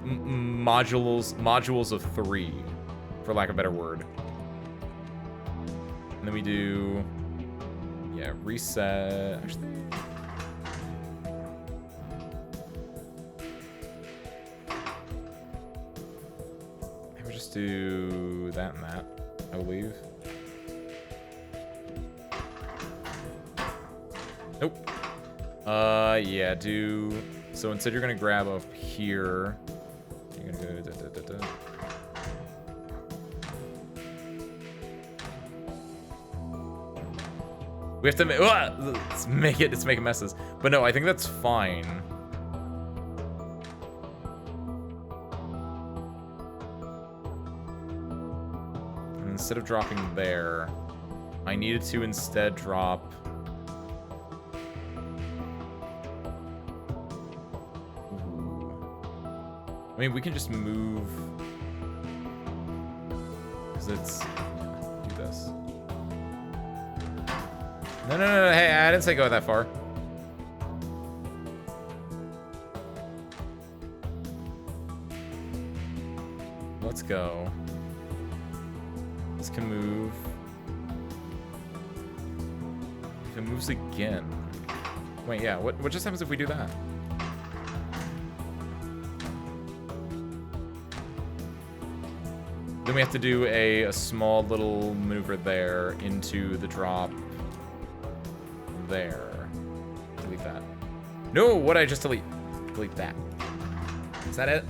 modules of 3, for lack of a better word. And then we do, yeah, reset. Actually, I would just do that and that, I believe. Nope. Yeah, do... So instead you're gonna grab up here. You're gonna go... We have to make it's making messes. But no, I think that's fine. And instead of dropping there, I needed to instead drop... I mean, we can just move... Because it's... do this. No, hey, I didn't say go that far. Let's go. This can move. If it moves again... Wait, yeah, what just happens if we do that? Then we have to do a small little maneuver there into the drop there. Delete that. No, what did I just delete? Delete that. Is that it?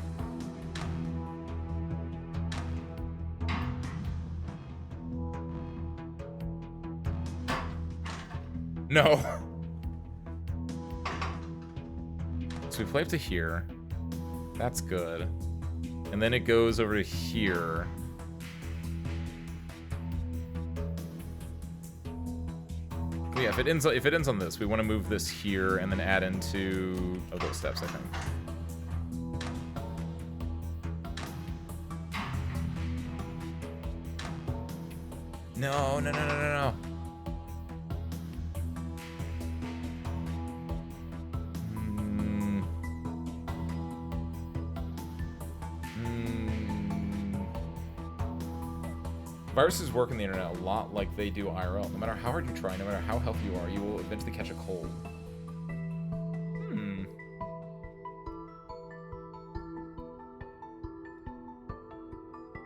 No. So we play up to here. That's good. And then it goes over to here. Yeah, if it ends on this, we want to move this here and then add in 2 of those steps, I think. No. Viruses work on the internet a lot like they do IRL. No matter how hard you try, no matter how healthy you are, you will eventually catch a cold.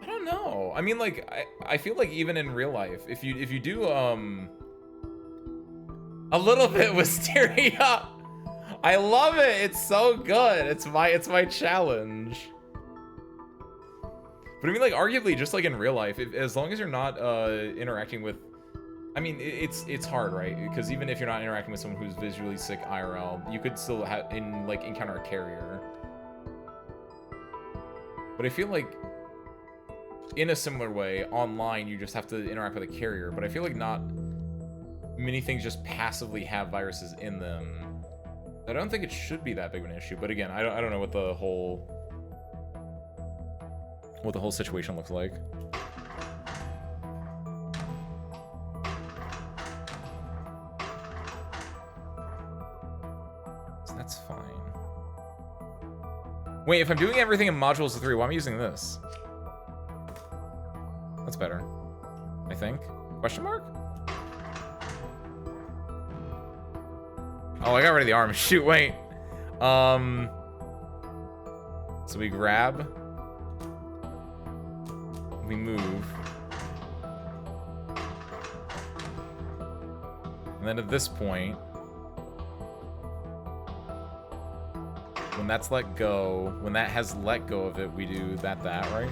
I don't know. I mean, like, I feel like even in real life, if you do a little bit wisteria, I love it. It's so good. It's my challenge. But I mean, like, arguably, just like in real life, as long as you're not interacting with... I mean, it's hard, right? Because even if you're not interacting with someone who's visually sick IRL, you could still encounter a carrier. But I feel like, in a similar way, online, you just have to interact with a carrier. But I feel like not many things just passively have viruses in them. I don't think it should be that big of an issue. But again, I don't know what the whole situation looks like. Wait, if I'm doing everything in modules of 3, why am I using this? That's better. I think. Question mark? Oh, I got rid of the arm. Shoot, wait. So we grab. We move. And then at this point, when that's let go, when that has let go of it, we do that, right?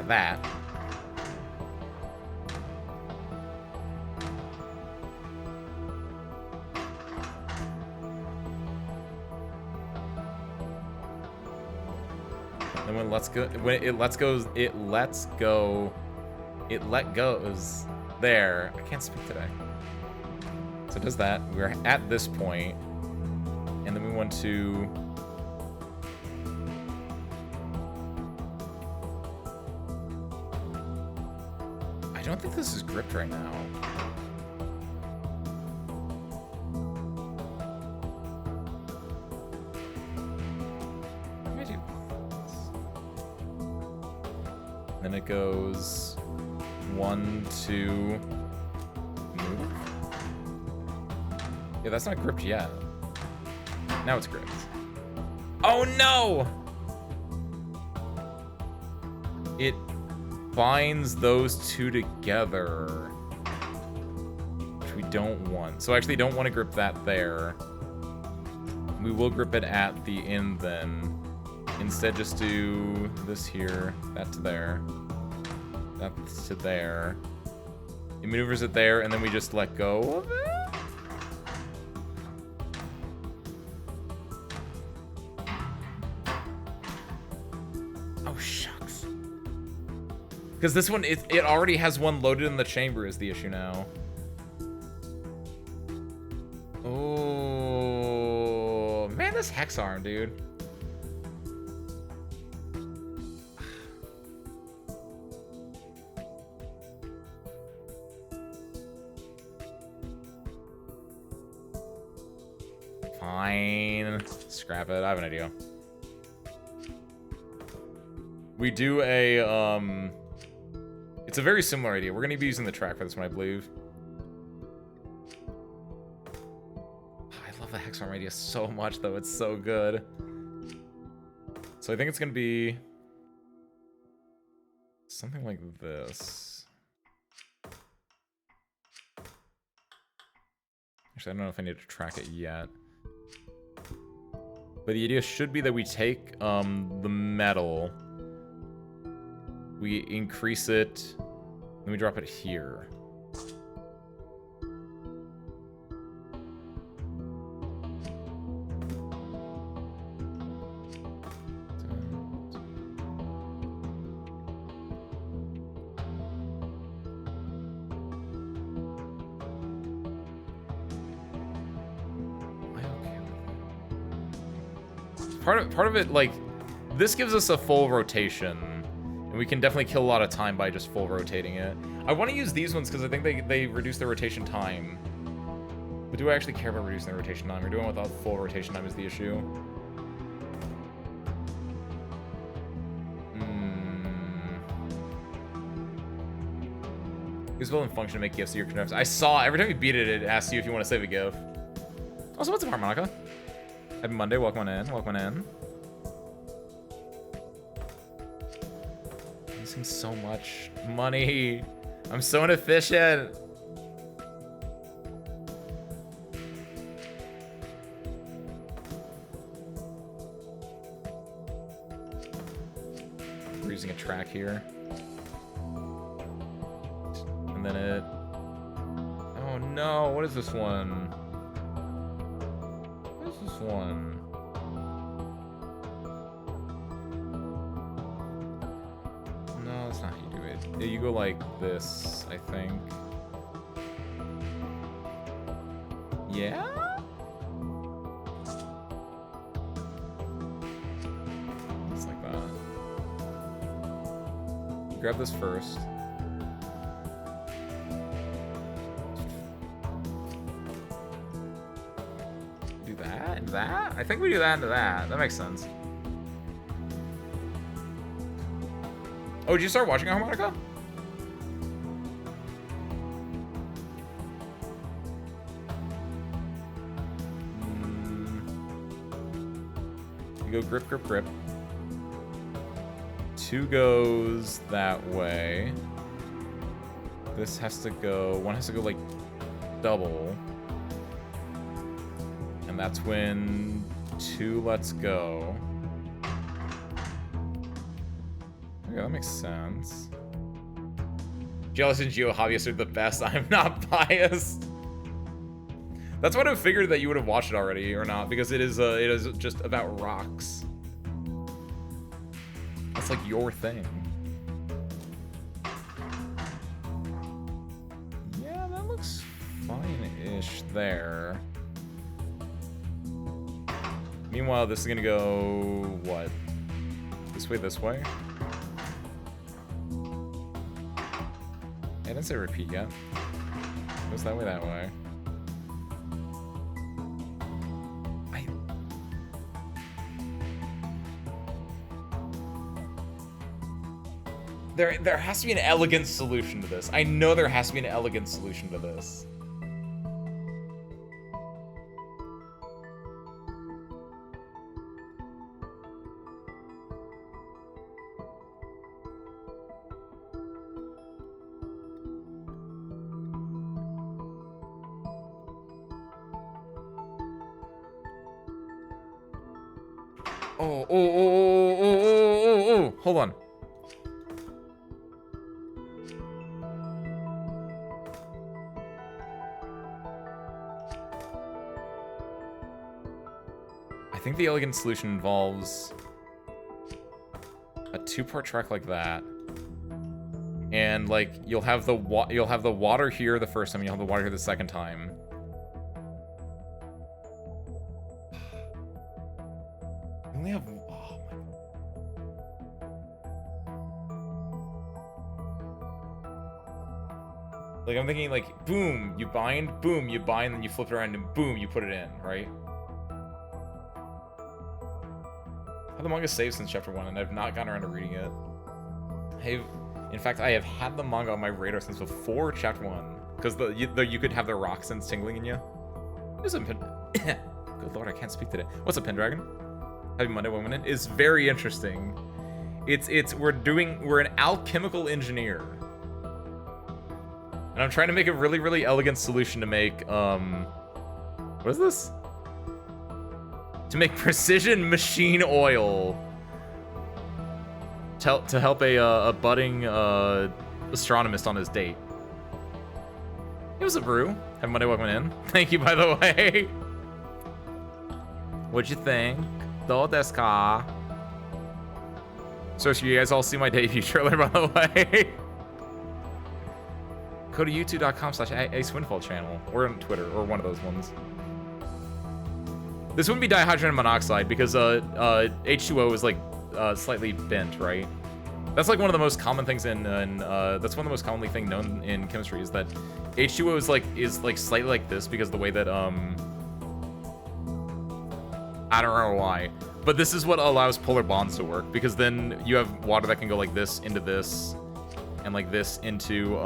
That. And when it let goes there. I can't speak today. So it does that. We're at this point, and then we want to. I don't think this is gripped right now. Then it goes 1, 2, move. Yeah, that's not gripped yet. Now it's gripped. Oh no! It binds those two together, which we don't want. So I actually don't want to grip that there. We will grip it at the end then. Instead, just do this here, that to there, that to there. It maneuvers it there, and then we just let go of it? Oh, shucks. Because this one, it already has one loaded in the chamber is the issue now. Oh, man, this hex arm, dude. Fine. Scrap it. I have an idea. We do a, it's a very similar idea. We're going to be using the track for this one, I believe. I love the Hexarm idea so much, though. It's so good. So I think it's going to be something like this. Actually, I don't know if I need to track it yet. But the idea should be that we take the metal, we increase it, then we drop it here. Part of it, like, this gives us a full rotation, and we can definitely kill a lot of time by just full rotating it. I want to use these ones because I think they reduce the rotation time. But do I actually care about reducing the rotation time, or do I want without full rotation time is the issue? Use build and function to make gifts to your connectors. I saw every time you beat it, it asks you if you want to save a gift. Also, what's up, Harmonica? Happy Monday, welcome on in, welcome on in. I'm using so much money. I'm so inefficient. We're using a track here. And then it... Oh no, what is this one? One. No, that's not how you do it. Yeah, you go like this, I think. Yeah? It's like that. Grab this first. that and that? I think we do that and that. That makes sense. Oh, did you start watching a harmonica? You go grip, grip, grip. 2 goes that way. This has to go... 1 has to go, like, double. And that's when 2 lets go. Okay, that makes sense. Jealous and Geo hobbyists are the best. I'm not biased. That's what I figured that you would have watched it already or not, because it is just about rocks. That's like your thing. Yeah, that looks fine-ish there. Meanwhile, this is gonna go what? This way, this way? I didn't say repeat yet. It goes that way, that way. There has to be an elegant solution to this. I know there has to be an elegant solution to this. Oh, hold on. I think the elegant solution involves a 2-part track like that, and like you'll have the water here the first time, you'll have the water here the second time. You only have like I'm thinking like boom, you bind, then you flip it around, and boom, you put it in, right? I've had the manga saved since chapter 1, and I've not gotten around to reading it. In fact, I have had the manga on my radar since before chapter 1, because you could have the rock sense tingling in you. Good lord, I can't speak today. What's up, Pendragon? Happy Monday, woman. It's very interesting. We're an alchemical engineer. And I'm trying to make a really, really elegant solution to make, what is this? To make precision machine oil. To help a budding astronomist on his date. It was a brew. Have Monday, welcome in. Thank you, by the way. What'd you think? Do desu ka? So you guys all see my debut trailer, by the way. Go to youtube.com/acewindfall channel, or on Twitter, or one of those ones. This wouldn't be dihydrogen monoxide because H2O is like slightly bent, right? That's like one of the most common things that's one of the most commonly thing known in chemistry is that H2O is like slightly like this because the way that I don't know why, but this is what allows polar bonds to work, because then you have water that can go like this into this, and like this into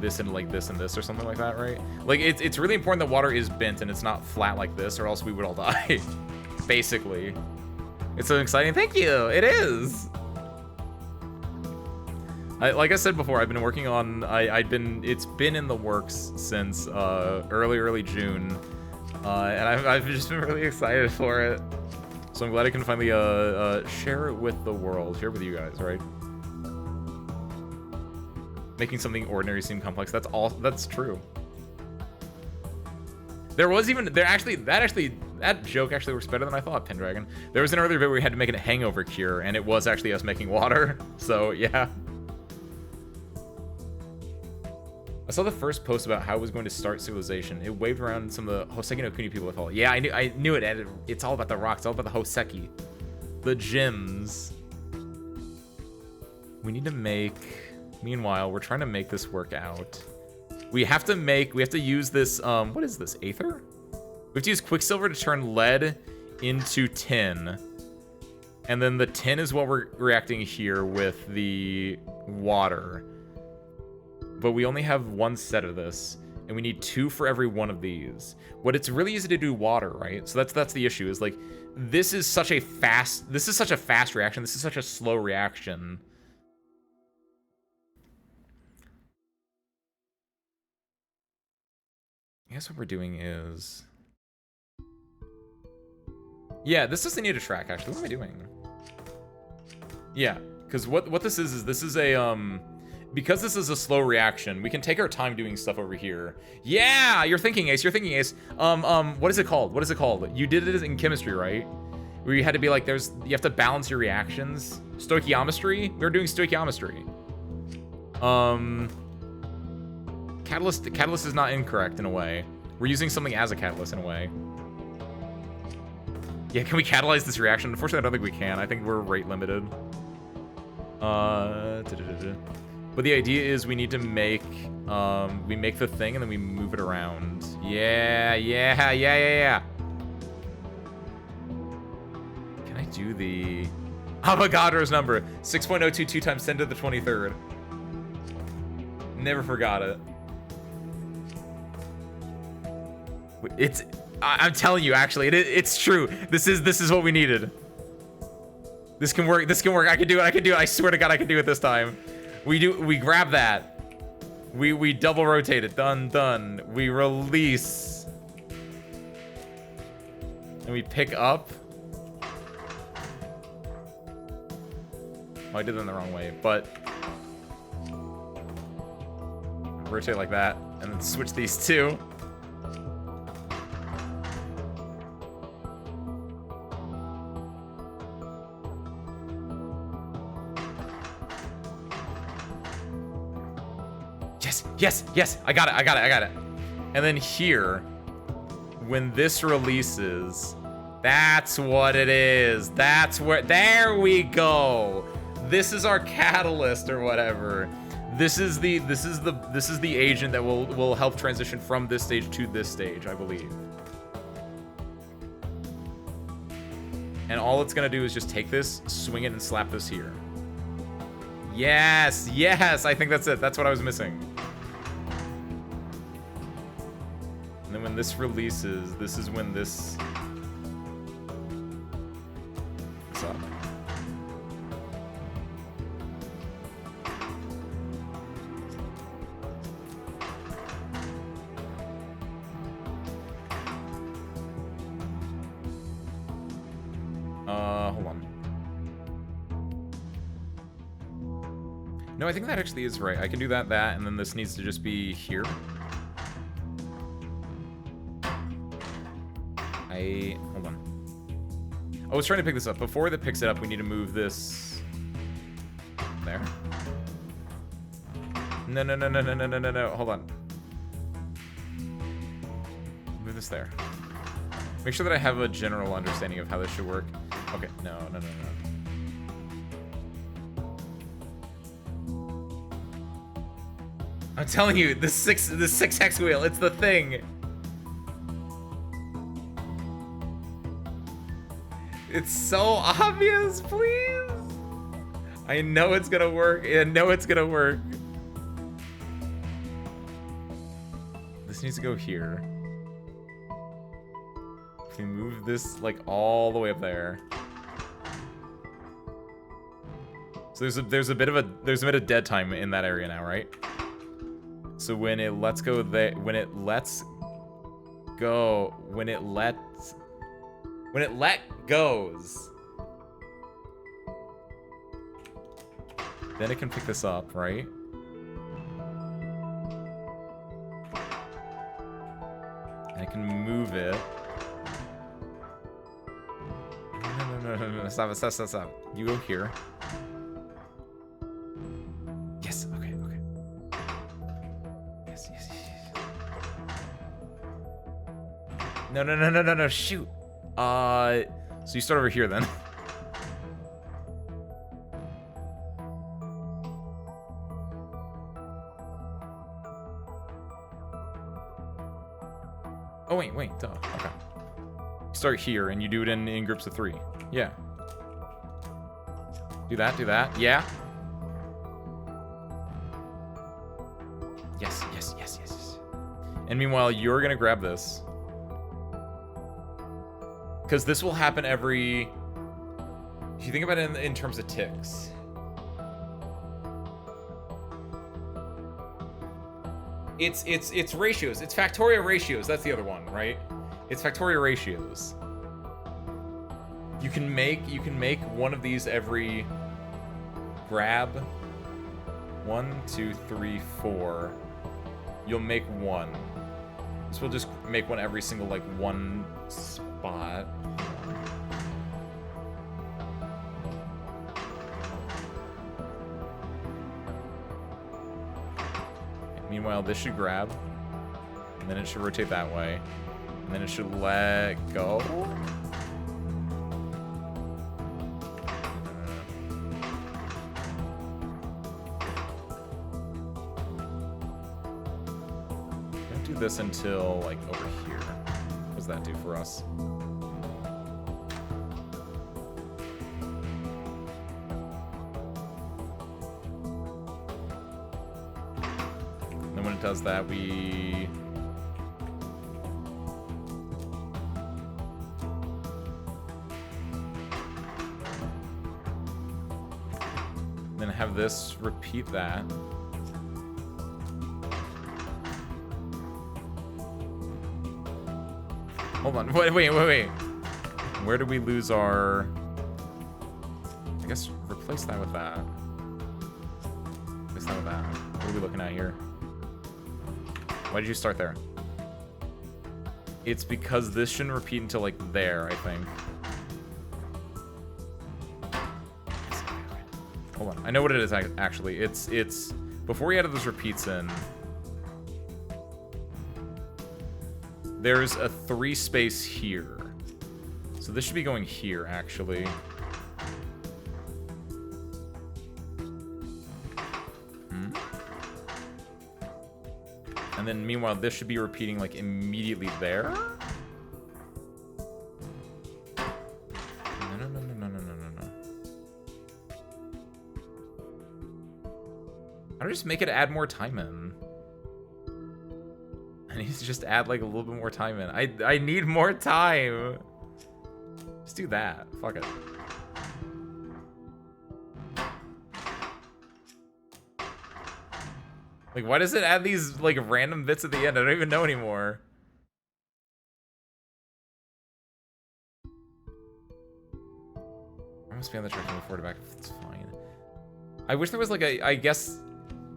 this into like this and this or something like that, right? Like it's really important that water is bent and it's not flat like this, or else we would all die. Basically. It's so exciting. Thank you. It is. Like I said before, I've been working on it's been in the works since early June. And I've just been really excited for it. So I'm glad I can finally share it with the world, share it with you guys, right? Making something ordinary seem complex. That's true. That joke actually works better than I thought, Pendragon. There was an earlier bit where we had to make a hangover cure, and it was actually us making water. So yeah. I saw the first post about how it was going to start civilization. It waved around some of the Hoseki no Kuni people with all. Yeah, I knew it. It's all about the rocks. It's all about the Hoseki. The gems. We need to make... Meanwhile, we're trying to make this work out. We have to use this, what is this, Aether? We have to use Quicksilver to turn lead into tin. And then the tin is what we're reacting here with the water. But we only have one set of this. And we need 2 for every one of these. What it's really easy to do water, right? So that's the issue, is like, this is such a fast reaction. This is such a slow reaction. I guess what we're doing is... Yeah, this doesn't need a track, actually. What am I doing? Yeah, because what this is this is a, because this is a slow reaction, we can take our time doing stuff over here. Yeah, you're thinking, Ace, you're thinking, Ace. What is it called? What is it called? You did it in chemistry, right? Where you had to be like, you have to balance your reactions. Stoichiometry? We were doing stoichiometry. Catalyst is not incorrect in a way. We're using something as a catalyst in a way. Yeah, can we catalyze this reaction? Unfortunately, I don't think we can. I think we're rate limited. But the idea is we need to make, we make the thing and then we move it around. Yeah. Can I do the Avogadro's number? 6.022 times 10 to the 23rd. Never forgot it. I'm telling you, actually, it's true. This is what we needed. This can work. This can work. I can do it. I swear to God, I can do it this time. We grab that. We double rotate it. Done. We release. And we pick up. Oh, I did it in the wrong way, but rotate like that, and then switch these two. Yes, I got it. And then here, when this releases, that's what it is. That's where, there we go. This is our catalyst or whatever. This is the agent that will help transition from this stage to this stage, I believe. And all it's gonna do is just take this, swing it, and slap this here. Yes, I think that's it. That's what I was missing. And then when this releases, this is when this... What's up? Hold on. No, I think that actually is right. I can do that, and then this needs to just be here. Hold on. I was trying to pick this up. Before that picks it up, we need to move this there. No. Hold on. Move this there. Make sure that I have a general understanding of how this should work. Okay, no. I'm telling you, the six hex wheel, it's the thing. It's so obvious, please. I know it's gonna work. This needs to go here. If we move this like all the way up there. So there's a bit of dead time in that area now, right? So when it lets go there, when it goes, then it can pick this up, right? And it can move it. No, stop. You go here. Yes, okay. Yes. No, shoot. So you start over here then. Oh, wait. Duh. Okay. Start here, and you do it in groups of 3. Yeah. Do that, do that. Yeah. Yes, yes, yes, yes, yes. And meanwhile, you're gonna grab this. Because this will happen every... If you think about it in terms of ticks. It's ratios. It's factorial ratios. That's the other one, right? It's factorial ratios. You can make one of these every grab 1, 2, 3, 4. You'll make one. So we'll just make one every single like one spot. Meanwhile, this should grab, and then it should rotate that way, and then it should let go. Don't do this until like over here. What does that do for us? When it does that, we... Then have this repeat that. Hold on, wait. Where do we lose our... I guess replace that with that. Replace that with that. What are we looking at here? Why did you start there? It's because this shouldn't repeat until like there, I think. Hold on. I know what it is actually. It's before we added those repeats in. There's a 3 space here. So this should be going here actually. And then meanwhile, this should be repeating like immediately there. No. How do I just make it add more time in? I need to just add like a little bit more time in. I need more time. Just do that. Fuck it. Like, why does it add these, like, random bits at the end? I don't even know anymore. I must be on the track to move forward back. It's fine. I wish there was, like, I guess...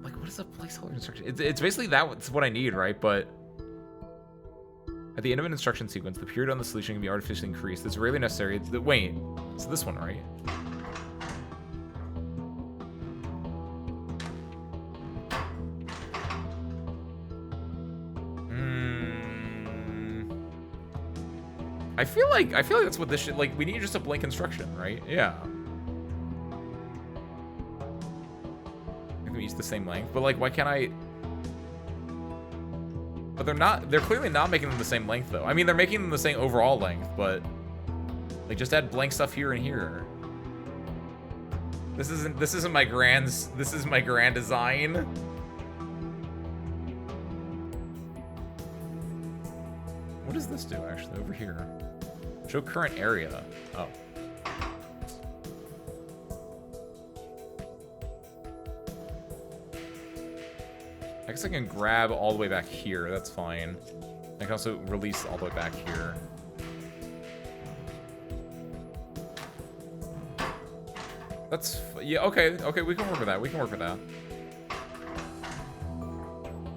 Like, what is a placeholder instruction? It's basically that's what I need, right? But... At the end of an instruction sequence, the period on the solution can be artificially increased. It's really necessary. Wait, it's this one, right? I feel like that's what this should, like, we need just a blank instruction, right? Yeah. I think we use the same length, but like, why can't I? But they're clearly not making them the same length though. I mean, they're making them the same overall length, but like, just add blank stuff here and here. This isn't my grand design. What does this do actually over here? Show current area. Oh. I guess I can grab all the way back here. That's fine. I can also release all the way back here. That's... Yeah, okay. Okay, we can work with that. We can work with that.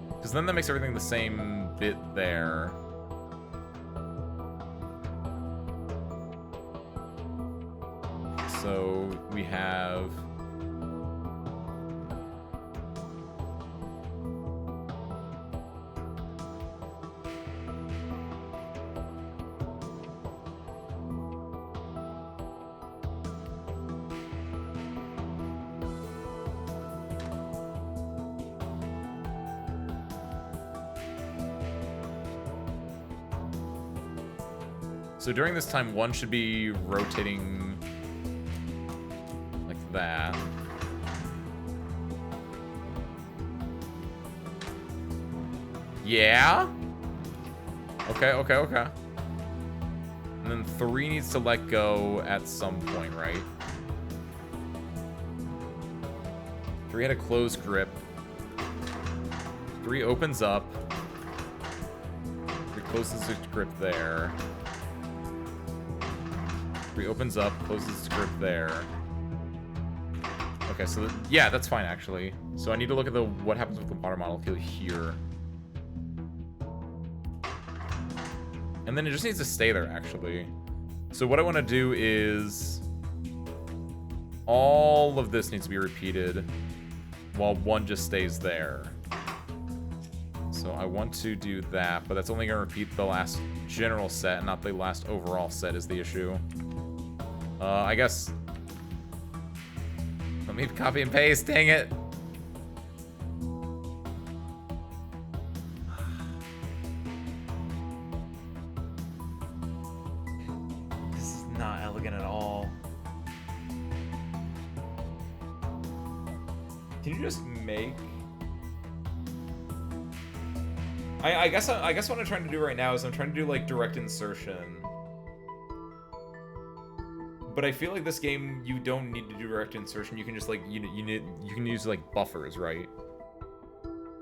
Because then that makes everything the same bit there. So we have... So during this time, one should be rotating like that. Yeah? Okay, okay, okay. And then 3 needs to let go at some point, right? 3 had a closed grip. 3 opens up. 3 closes its grip there. 3 opens up, closes its grip there. Okay, so yeah, that's fine actually. So I need to look at the what happens with the water molecule here. And then it just needs to stay there actually. So what I want to do is all of this needs to be repeated while 1 just stays there. So I want to do that, but that's only going to repeat the last general set, not the last overall set is the issue. I guess... Let me copy and paste, dang it! This is not elegant at all. Can you just make... I guess what I'm trying to do right now is I'm trying to do like direct insertion. But I feel like this game you don't need to do direct insertion. You can just like you can use like buffers, right?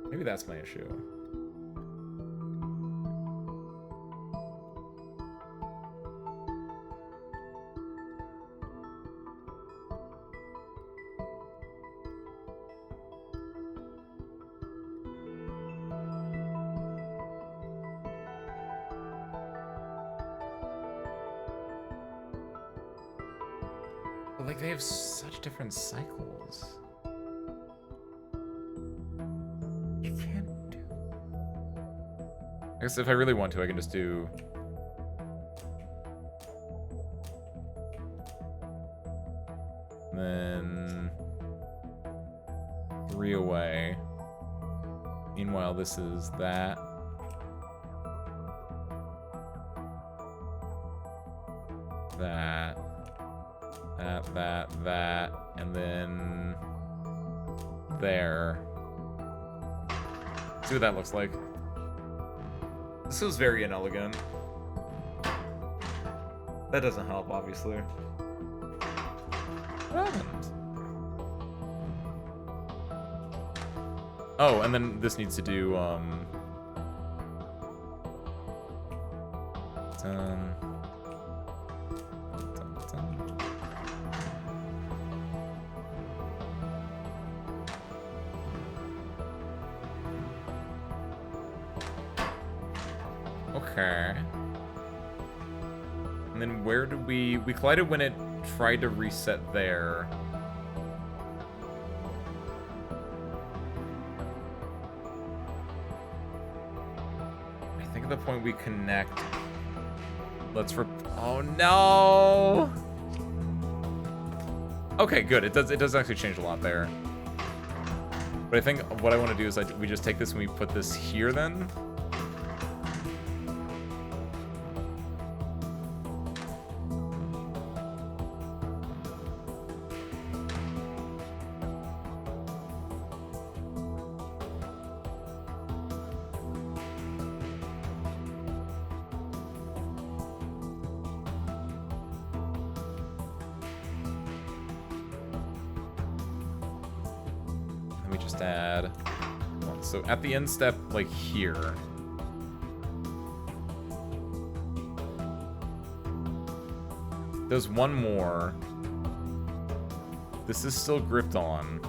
Maybe that's my issue. But like they have such different cycles. You can't do. I guess if I really want to, I can just do. Then 3 away. Meanwhile, this is that. That, and then there. See what that looks like. This is very inelegant. That doesn't help, obviously. What happened? Oh, and then this needs to do, Okay. And then where did we collided when it tried to reset there. I think at the point we connect. Oh no! Okay, good. It does actually change a lot there. But I think what I want to do is we just take this and we put this here then. So at the end step, like here. There's one more. This is still gripped on.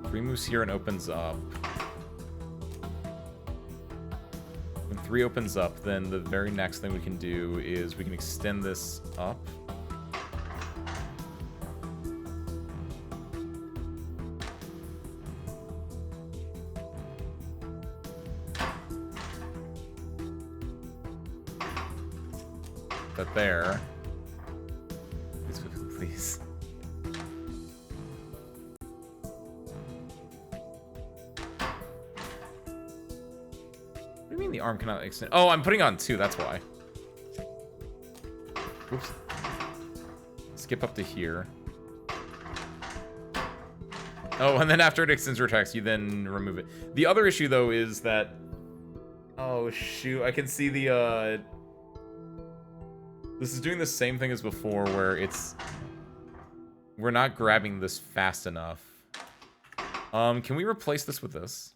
3 moves here and opens up. When 3 opens up, then the very next thing we can do is we can extend this up. There. Please. do you mean the arm cannot extend? Oh, I'm putting on 2, that's why. Oops. Skip up to here. Oh, and then after it extends or retracts, you then remove it. The other issue, though, is that... Oh, shoot. I can see the, This is doing the same thing as before, where it's... We're not grabbing this fast enough. Can we replace this with this?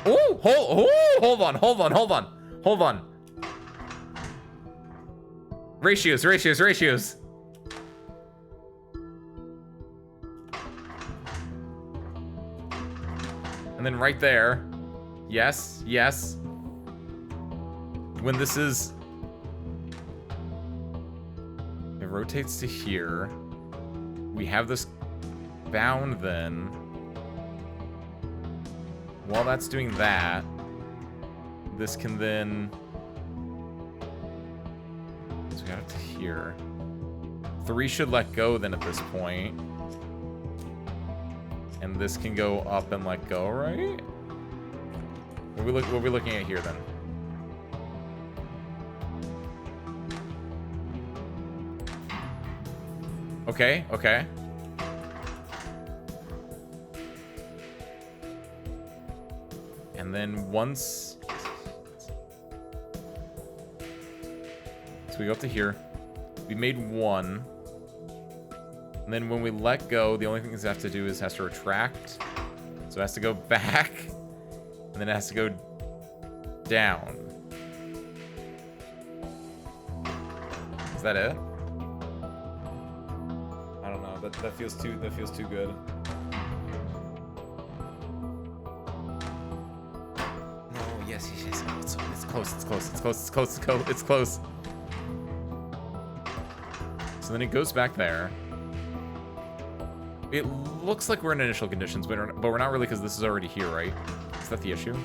Oh, hold on. Ratios. And then right there. Yes. When this is... It rotates to here. We have this bound then. While that's doing that, this can then... So we got up to here. 3 should let go then at this point. And this can go up and let go, right? What are we looking at here then? Okay. And then once... So we go up to here. We made 1. And then when we let go, the only thing it has to do is it has to retract. So it has to go back. And then it has to go down. Is that it? I don't know. That feels too good. No, yes. Oh, it's close. So then it goes back there. It looks like we're in initial conditions, but we're not really, because this is already here, right? Is that the issue?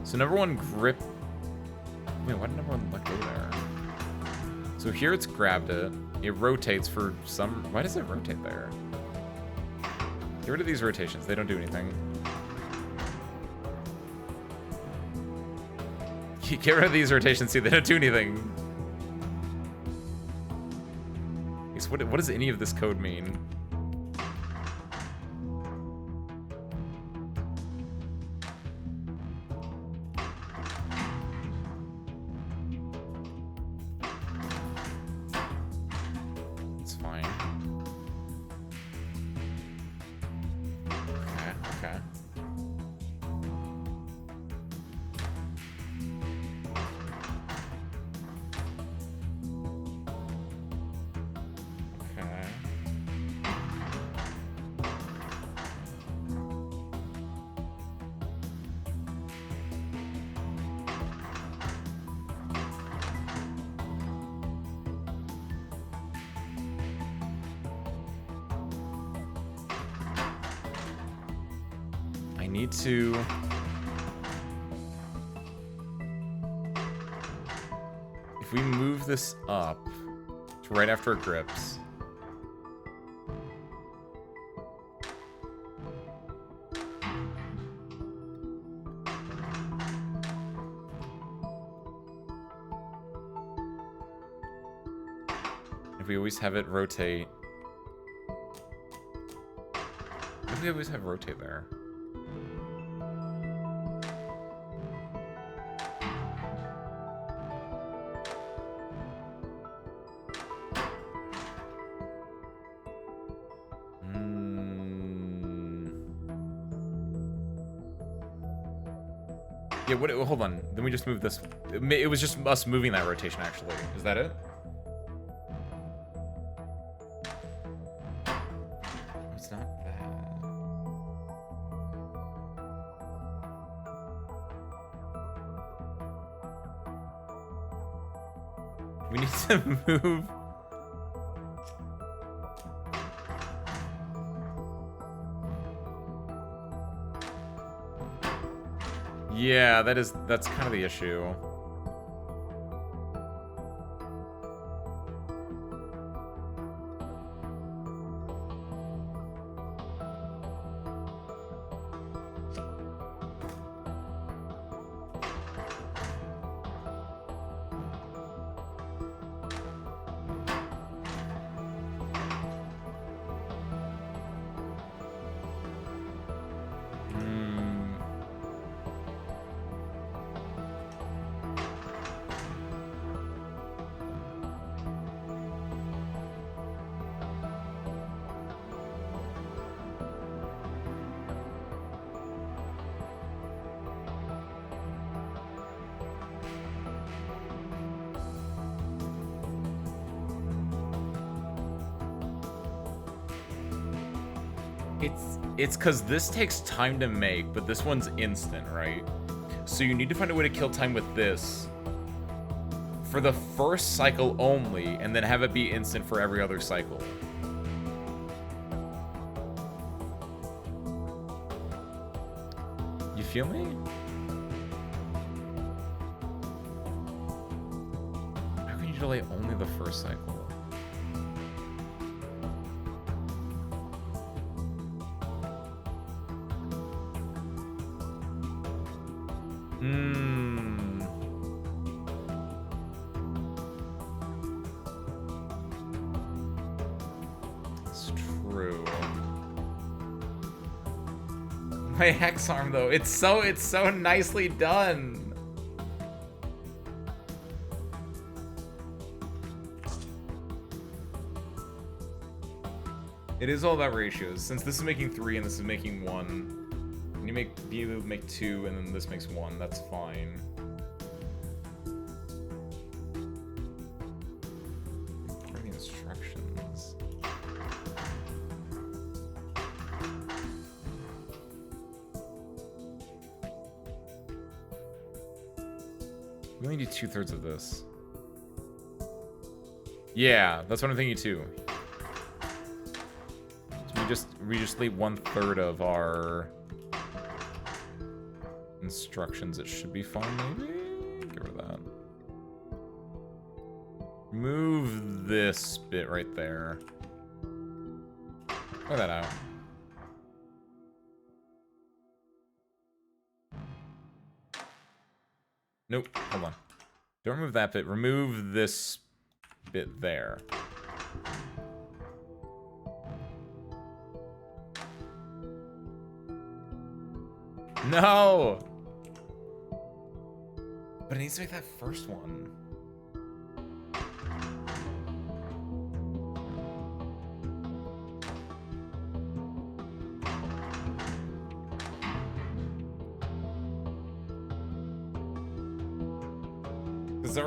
So number 1, grip. Wait, why did number 1 let go there? So here it's grabbed it. It rotates for some... Why does it rotate there? Get rid of these rotations. They don't do anything. Get rid of these rotations. See, they don't do anything. So what does any of this code mean? To if we move this up to right after it grips, if we always have it rotate, if we always have rotate there. Yeah, hold on. Then we just move this. It was just us moving that rotation, actually. Is that it? It's not that. We need to move. Yeah, that's kind of the issue. It's because this takes time to make, but this one's instant, right? So you need to find a way to kill time with this for the first cycle only, and then have it be instant for every other cycle. You feel me? How can you delay only the first cycle? It's true. My hex arm though, it's so nicely done. It is all about ratios. Since this is making 3 and this is making 1, when you be able to make 2 and then this makes 1, that's fine. What are the instructions? We only need 2/3 of this. Yeah, that's what I'm thinking too. We just leave 1/3 of our instructions. It should be fine, maybe? Get rid of that. Move this bit right there. Try that out. Nope, hold on. Don't remove that bit. Remove this bit there. No! But it needs to make that first one. Because it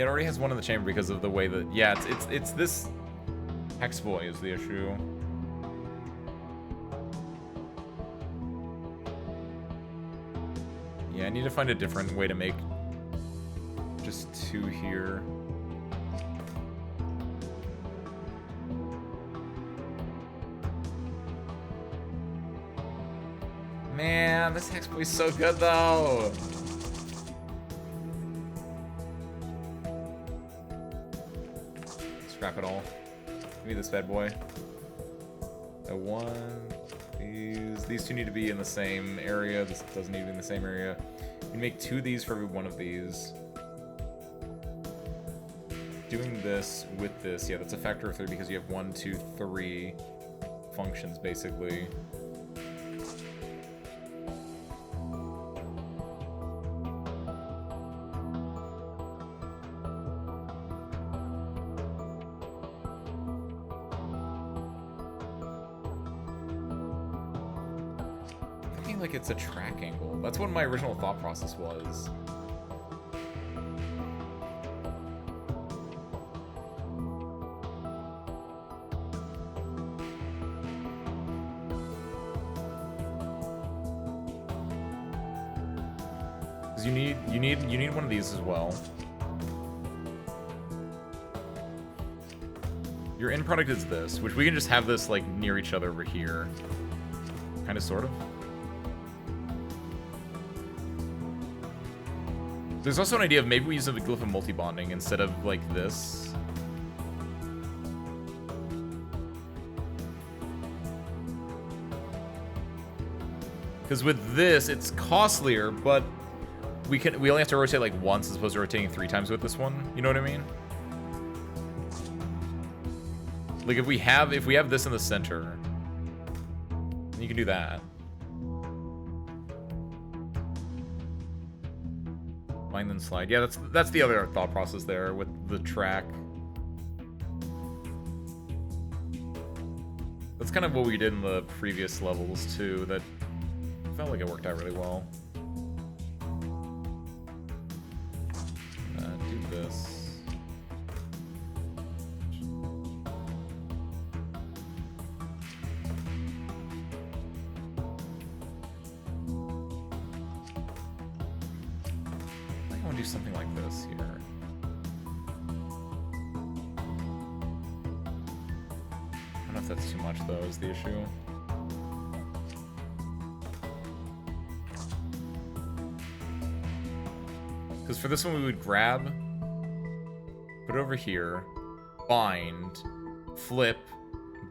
already has one in the chamber because of the way that, yeah, it's this hex boy is the issue. Yeah, I need to find a different way to make just 2 here. Man, this hex boy's so good though. Scrap it all. Give me this bad boy. A 1. These two need to be in the same area. This doesn't need to be in the same area. You make 2 of these for every one of these. Doing this with this, yeah, that's a factor of 3 because you have 1, 2, 3 functions basically. Like it's a track angle. That's what my original thought process was. Because you need one of these as well. Your end product is this, which we can just have this, like, near each other over here. Kind of, sort of. There's also an idea of maybe we use a glyph of multi-bonding instead of, like, this. Because with this, it's costlier, but we only have to rotate, like, once as opposed to rotating 3 times with this one. You know what I mean? Like, if we have this in the center, then you can do that. Bind then slide. Yeah, that's the other thought process there with the track. That's kind of what we did in the previous levels too. That felt like it worked out really well. Do this. Do something like this here. I don't know if that's too much though, is the issue. Because for this one we would grab, put it over here, bind, flip,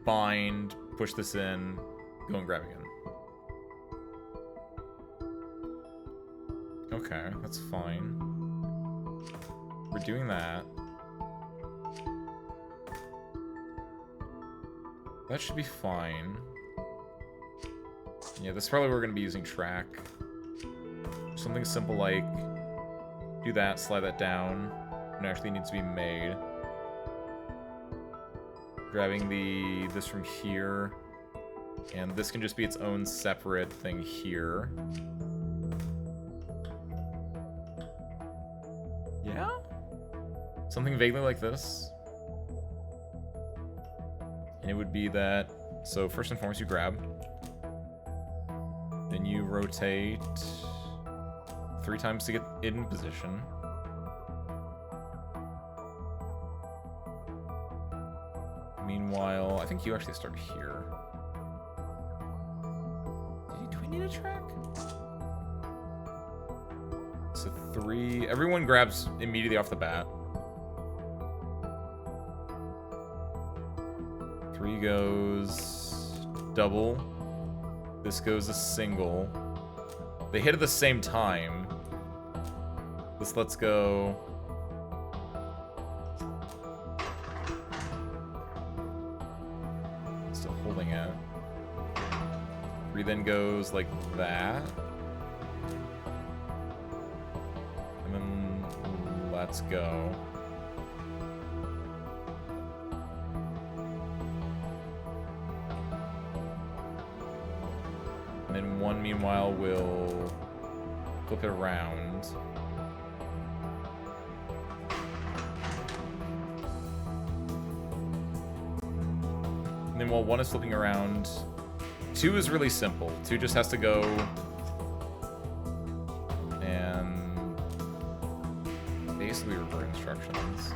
bind, push this in, go and grab again. Okay, that's fine. We're doing that. That should be fine. Yeah, this is probably where we're going to be using track. Something simple like do that, slide that down. It actually needs to be made. Grabbing this from here. And this can just be its own separate thing here. Yeah? Something vaguely like this. And it would be that, so first and foremost you grab. Then you rotate 3 times to get it in position. Meanwhile, I think you actually start here. Do we need a track? So 3, everyone grabs immediately off the bat. 3 goes double. This goes a single. They hit at the same time. This lets go. Still holding it. 3 then goes like that. And then let's go. And then 1, meanwhile, will flip it around. And then while 1 is flipping around, 2 is really simple. 2 just has to go and basically revert instructions.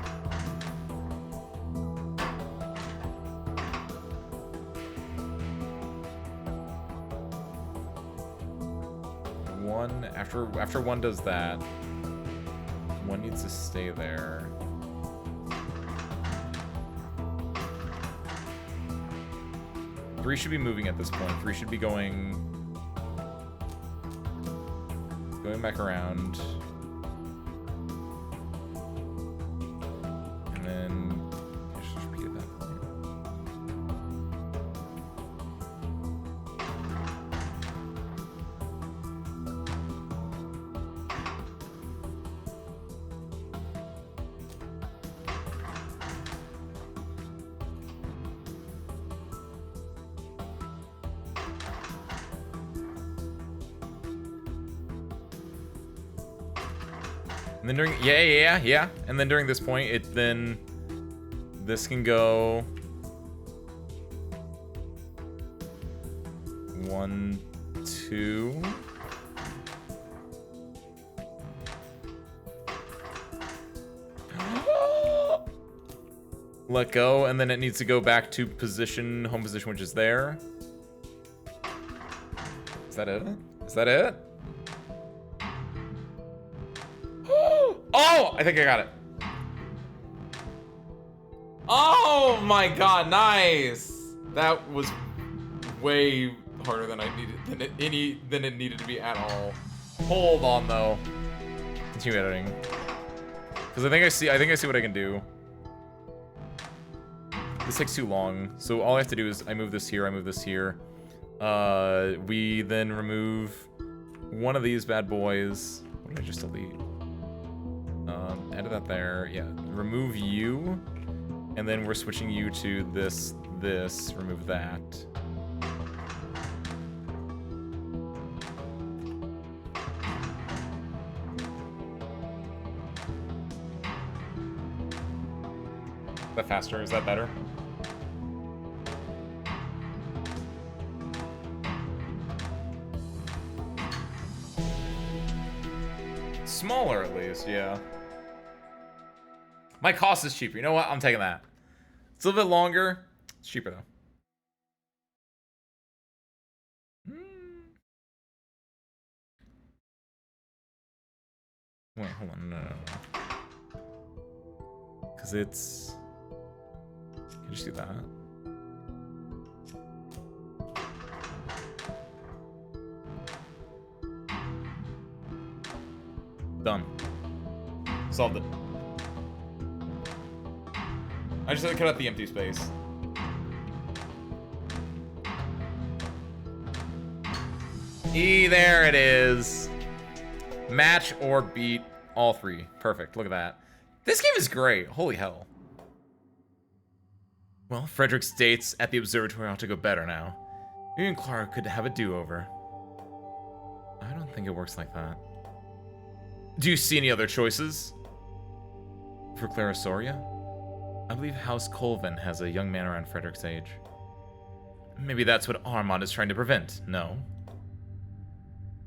After 1 does that, 1 needs to stay there. Three should be moving at this point. 3 should be going back around. And then let's just repeat that point. And then during, yeah. And then during this point, this can go 1, 2. Let go, and then it needs to go back to position, home position, which is there. Is that it? Is that it? Oh, I think I got it. Oh my god, nice. That was way harder than I needed, than it needed to be at all. Hold on though. Continue editing. Because I think I see what I can do. This takes too long, so all I have to do is I move this here, I move this here. We then remove one of these bad boys. What did I just delete? Edit that there. Yeah, remove you, and then we're switching you to this. Remove that. Is that faster? Is that better? Smaller, at least, yeah. My cost is cheaper. You know what? I'm taking that. It's a little bit longer. It's cheaper, though. Wait, hold on. No. Because it's... Can I just do that? Done. Solved it. I just had to cut out the empty space. There it is. Match or beat all three. Perfect. Look at that. This game is great. Holy hell. Well, Frederick states at the observatory ought to go better now. Maybe Clara could have a do-over. I don't think it works like that. Do you see any other choices? For Clara Soria? I believe House Colvin has a young man around Frederick's age. Maybe that's what Armand is trying to prevent, no?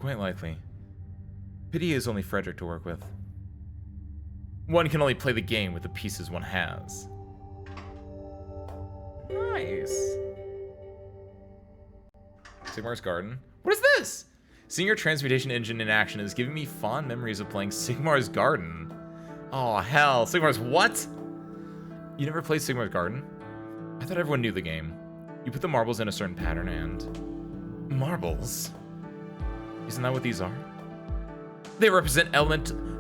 Quite likely. Pity is only Frederick to work with. One can only play the game with the pieces one has. Nice. Sigmar's Garden. What is this? Seeing your transmutation engine in action is giving me fond memories of playing Sigmar's Garden. Oh, hell. Sigmar's what? You never played Sigmar's Garden? I thought everyone knew the game. You put the marbles in a certain pattern and... Marbles? Isn't that what these are? They represent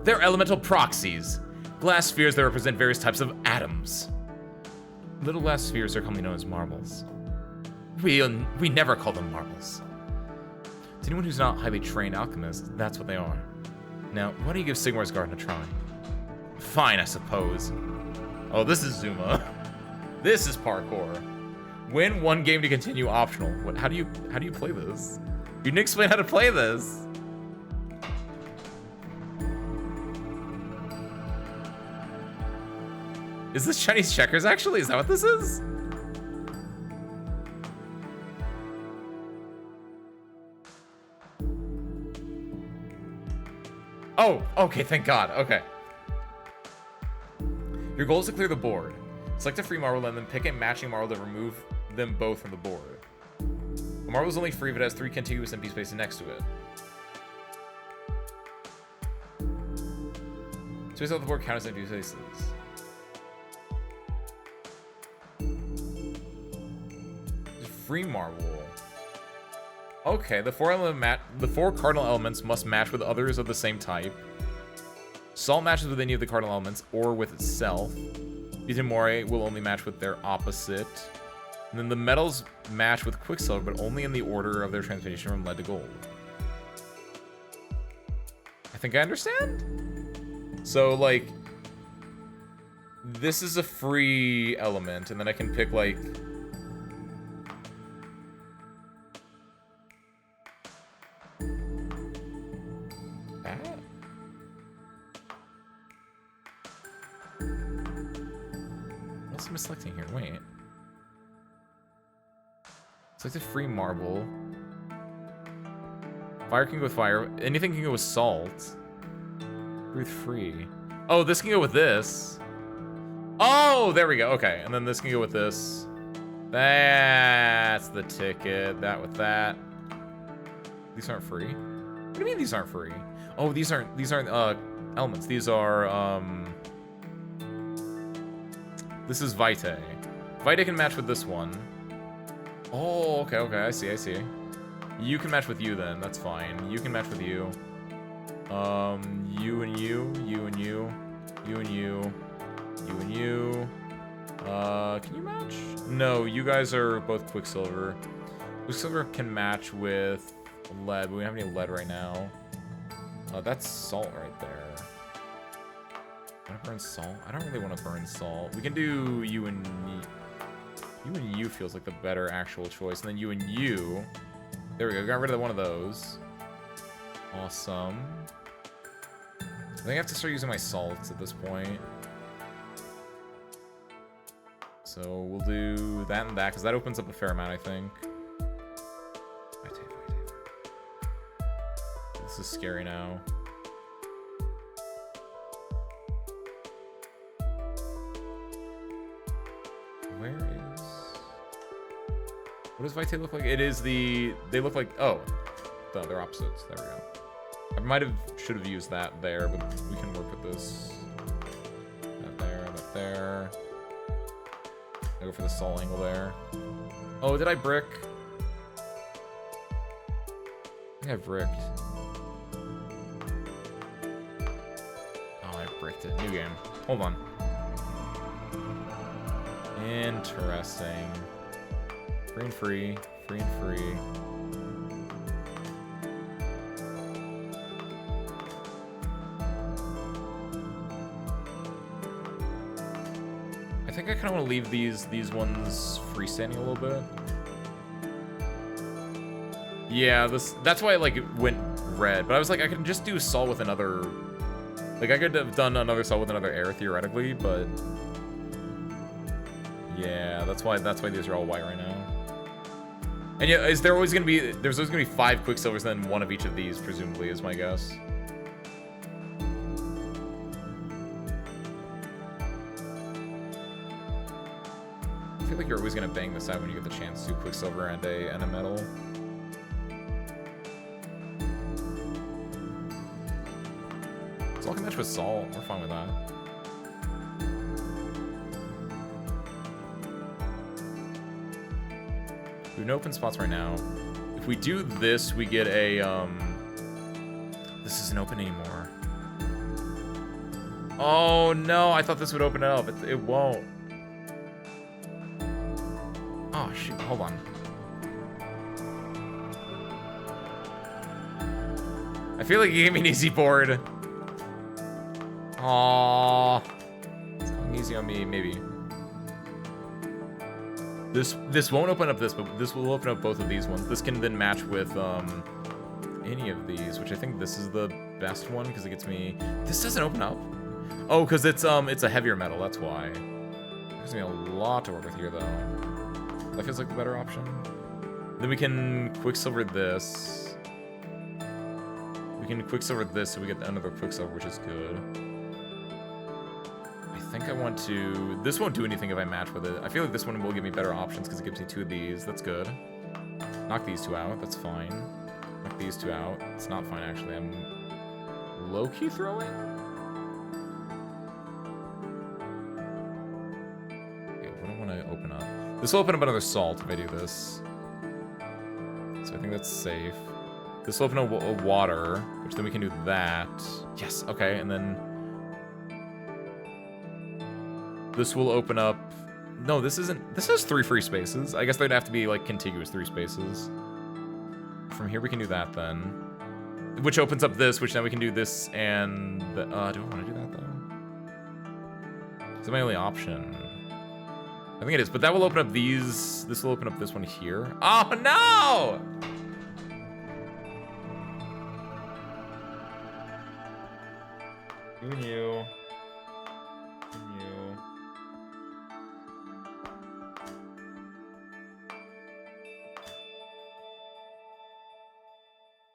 they're elemental proxies. Glass spheres that represent various types of atoms. Little glass spheres are commonly known as marbles. We never call them marbles. To anyone who's not a highly trained alchemist, that's what they are. Now, why don't you give Sigmar's Garden a try? Fine, I suppose. Oh, this is Zuma. This is parkour. Win one game to continue optional. What? How do you play this? You didn't explain how to play this. Is this Chinese checkers actually? Is that what this is? Oh, okay, thank God. Okay. Your goal is to clear the board. Select a free marble and then pick a matching marble to remove them both from the board. The marble is only free if it has 3 contiguous empty spaces next to it. Space off the board counts as empty spaces. Free marble. Okay, the four cardinal elements must match with others of the same type. Salt matches with any of the cardinal elements or with itself. Itamori will only match with their opposite. And then the metals match with Quicksilver, but only in the order of their transmutation from lead to gold. I think I understand? So, like, this is a free element, and then I can pick, like... What am I selecting here? Wait. Select a free marble. Fire can go with fire. Anything can go with salt. Breathe free. Oh, this can go with this. Oh, there we go. Okay, and then this can go with this. That's the ticket. That with that. These aren't free. What do you mean these aren't free? Oh, these aren't elements. These are this is Vitae. Vitae can match with this one. Oh, okay, I see. You can match with you then. That's fine. You can match with you. You and you, you and you, you and you, you and you. Can you match? No, you guys are both Quicksilver. Quicksilver can match with lead, but we don't have any lead right now. That's salt right there. Want to burn salt? I don't really want to burn salt. We can do you and me. You and you feels like the better actual choice. And then you and you. There we go. Got rid of one of those. Awesome. I think I have to start using my salts at this point. So we'll do that and that, because that opens up a fair amount, I think. This is scary now. Where is... What does Vitae look like? It is the... They look like... Oh. They're opposites. There we go. I should have used that there, but we can work with this. That there, that there. I'll go for the salt angle there. Oh, did I brick? I think I bricked. Oh, I bricked it. New game. Hold on. Interesting. Free and free. Free and free. I think I kind of want to leave these ones freestanding a little bit. Yeah, that's why I like went red. But I was like, I could just do salt with another. Like I could have done another salt with another air theoretically, but yeah, that's why these are all white right now. And yeah, there's always gonna be 5 Quicksilvers, then one of each of these presumably is my guess. I feel like you're always gonna bang this out when you get the chance to Quicksilver and a metal. Salt can match with salt. We're fine with that. We have no open spots right now. If we do this, we get a This isn't open anymore. Oh no! I thought this would open it up. It won't. Oh, shoot. Hold on. I feel like you gave me an easy board. Aww. It's going easy on me, maybe. This won't open up this, but this will open up both of these ones. This can then match with, any of these, which I think this is the best one, because it gets me... This doesn't open up? Oh, because it's a heavier metal, that's why. There's me a lot to work with here, though. That feels like the better option. Then we can Quicksilver this. We can Quicksilver this, so we get another Quicksilver, which is good. I think I want to... This won't do anything if I match with it. I feel like this one will give me better options, because it gives me 2 of these. That's good. Knock these 2 out. That's fine. Knock these 2 out. It's not fine, actually. I'm low-key throwing? Okay, what do I want to open up? This will open up another salt if I do this. So I think that's safe. This will open up a water, which then we can do that. Yes, okay, and then... This will open up... No, this isn't... This has 3 free spaces. I guess there'd have to be, like, contiguous 3 spaces. From here we can do that, then. Which opens up this, which then we can do this and... do I want to do that, though? Is that my only option? I think it is, but that will open up these... This will open up this one here. Oh, no! You and you. And you.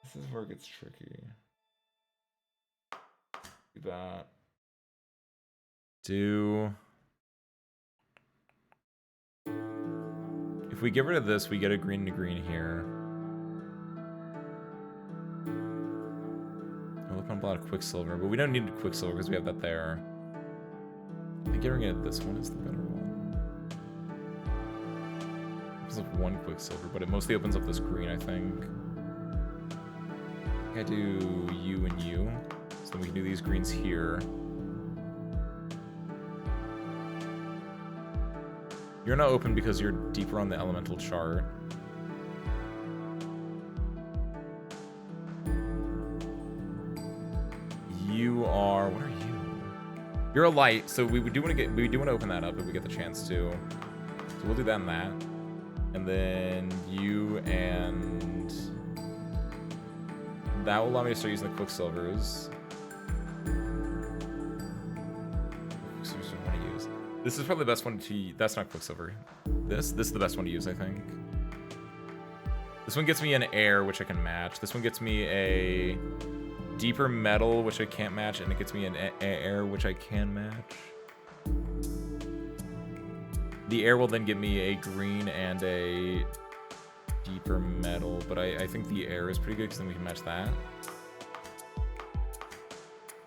This is where it gets tricky. Do that. Do... we get rid of this, we get a green to green here. We'll open up a lot of Quicksilver, but we don't need Quicksilver because we have that there. I think getting rid of this one is the better one. Opens up one Quicksilver, but it mostly opens up this green, I think. I do you and you, so then we can do these greens here. You're not open because you're deeper on the elemental chart. You are, what are you? You're a light, so we do want to open that up if we get the chance to. So we'll do that and that. And then you and that will allow me to start using the Quicksilvers. This is probably the best one to... That's not Quicksilver. This is the best one to use, I think. This one gets me an air, which I can match. This one gets me a deeper metal, which I can't match. And it gets me an air, which I can match. The air will then give me a green and a deeper metal. But I think the air is pretty good, because then we can match that.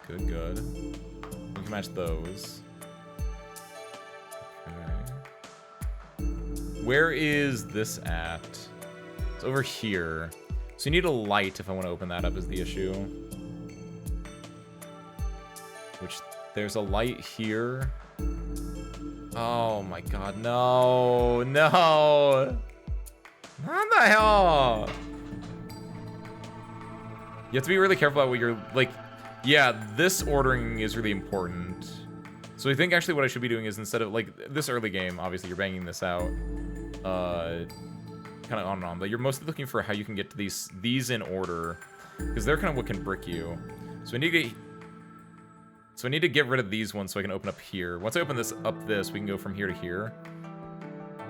Good, good. We can match those. Where is this at? It's over here. So you need a light if I want to open that up is the issue. Which, there's a light here. Oh my god, no! No! What the hell? You have to be really careful about what you're, like... Yeah, this ordering is really important. So I think actually what I should be doing is instead of, like, this early game, obviously you're banging this out. Kind of on and on, but you're mostly looking for how you can get to these in order, because they're kind of what can brick you. So I need to get rid of these ones so I can open up here. Once I open this up, we can go from here to here.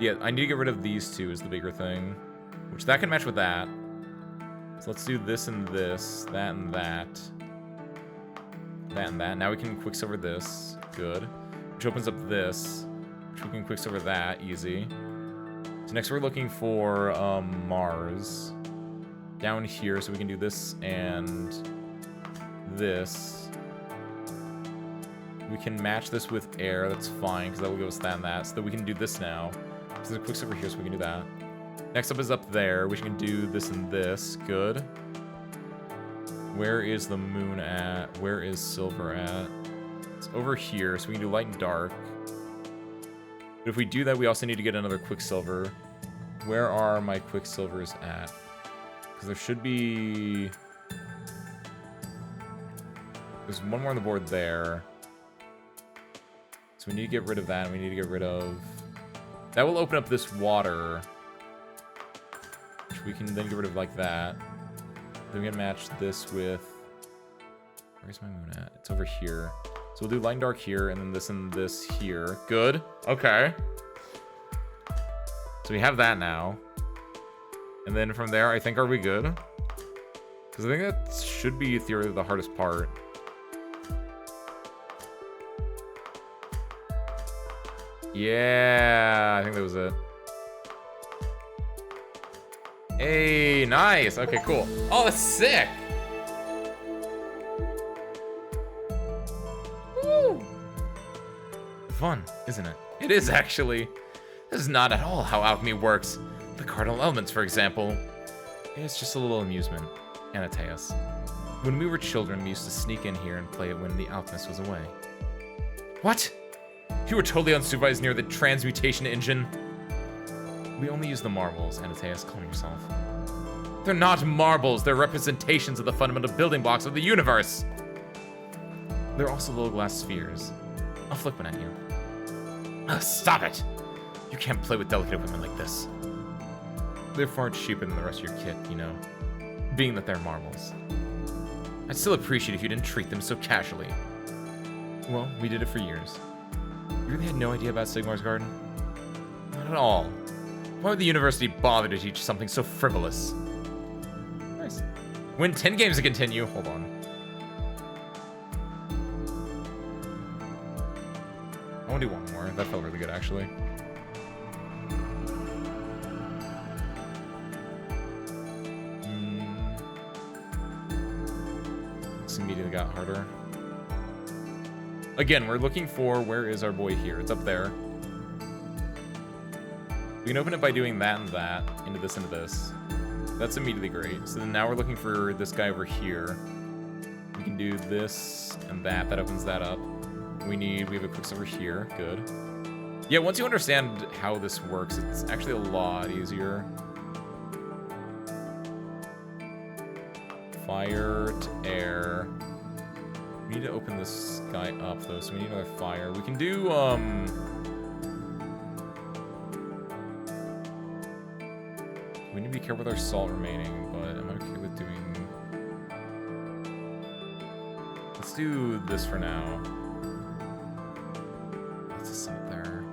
Yeah, I need to get rid of these two is the bigger thing, which that can match with that. So let's do this and this, that and that, that and that. Now we can Quicksilver this, good, which opens up this, which we can Quicksilver that, easy. So next we're looking for Mars down here, so we can do this and this. We can match this with air, that's fine, because that will go stand that. So that we can do this now. So there's a Quicksilver here, so we can do that. Next up is up there, which can do this and this, good. Where is the moon at? Where is silver at? It's over here, so we can do light and dark. But if we do that, we also need to get another Quicksilver. Where are my Quicksilvers at? Because there should be... There's one more on the board there. So we need to get rid of that, and we need to get rid of... That will open up this water. Which we can then get rid of like that. Then we can match this with... Where's my moon at? It's over here. So we'll do light and dark here, and then this and this here. Good. Okay. So we have that now. And then from there, I think, are we good? Because I think that should be theoretically the hardest part. Yeah, I think that was it. Hey, nice. Okay, cool. Oh, that's sick. Woo. Fun, isn't it? It is, actually. This is not at all how alchemy works. The cardinal elements, for example. It's just a little amusement. Anateus. When we were children, we used to sneak in here and play it when the alchemist was away. What? You were totally unsupervised near the transmutation engine? We only use the marbles, Anateus. Calm yourself. They're not marbles. They're representations of the fundamental building blocks of the universe. They're also little glass spheres. I'll flick one at you. Stop it! You can't play with delicate women like this. They're far cheaper than the rest of your kit, you know. Being that they're marbles. I'd still appreciate if you didn't treat them so casually. Well, we did it for years. You really had no idea about Sigmar's Garden? Not at all. Why would the university bother to teach something so frivolous? Nice. Win 10 games to continue. Hold on. I want to do one more. That felt really good, actually. got harder. Again, we're looking for, where is our boy here? It's up there. We can open it by doing that and that, into this, into this. That's immediately great. So then now we're looking for this guy over here. We can do this and that. That opens that up. We have a quick over here. Good. Yeah, once you understand how this works, it's actually a lot easier. Fire to air. We need to open this guy up, though, so we need another fire. We can do, we need to be careful with our salt remaining, but am I okay with doing... Let's do this for now. That's a salt there.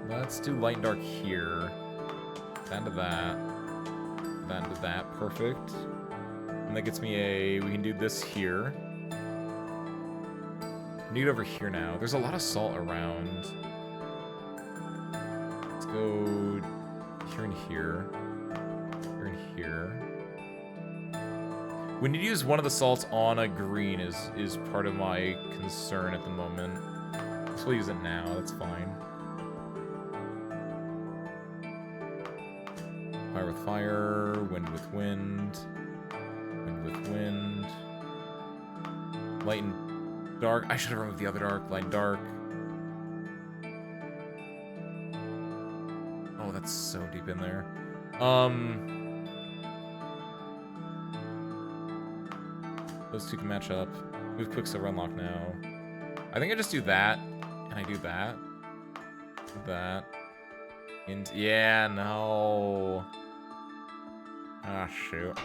Let's do light and dark here. That to that. That to that. Perfect. And that gets me a... We can do this here. Need it over here now. There's a lot of salt around. Let's go here and here. Here and here. We need to use one of the salts on a green is part of my concern at the moment. So we'll use it now. That's fine. Fire with fire, wind with wind, wind with wind, light and dark. I should have run with the other dark, light and dark. Oh, that's so deep in there. Those two can match up. Move Quicksilver unlock now. I think I just do that, and I do that, that. And yeah, no. Ah, shoot.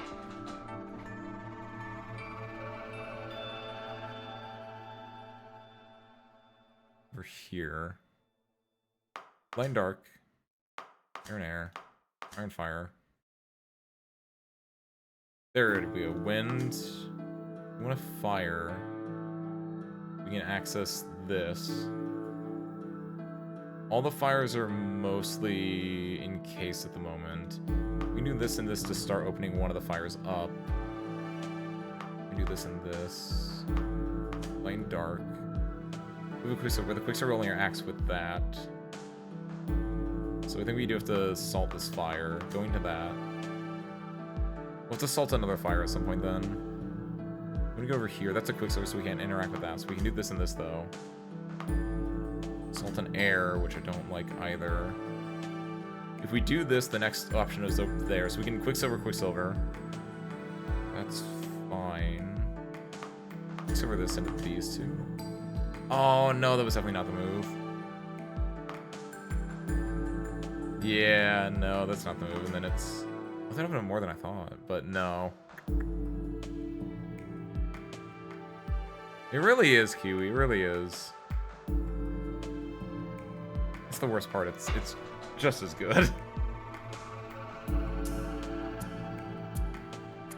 Over here. Light and dark. Air and air. Iron fire. There we go. Wind. We want a fire. We can access this. All the fires are mostly in case at the moment. We can do this and this to start opening one of the fires up. We do this and this. Light and dark. We have a Quicksilver. The Quicksilver only interacts with that. So I think we do have to salt this fire. Going to that. We'll have to salt another fire at some point then. I'm gonna go over here. That's a Quicksilver, so we can't interact with that. So we can do this and this though. Salt and air, which I don't like either. If we do this, the next option is over there. So we can Quicksilver. That's fine. Quicksilver this into these two. Oh no, that was definitely not the move. Yeah, no, that's not the move. And then it's... I thought it would have more than I thought, but no. It really is, Kiwi. It really is. That's the worst part. It's just as good.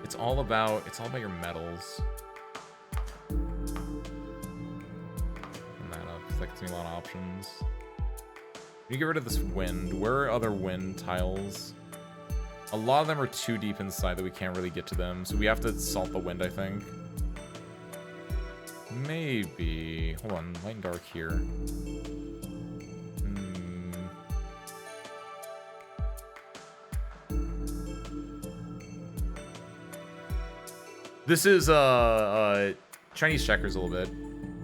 It's all about your metals. And that up, 'cause that gives me a lot of options. You get rid of this wind. Where are other wind tiles? A lot of them are too deep inside that we can't really get to them, so we have to salt the wind, I think. Maybe. Hold on, light and dark here. This is Chinese checkers a little bit,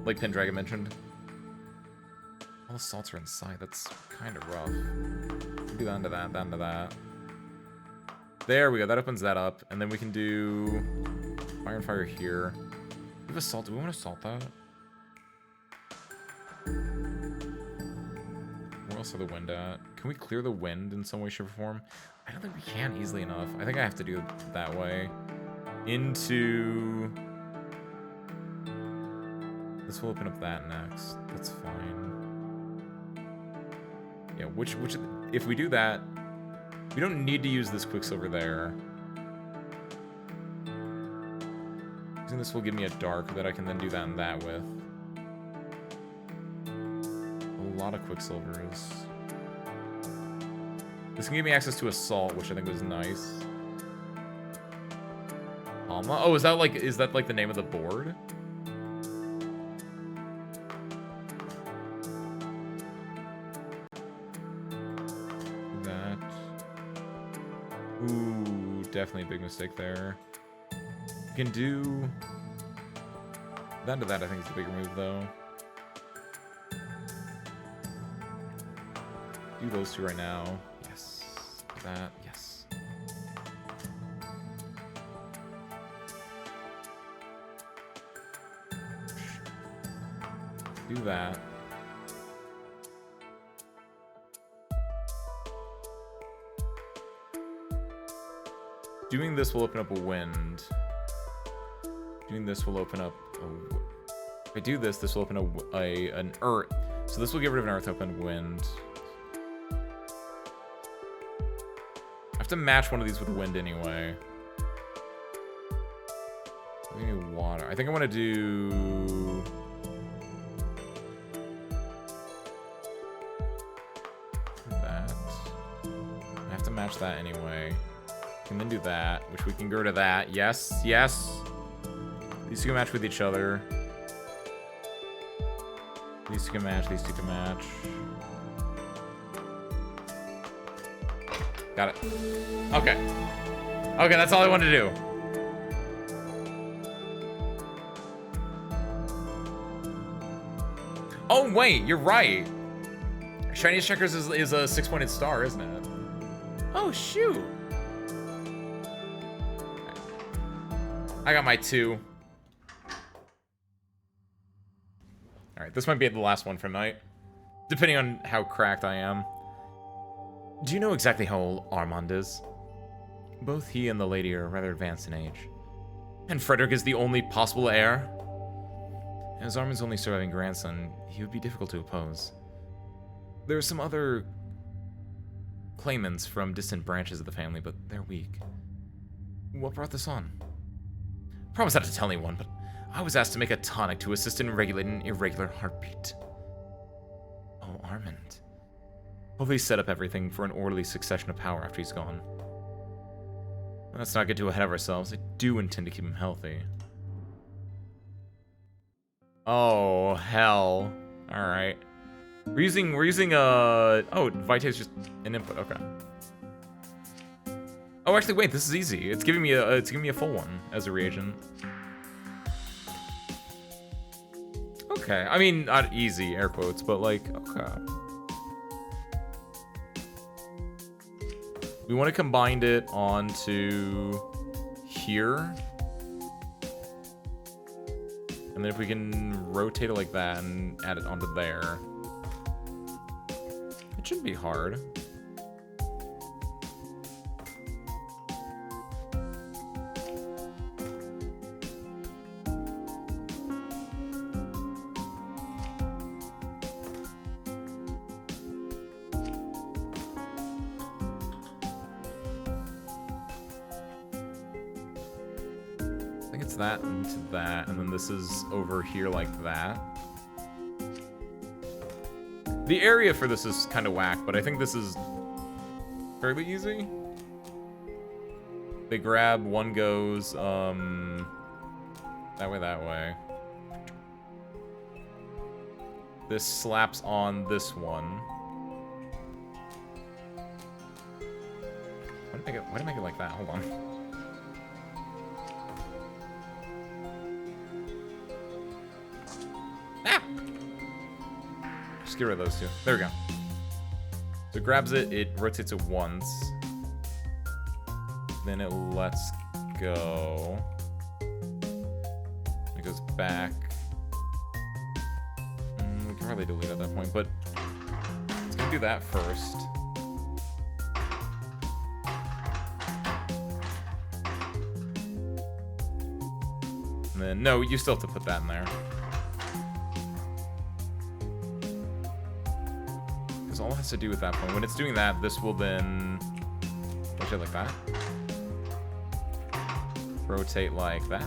like Pendragon mentioned. All the salts are inside. That's kind of rough. Do that into that, that into that. There we go. That opens that up, and then we can do fire and fire here. We have a salt. Do we want to salt that? Where else are the wind at? Can we clear the wind in some way, shape, or form? I don't think we can easily enough. I think I have to do it that way. Into... This will open up that next. That's fine. Yeah, which if we do that, we don't need to use this Quicksilver there. Using this will give me a dark that I can then do that and that with. A lot of Quicksilvers. This can give me access to a salt, which I think was nice. llama. Oh, is that like the name of the board? That. Ooh, definitely a big mistake there. You can do that to that, I think is the bigger move though. Do those two right now. Yes. That, yes. Do that. Doing this will open up a wind. Doing this will open up a... If I do this, this will open an earth. So this will get rid of an earth, open wind. I have to match one of these with wind anyway. We need water. I think I want to do... that. I have to match that anyway. And then do that, which we can go to that. Yes, yes. These two can match with each other. These two can match, these two can match. Got it. Okay. Okay, that's all I wanted to do. Oh, wait, you're right. Shiniest Checkers is a 6-pointed star, isn't it? Oh, shoot. I got my 2. Alright, this might be the last one for tonight. Depending on how cracked I am. Do you know exactly how old Armand is? Both he and the lady are rather advanced in age. And Frederick is the only possible heir? As Armand's only surviving grandson, he would be difficult to oppose. There are some other claimants from distant branches of the family, but they're weak. What brought this on? Promise not to tell anyone, but I was asked to make a tonic to assist in regulating irregular heartbeat. Oh, Armand. Hopefully set up everything for an orderly succession of power after he's gone. Let's not get too ahead of ourselves. I do intend to keep him healthy. Oh, hell. Alright. We're using, oh, Vitae's just an input, okay. Oh, actually, wait, this is easy. It's giving me a full one as a reagent. Okay, I mean, not easy, air quotes, but like, okay. We want to combine it onto here. And then if we can rotate it like that and add it onto there. It shouldn't be hard. That into that, and then this is over here like that. The area for this is kind of whack, but I think this is fairly easy. They grab, one goes, that way. This slaps on this one. Why did I make it like that? Hold on. Just get rid of those two. There we go. So it grabs it, it rotates it once. Then it lets go. It goes back. We can probably delete at that point, but it's gonna do that first. And then, no, you still have to put that in there. All it has to do with that point. When it's doing that, this will then rotate like that. Rotate like that.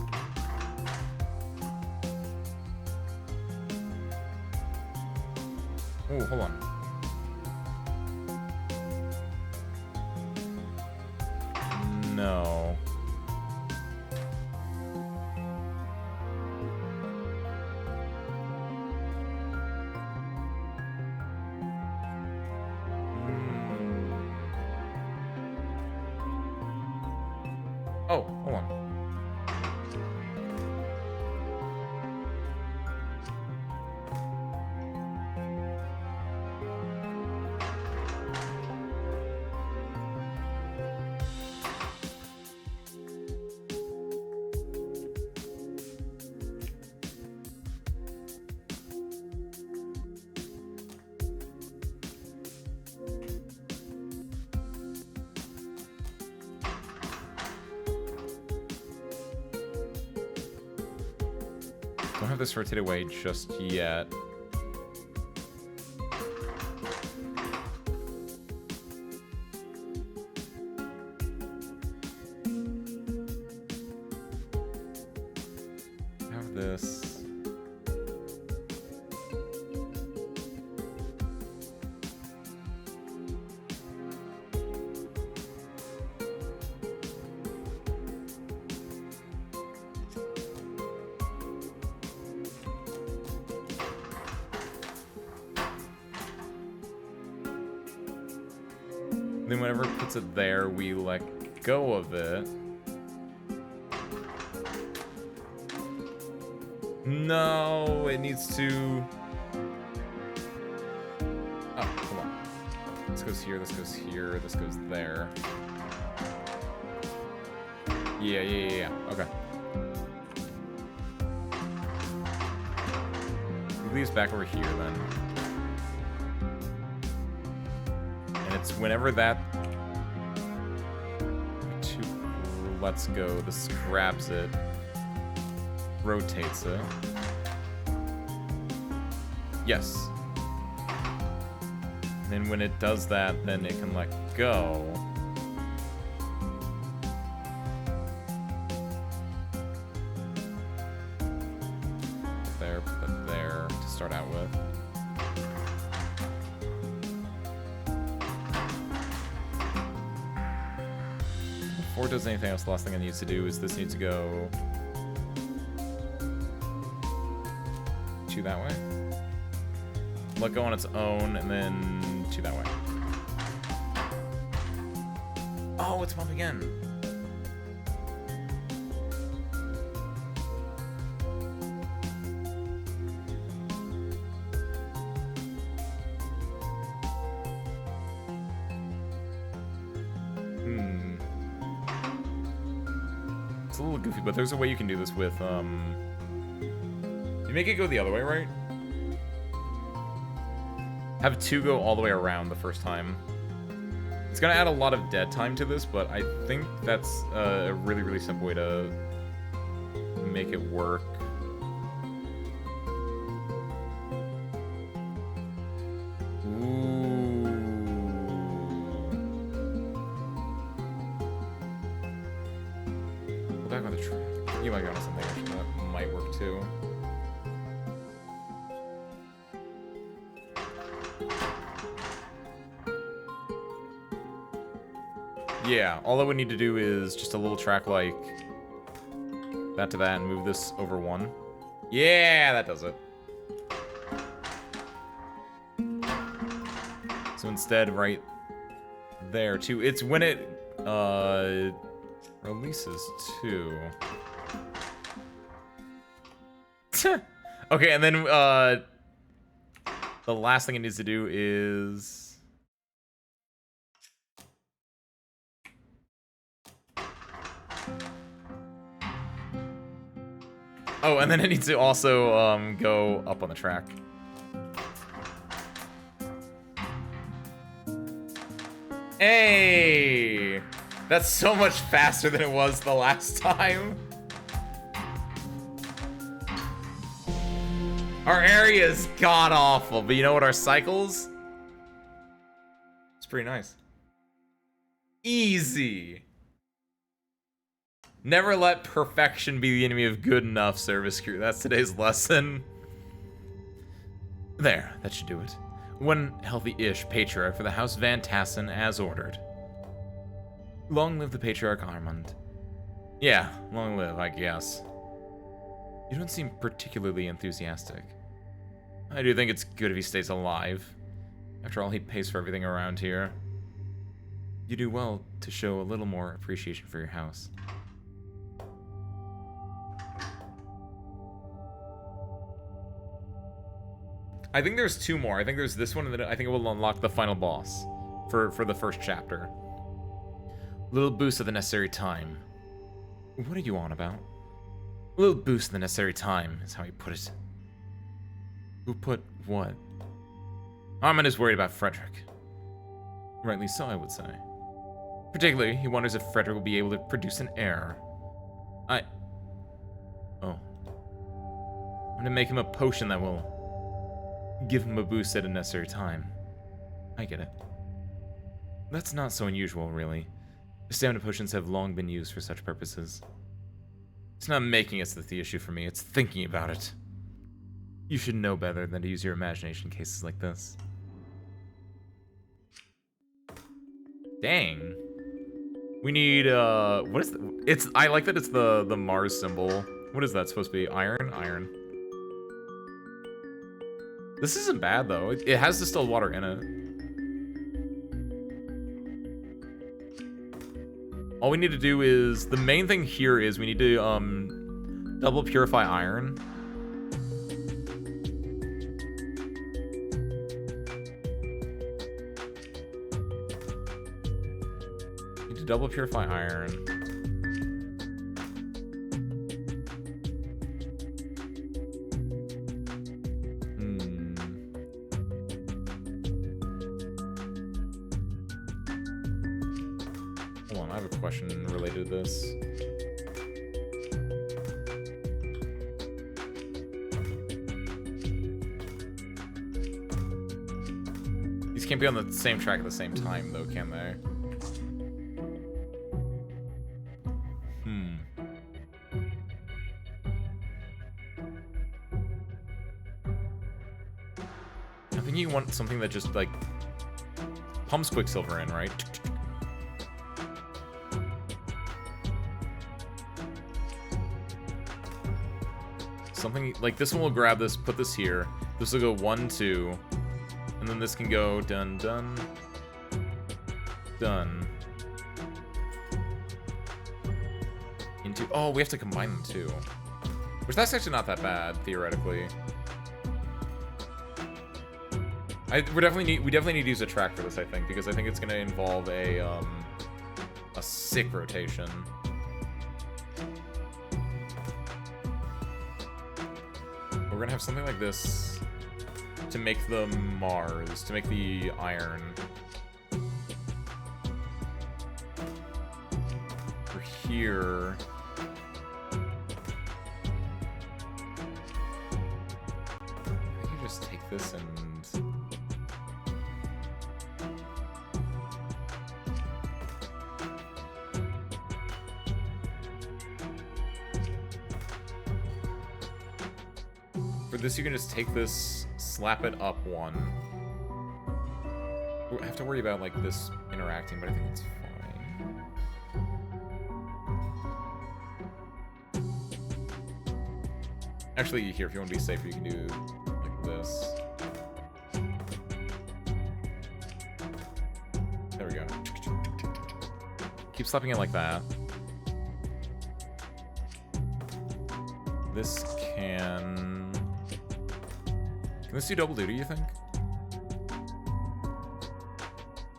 Oh, hold on. No. Oh, hold on. Don't have this rotate away just yet. Have this. Then whenever it puts it there, we let go of it. No, it needs to... Oh, hold on. This goes here, this goes here, this goes there. Yeah. Okay. It leaves back over here then. It's whenever that lets go, this grabs it, rotates it. Yes. And then when it does that, then it can let go. Put that there to start out with. Before it does anything else, the last thing it needs to do is this needs to go to that way. Let go on its own, and then to that way. Oh, it's bumping again. It's a little goofy, but there's a way you can do this with, You make it go the other way, right? Have two go all the way around the first time. It's gonna add a lot of dead time to this, but I think that's a really, really simple way to make it work. You might go on something actually that might work too. Yeah, all I would need to do is just a little track like that to that and move this over one. Yeah, that does it. So instead, right there too. It's when it releases too. Okay, and then the last thing it needs to do is oh, and then it needs to also go up on the track. Hey! That's so much faster than it was the last time. Our area is god-awful, but you know what? Our cycles? It's pretty nice. Easy. Never let perfection be the enemy of good enough, service crew. That's today's lesson. There, that should do it. One healthy-ish patriarch for the House Van Tassen, as ordered. Long live the Patriarch Armand. Yeah, long live, I guess. You don't seem particularly enthusiastic. I do think it's good if he stays alive. After all, he pays for everything around here. You do well to show a little more appreciation for your house. I think there's 2 more. I think there's this one, and then I think it will unlock the final boss for the first chapter. Little boost of the necessary time. What are you on about? A little boost of the necessary time is how he put it. Who put what? Armin is worried about Frederick. Rightly so, I would say. Particularly, he wonders if Frederick will be able to produce an heir. Oh. I'm gonna make him a potion that will give him a boost at a necessary time. I get it. That's not so unusual, really. Stamina potions have long been used for such purposes. It's not making it that's the issue for me, it's thinking about it. You should know better than to use your imagination in cases like this. Dang. We need, what is I like that it's the Mars symbol. What is that supposed to be? Iron? Iron. This isn't bad, though. It has distilled water in it. All we need to do is... The main thing here is we need to, double purify iron. Need to double purify iron. Hold on, I have a question related to this. These can't be on the same track at the same time, though, can they? I think you want something that just, like, pumps Quicksilver in, right? Something like this one will grab this, put this here. This will go 1, 2, and then this can go done, done, done. Into oh, we have to combine them too, which that's actually not that bad theoretically. We definitely need to use a track for this, I think, because I think it's going to involve a sick rotation. We're gonna have something like this to make the Mars, to make the iron. For here. I think you just take this and... For this, you can just take this, slap it up 1. I have to worry about, like, this interacting, but I think it's fine. Actually, here, if you want to be safer, you can do, like, this. There we go. Keep slapping it like that. This can... Can this do double duty, you think?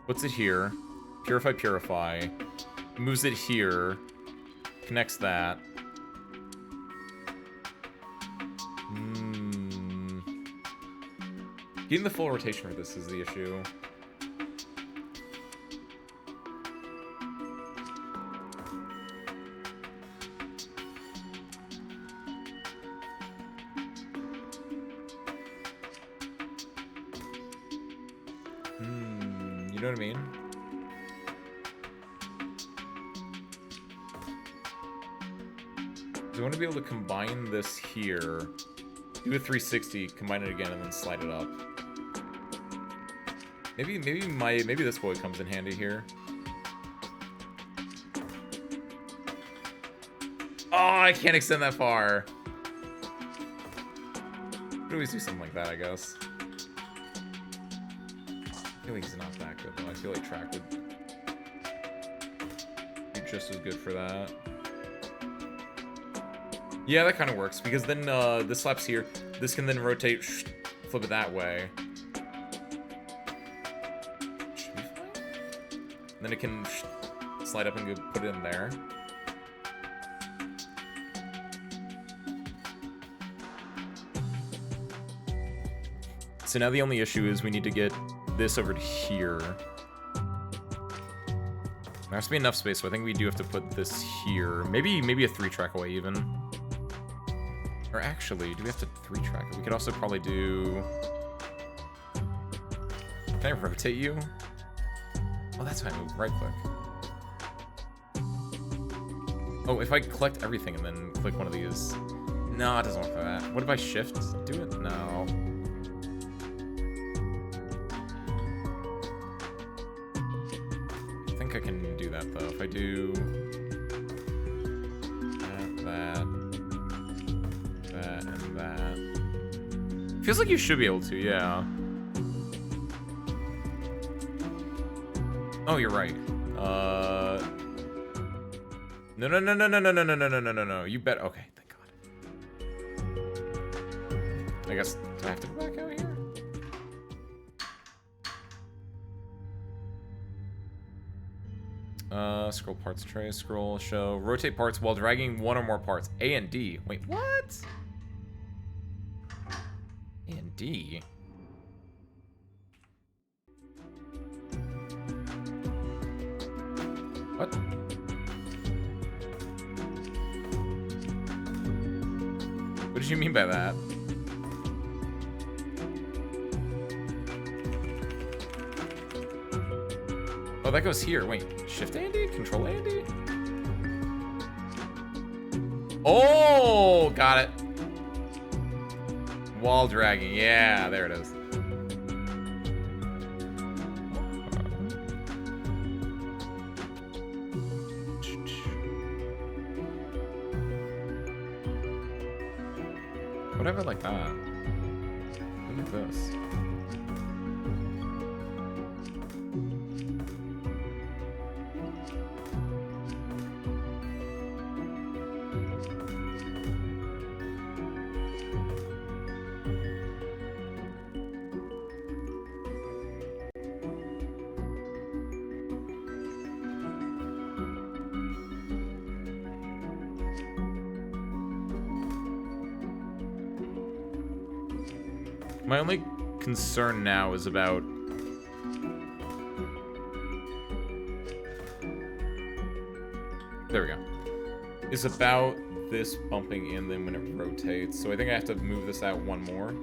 Puts it here. Purify, purify. Moves it here. Connects that. Getting the full rotation for this is the issue. You know what I mean? So I want to be able to combine this here, do a 360, combine it again, and then slide it up. Maybe this boy comes in handy here. Oh, I can't extend that far. Could always do something like that, I guess. I feel like he's not that good, though. I feel like track would be just as good for that. Yeah, that kind of works, because then this slaps here. This can then rotate flip it that way. Should be fine. And then it can slide up and go put it in there. So now the only issue is we need to get this over to here. There has to be enough space, so I think we do have to put this here. Maybe a 3-track away even. Or actually, do we have to 3-track it? We could also probably do... Can I rotate you? Oh, that's how I move. Right click. Oh, if I collect everything and then click one of these. No, it doesn't work for that. What if I shift? Do it? No. I think I can do that though. If I do that, and that. Feels like you should be able to, yeah. Oh, you're right. No. You bet. Okay, thank God. I guess, do I have to go back out here? Scroll parts tray, scroll, show, rotate parts while dragging one or more parts. A and D. Wait, what? A and D? What? What did you mean by that? Oh, that goes here. Wait, Shift Andy? Control Andy? Oh, got it. Wall dragging. Yeah, there it is. Whatever like that. Look at this. My only concern now is about... There we go. Is about this bumping in then when it rotates. So I think I have to move this out one more.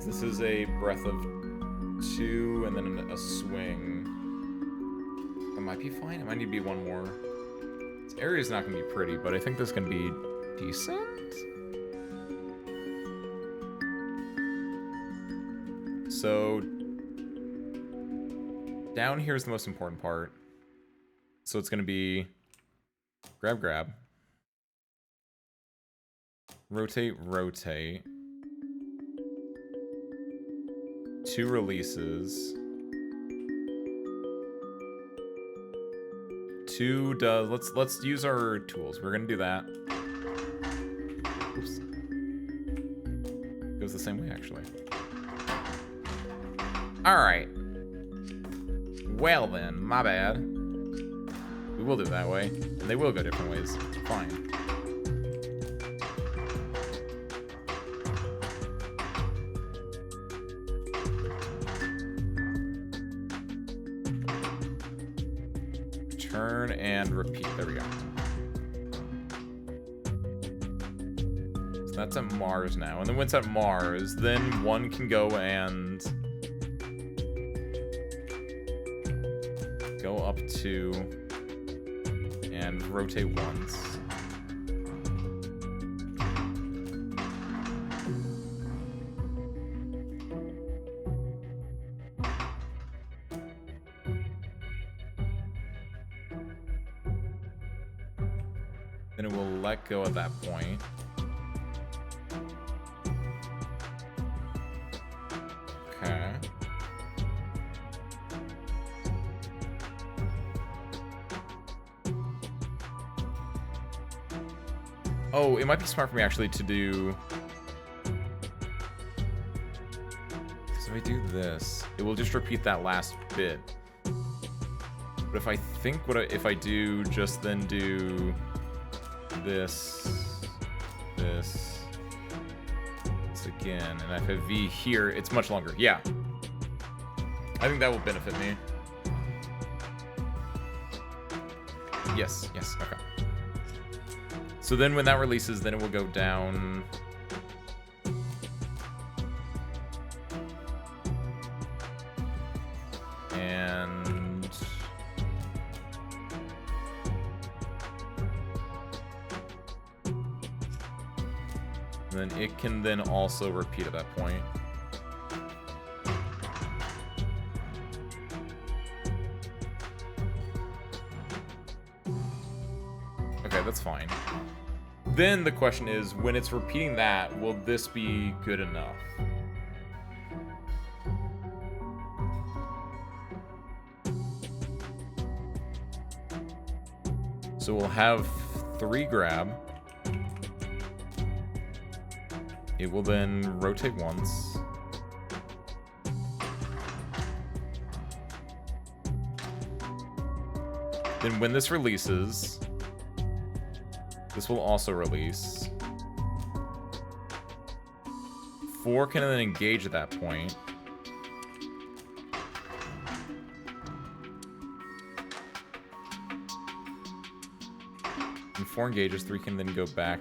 This is a breath of 2 and then a swing. That might be fine. It might need to be one more. This area is not going to be pretty, but I think this can be decent. So, down here is the most important part. So it's going to be grab, grab. Rotate, rotate. 2 releases. 2 does, let's use our tools. We're going to do that. Oops. Goes the same way, actually. Alright. Well then, my bad. We will do it that way. And they will go different ways. Fine. Turn and repeat. There we go. So that's at Mars now. And then when it's at Mars, then one can go and... go up to and rotate once. Then it will let go at that point. Okay. Oh, it might be smart for me actually to do... So if I do this, it will just repeat that last bit. But if I think if I do just then do this again, and if I have V here, it's much longer. Yeah. I think that will benefit me. Yes, okay. So then when that releases, then it will go down. And then it can then also repeat at that point. Okay, that's fine. Then the question is, when it's repeating that, will this be good enough? So we'll have 3 grab. It will then rotate once. Then when this releases, this will also release. 4 can then engage at that point. And 4 engages, 3 can then go back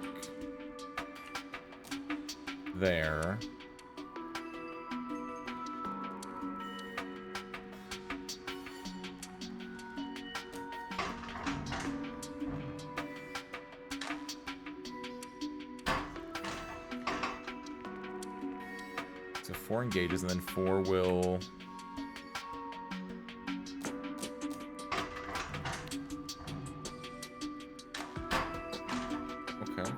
there. So 4 engages, and then 4 will... Okay.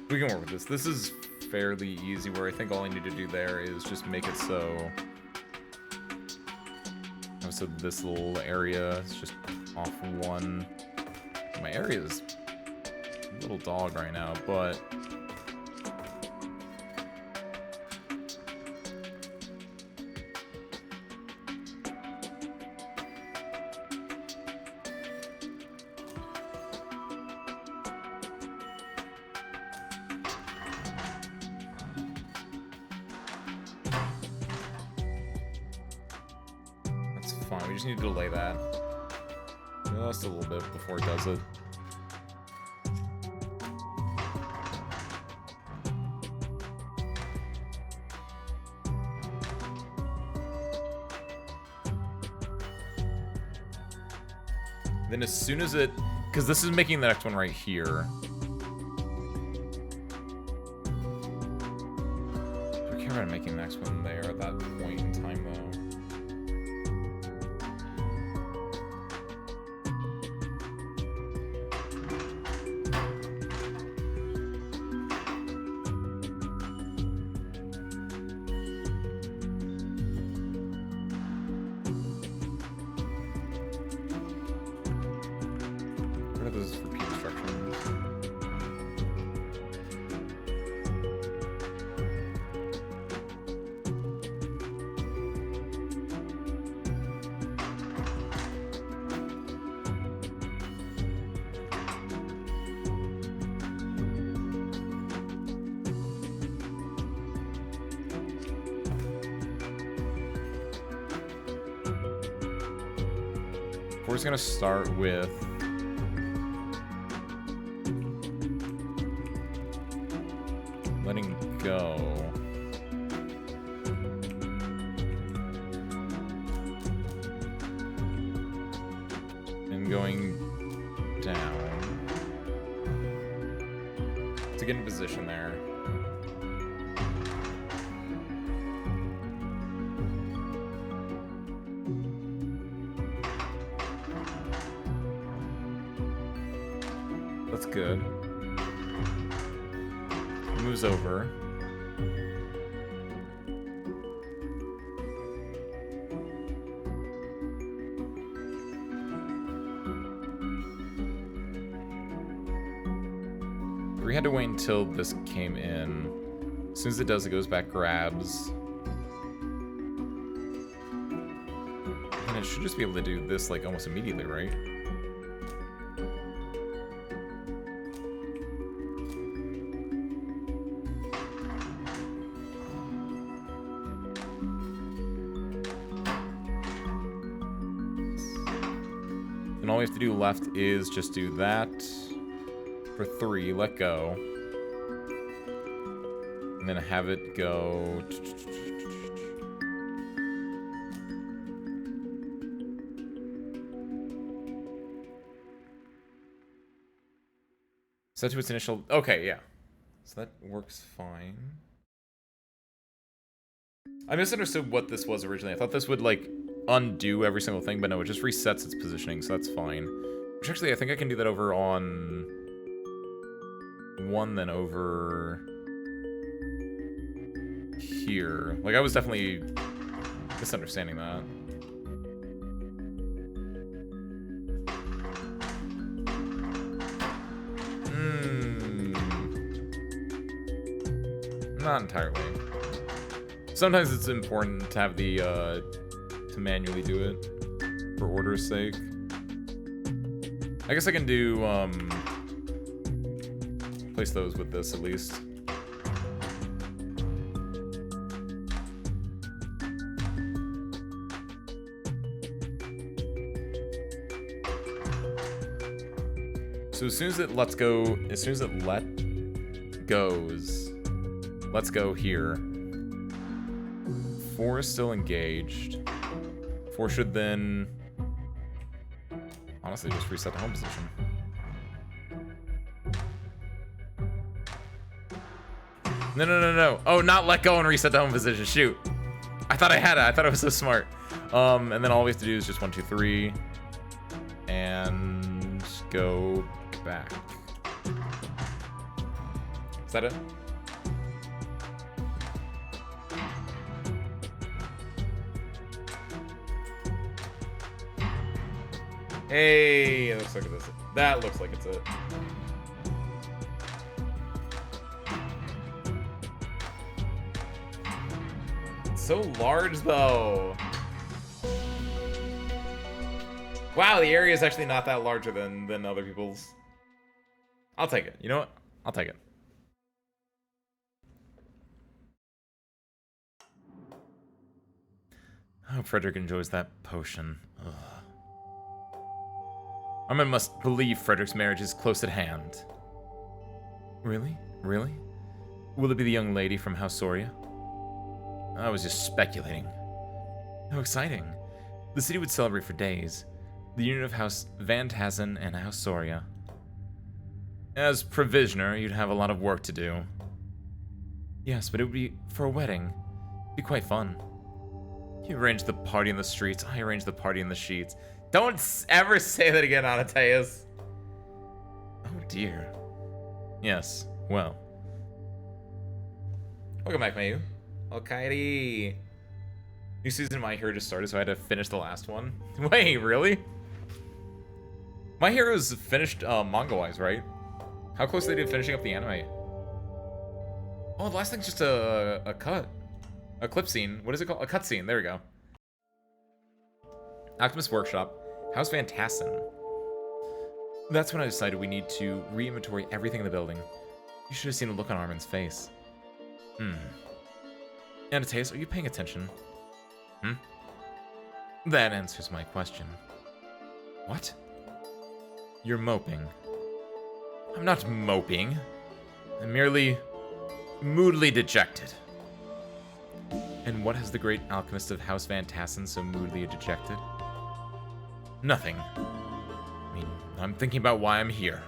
We can work with this. This is fairly easy, where I think all I need to do there is just make it so... So this little area is just off 1... My area is a little dog right now, but... That's fine, we just need to delay that. Just a little bit before it does it. Then as soon as it... Because this is making the next one right here. I care about making the next one there at that point in time, though. We're just gonna start with letting go. And going down to get in position there. That's good. Moves over. we had to wait until this came in. As soon as it does, it goes back, grabs. And it should just be able to do this, like, almost immediately, right? And all we have to do left is just do that for 3, let go. And then have it go. Set to its initial. Okay, yeah. So that works fine. I misunderstood what this was originally. I thought this would, like, undo every single thing, but no, it just resets its positioning, so that's fine. Which actually, I think I can do that over on 1, then over here. Like, I was definitely misunderstanding that. Not entirely. Sometimes it's important to have the, to manually do it for order's sake. I guess I can do, place those with this at least. So as soon as it lets go, as soon as it goes, let's go here. 4 is still engaged. 4 should then honestly just reset the home position. No. Oh, not let go and reset the home position. Shoot. I thought I had it. I thought I was so smart. And then all we have to do is just 1, 2, 3. And go back. Is that it? Hey, it looks like it's it. That looks like it's it. It's so large, though. Wow, the area is actually not that larger than other people's. I'll take it. You know what? I'll take it. I hope Frederick enjoys that potion. Ugh. Armin must believe Frederick's marriage is close at hand. Really? Really? Will it be the young lady from House Soria? I was just speculating. How exciting. The city would celebrate for days. The union of House Van Tassen and House Soria. As provisioner, you'd have a lot of work to do. Yes, but it would be for a wedding. It'd be quite fun. You arranged the party in the streets, I arranged the party in the sheets. Don't ever say that again, Anataeus. Oh dear. Yes, well. Welcome back, Mayu. Alrighty. New season of My Hero just started, so I had to finish the last one. Wait, really? My Hero's finished manga-wise, right? How close are they to finishing up the anime? Oh, the last thing's just a cut. A clip scene. What is it called? A cut scene. There we go. Optimus Workshop. House Van Tassen. That's when I decided we need to re-inventory everything in the building. You should have seen the look on Armin's face. Anataeus, are you paying attention? That answers my question. What? You're moping. I'm not moping. I'm merely moodily dejected. And what has the great alchemist of House Van Tassen so moodily dejected? Nothing. I mean, I'm thinking about why I'm here.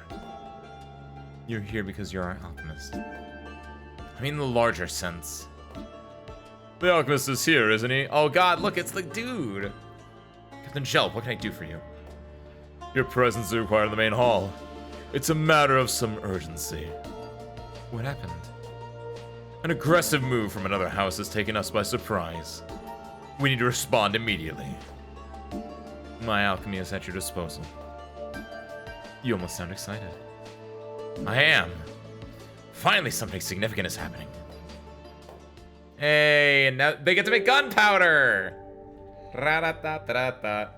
You're here because you're our alchemist. I mean, in the larger sense. The alchemist is here, isn't he? Oh god, look, it's the dude! Captain Shelp, what can I do for you? Your presence is required in the main hall. It's a matter of some urgency. What happened? An aggressive move from another house has taken us by surprise. We need to respond immediately. My alchemy is at your disposal. You almost sound excited. I am. Finally, something significant is happening. Hey, now they get to make gunpowder! Ra-da-da-da-da-da.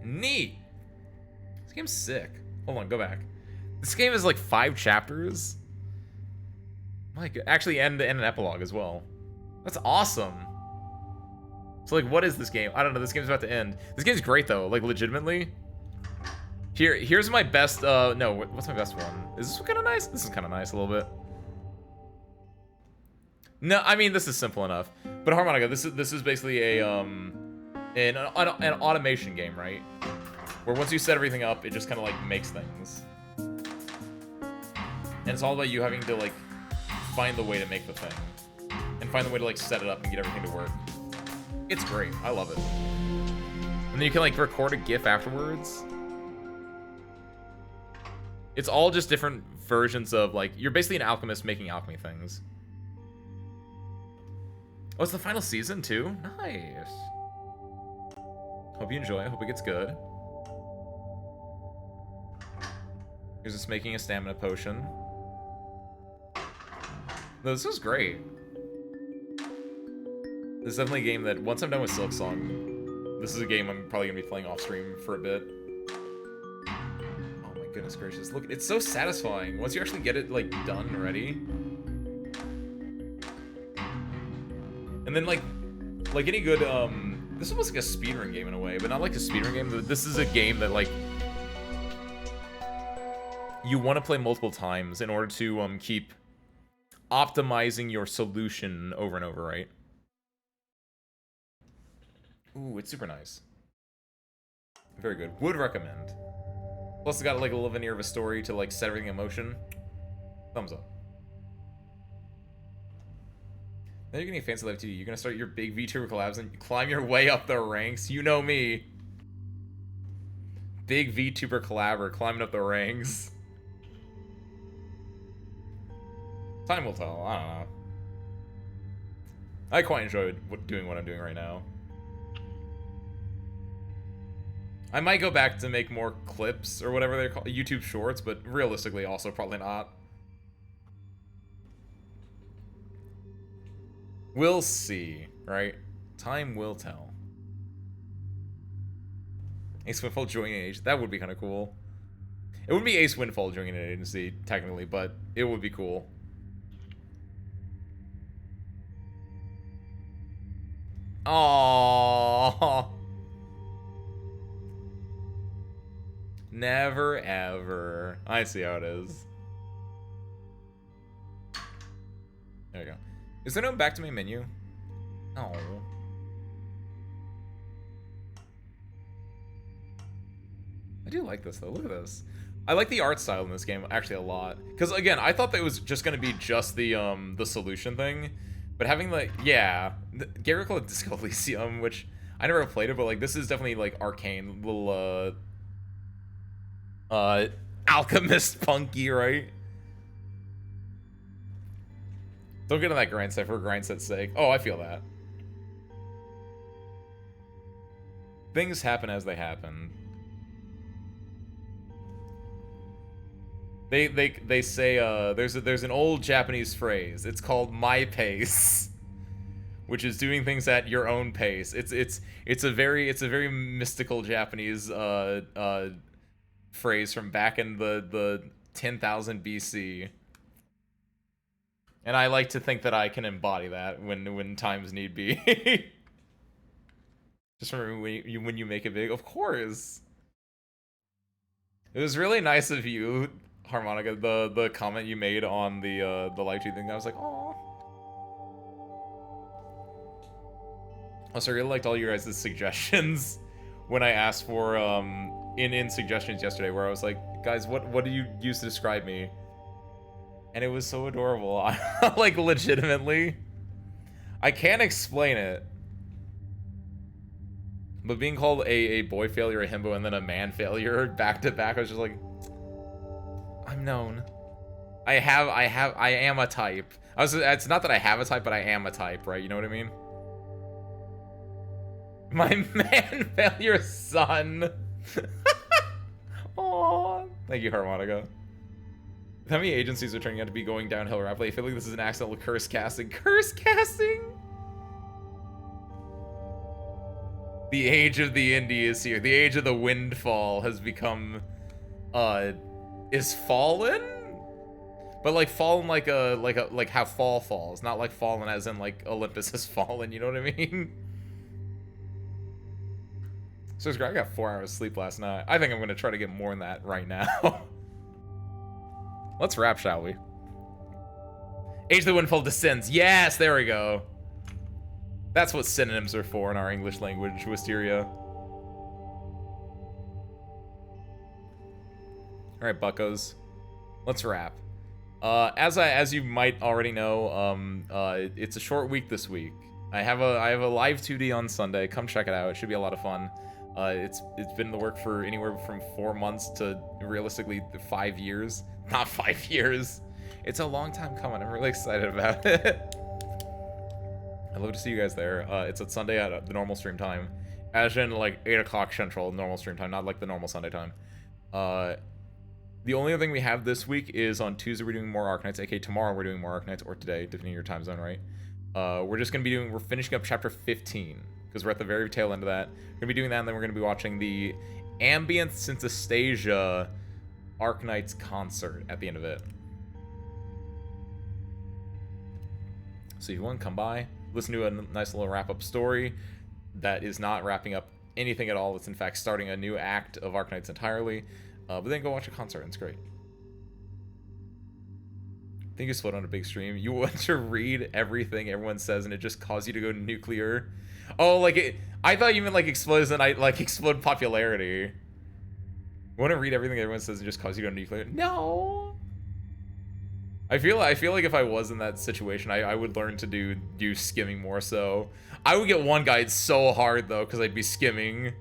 Neat! This game's sick. Hold on, go back. This game is like 5 chapters. My God. Actually, and an epilogue as well. That's awesome. So, like, what is this game? I don't know. This game's about to end. This game's great, though. Like, legitimately. Here's my best, no, what's my best one? Is this kind of nice? This is kind of nice a little bit. No, I mean, this is simple enough. But Harmonica, this is basically an automation game, right? Where once you set everything up, it just kind of, like, makes things. And it's all about you having to, like, find the way to make the thing. And find the way to, like, set it up and get everything to work. It's great. I love it. And then you can, like, record a GIF afterwards. It's all just different versions of, like, you're basically an alchemist making alchemy things. Oh, it's the final season, too? Nice. Hope you enjoy. I hope it gets good. Here's just making a stamina potion. No, this was great. This is definitely a game that, once I'm done with Silksong, this is a game I'm probably going to be playing off-stream for a bit. Oh my goodness gracious. Look, it's so satisfying. Once you actually get it, like, done and ready. And then, like any good, this was like a speedrun game in a way, but not like a speedrun game. This is a game that, like, you want to play multiple times in order to, keep optimizing your solution over and over, right? Ooh, it's super nice. Very good. Would recommend. Plus, it's got, like, a little veneer of a story to, like, set everything in motion. Thumbs up. Now you're getting a fancy life too. You're gonna start your big VTuber collabs and climb your way up the ranks. You know me. Big VTuber collabor climbing up the ranks. Time will tell. I don't know. I quite enjoyed doing what I'm doing right now. I might go back to make more clips or whatever they're called, YouTube shorts, but realistically also probably not. We'll see, right? Time will tell. Ace Windfall joining an agency. That would be kind of cool. It wouldn't be Ace Windfall joining an agency, technically, but it would be cool. Aww. Never ever. I see how it is. There we go. Is there no back to main menu? Oh. I do like this though. Look at this. I like the art style in this game actually a lot. Because again, I thought that it was just gonna be just the solution thing, but having like Gary called it Disco Elysium, which I never played it, but like this is definitely like arcane little alchemist punky, right? Don't get on that grind set for grind set's sake. Oh, I feel that. Things happen as they happen. They say there's an old Japanese phrase. It's called my pace, which is doing things at your own pace. It's a very mystical Japanese phrase from back in the 10,000 BC. And I like to think that I can embody that when times need be. Just remember when you make it big, of course. It was really nice of you, Harmonica, the comment you made on the live tweet thing. I was like, oh. Also, I really liked all your guys' suggestions when I asked for in suggestions yesterday, where I was like, guys, what do you use to describe me? And it was so adorable. Like, legitimately. I can't explain it. But being called a boy failure, a himbo, and then a man failure back to back, I was just like, I'm known. I am a type. It's not that I have a type, but I am a type, right? You know what I mean? My man failure son. Aww. Thank you, Harmonica. How many agencies are turning out to be going downhill rapidly? I feel like this is an accidental curse casting. Curse casting? The age of the indie is here. The age of the windfall has become, is fallen? But like fallen like how fall falls, not like fallen as in like Olympus has fallen, you know what I mean? So I got 4 hours sleep last night. I think I'm gonna try to get more than that right now. Let's rap, shall we? Age of the Windfall descends. Yes, there we go. That's what synonyms are for in our English language, Wisteria. Alright, buckos. Let's rap. As you might already know, it's a short week this week. I have a live 2D on Sunday. Come check it out. It should be a lot of fun. It's been in the work for anywhere from 4 months to realistically 5 years. Not 5 years. It's a long time coming. I'm really excited about it. I'd love to see you guys there. It's at Sunday at the normal stream time, as in like 8 o'clock Central normal stream time, not like the normal Sunday time. The only other thing we have this week is on Tuesday we're doing more Arknights, aka tomorrow we're doing more Arknights, or today, depending on your time zone, right? We're finishing up chapter 15, because we're at the very tail end of that. We're gonna be doing that, and then we're gonna be watching the Ambient Synesthesia Arknights concert at the end of it. So if you want to come by, listen to a nice little wrap-up story that is not wrapping up anything at all. It's in fact starting a new act of Arknights entirely. But then go watch a concert, and it's great. I think you split on a big stream. You want to read everything everyone says, and it just causes you to go nuclear. Oh, like it. I thought you meant like explode, and I like explode popularity. You want to read everything everyone says and just cause you to go nuclear? No. I feel like if I was in that situation, I would learn to do skimming more so. I would get one guide so hard though, because I'd be skimming.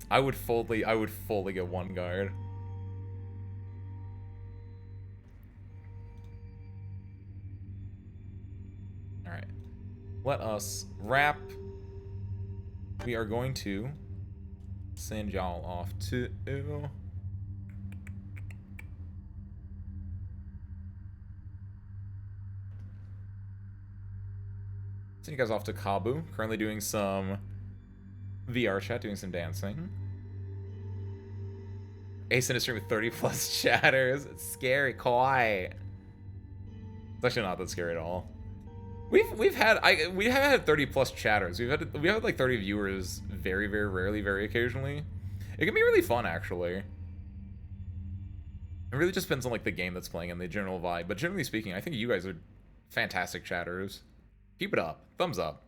I would fully get one guard. Alright. Let us wrap. We are going to send y'all off to send you guys off to Kabu. Currently doing some VR chat, doing some dancing. Ace in a stream with 30 plus chatters. It's scary, kawaii. It's actually not that scary at all. We have had 30 plus chatters. We have like 30 viewers very, very rarely, very occasionally. It can be really fun actually. It really just depends on like the game that's playing and the general vibe. But generally speaking, I think you guys are fantastic chatters. Keep it up. Thumbs up.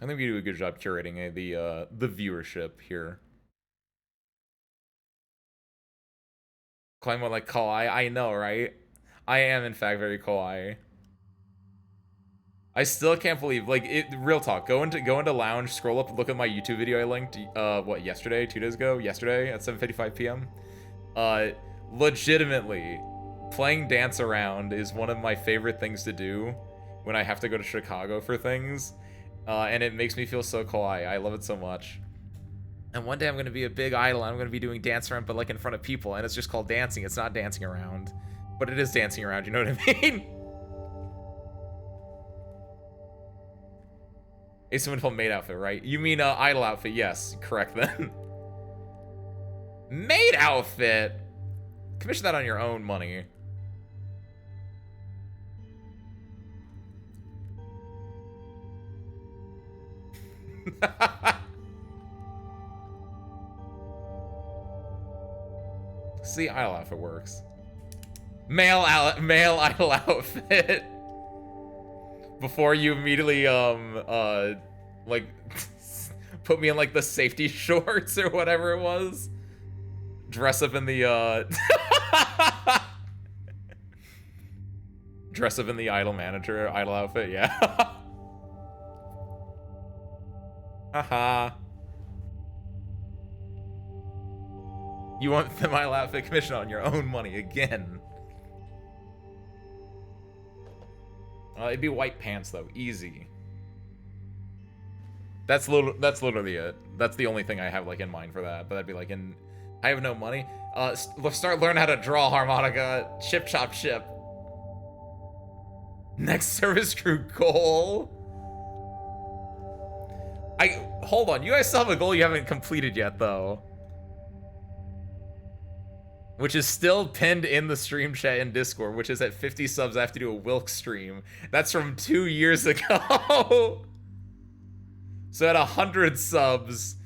I think we do a good job curating the viewership here. Climb on like kawaii. I know, right? I am in fact very kawaii. I still can't believe, like, real talk. Go into lounge, scroll up, look at my YouTube video I linked. What, yesterday, 2 days ago, yesterday at 7:55 p.m. Legitimately, playing Dance Around is one of my favorite things to do when I have to go to Chicago for things. And it makes me feel so kawaii. I love it so much. And one day I'm going to be a big idol, and I'm going to be doing Dance Around, but like in front of people, and it's just called dancing. It's not dancing around. But it is dancing around, you know what I mean? Ace of Windfall maid outfit, right? You mean idol outfit? Yes, correct then. Maid outfit? Commission that on your own money. See, idol outfit works. Male idol outfit. Before you immediately like put me in like the safety shorts or whatever it was. Dress up in the dress up in the idol manager idol outfit, yeah. Haha. You want the idol outfit commission on your own money again. It'd be white pants though, easy. That's literally it. That's the only thing I have like in mind for that. But that'd be like I have no money. Let's start learning how to draw harmonica. Chip chop ship. Next service crew goal. Hold on. You guys still have a goal you haven't completed yet though. Which is still pinned in the stream chat in Discord, which is at 50 subs I have to do a Wilk stream. That's from 2 years ago. So at 100 subs,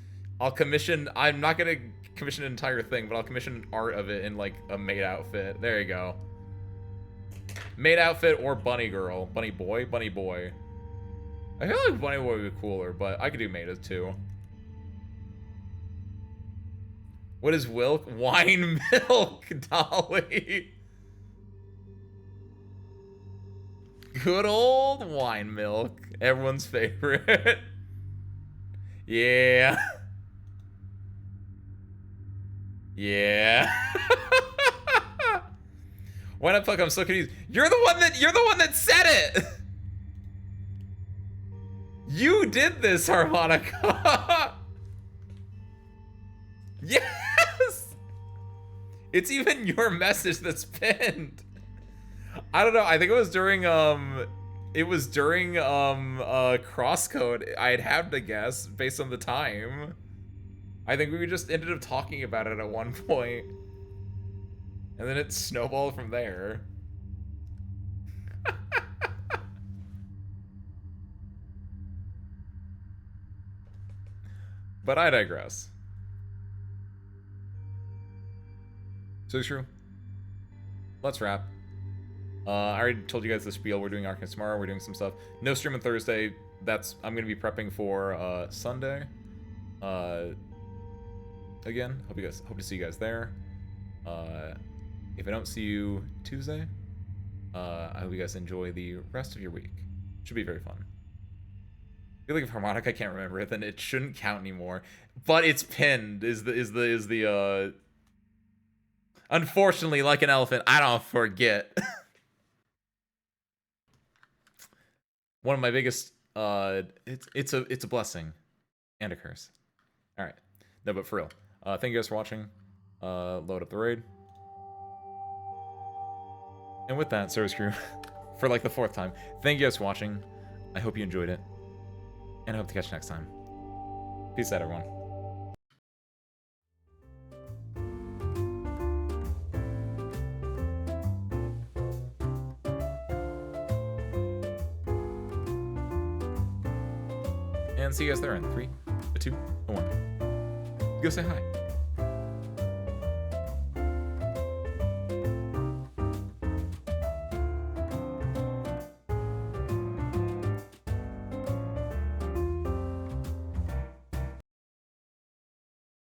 I'm not gonna commission an entire thing, but I'll commission art of it in like a maid outfit. There you go. Maid outfit or bunny girl. Bunny boy? Bunny boy. I feel like bunny boy would be cooler, but I could do maid too. What is Wilk? Wine milk, Dolly. Good old wine milk. Everyone's favorite. Yeah. Yeah. Why not fuck? I'm so confused. You're the one that said it. You did this, harmonica. Yes. It's even your message that's pinned. I don't know. I think it was during crosscode. I'd have to guess based on the time. I think we just ended up talking about it at one point. And then it snowballed from there. But I digress. So it's true. Let's wrap. I already told you guys the spiel. We're doing Arkham tomorrow. We're doing some stuff. No stream on Thursday. I'm gonna be prepping for Sunday. Again, hope to see you guys there. If I don't see you Tuesday, I hope you guys enjoy the rest of your week. Should be very fun. I feel like if harmonica can't remember it, then it shouldn't count anymore. But it's pinned. Is the unfortunately, like an elephant, I don't forget. One of my biggest it's a blessing and a curse. All right. No, but for real. Thank you guys for watching. Load up the raid. And with that, service crew, for like the 4th time, thank you guys for watching. I hope you enjoyed it. And I hope to catch you next time. Peace out, everyone. And see you guys there in 3, 2, 1. Go say hi.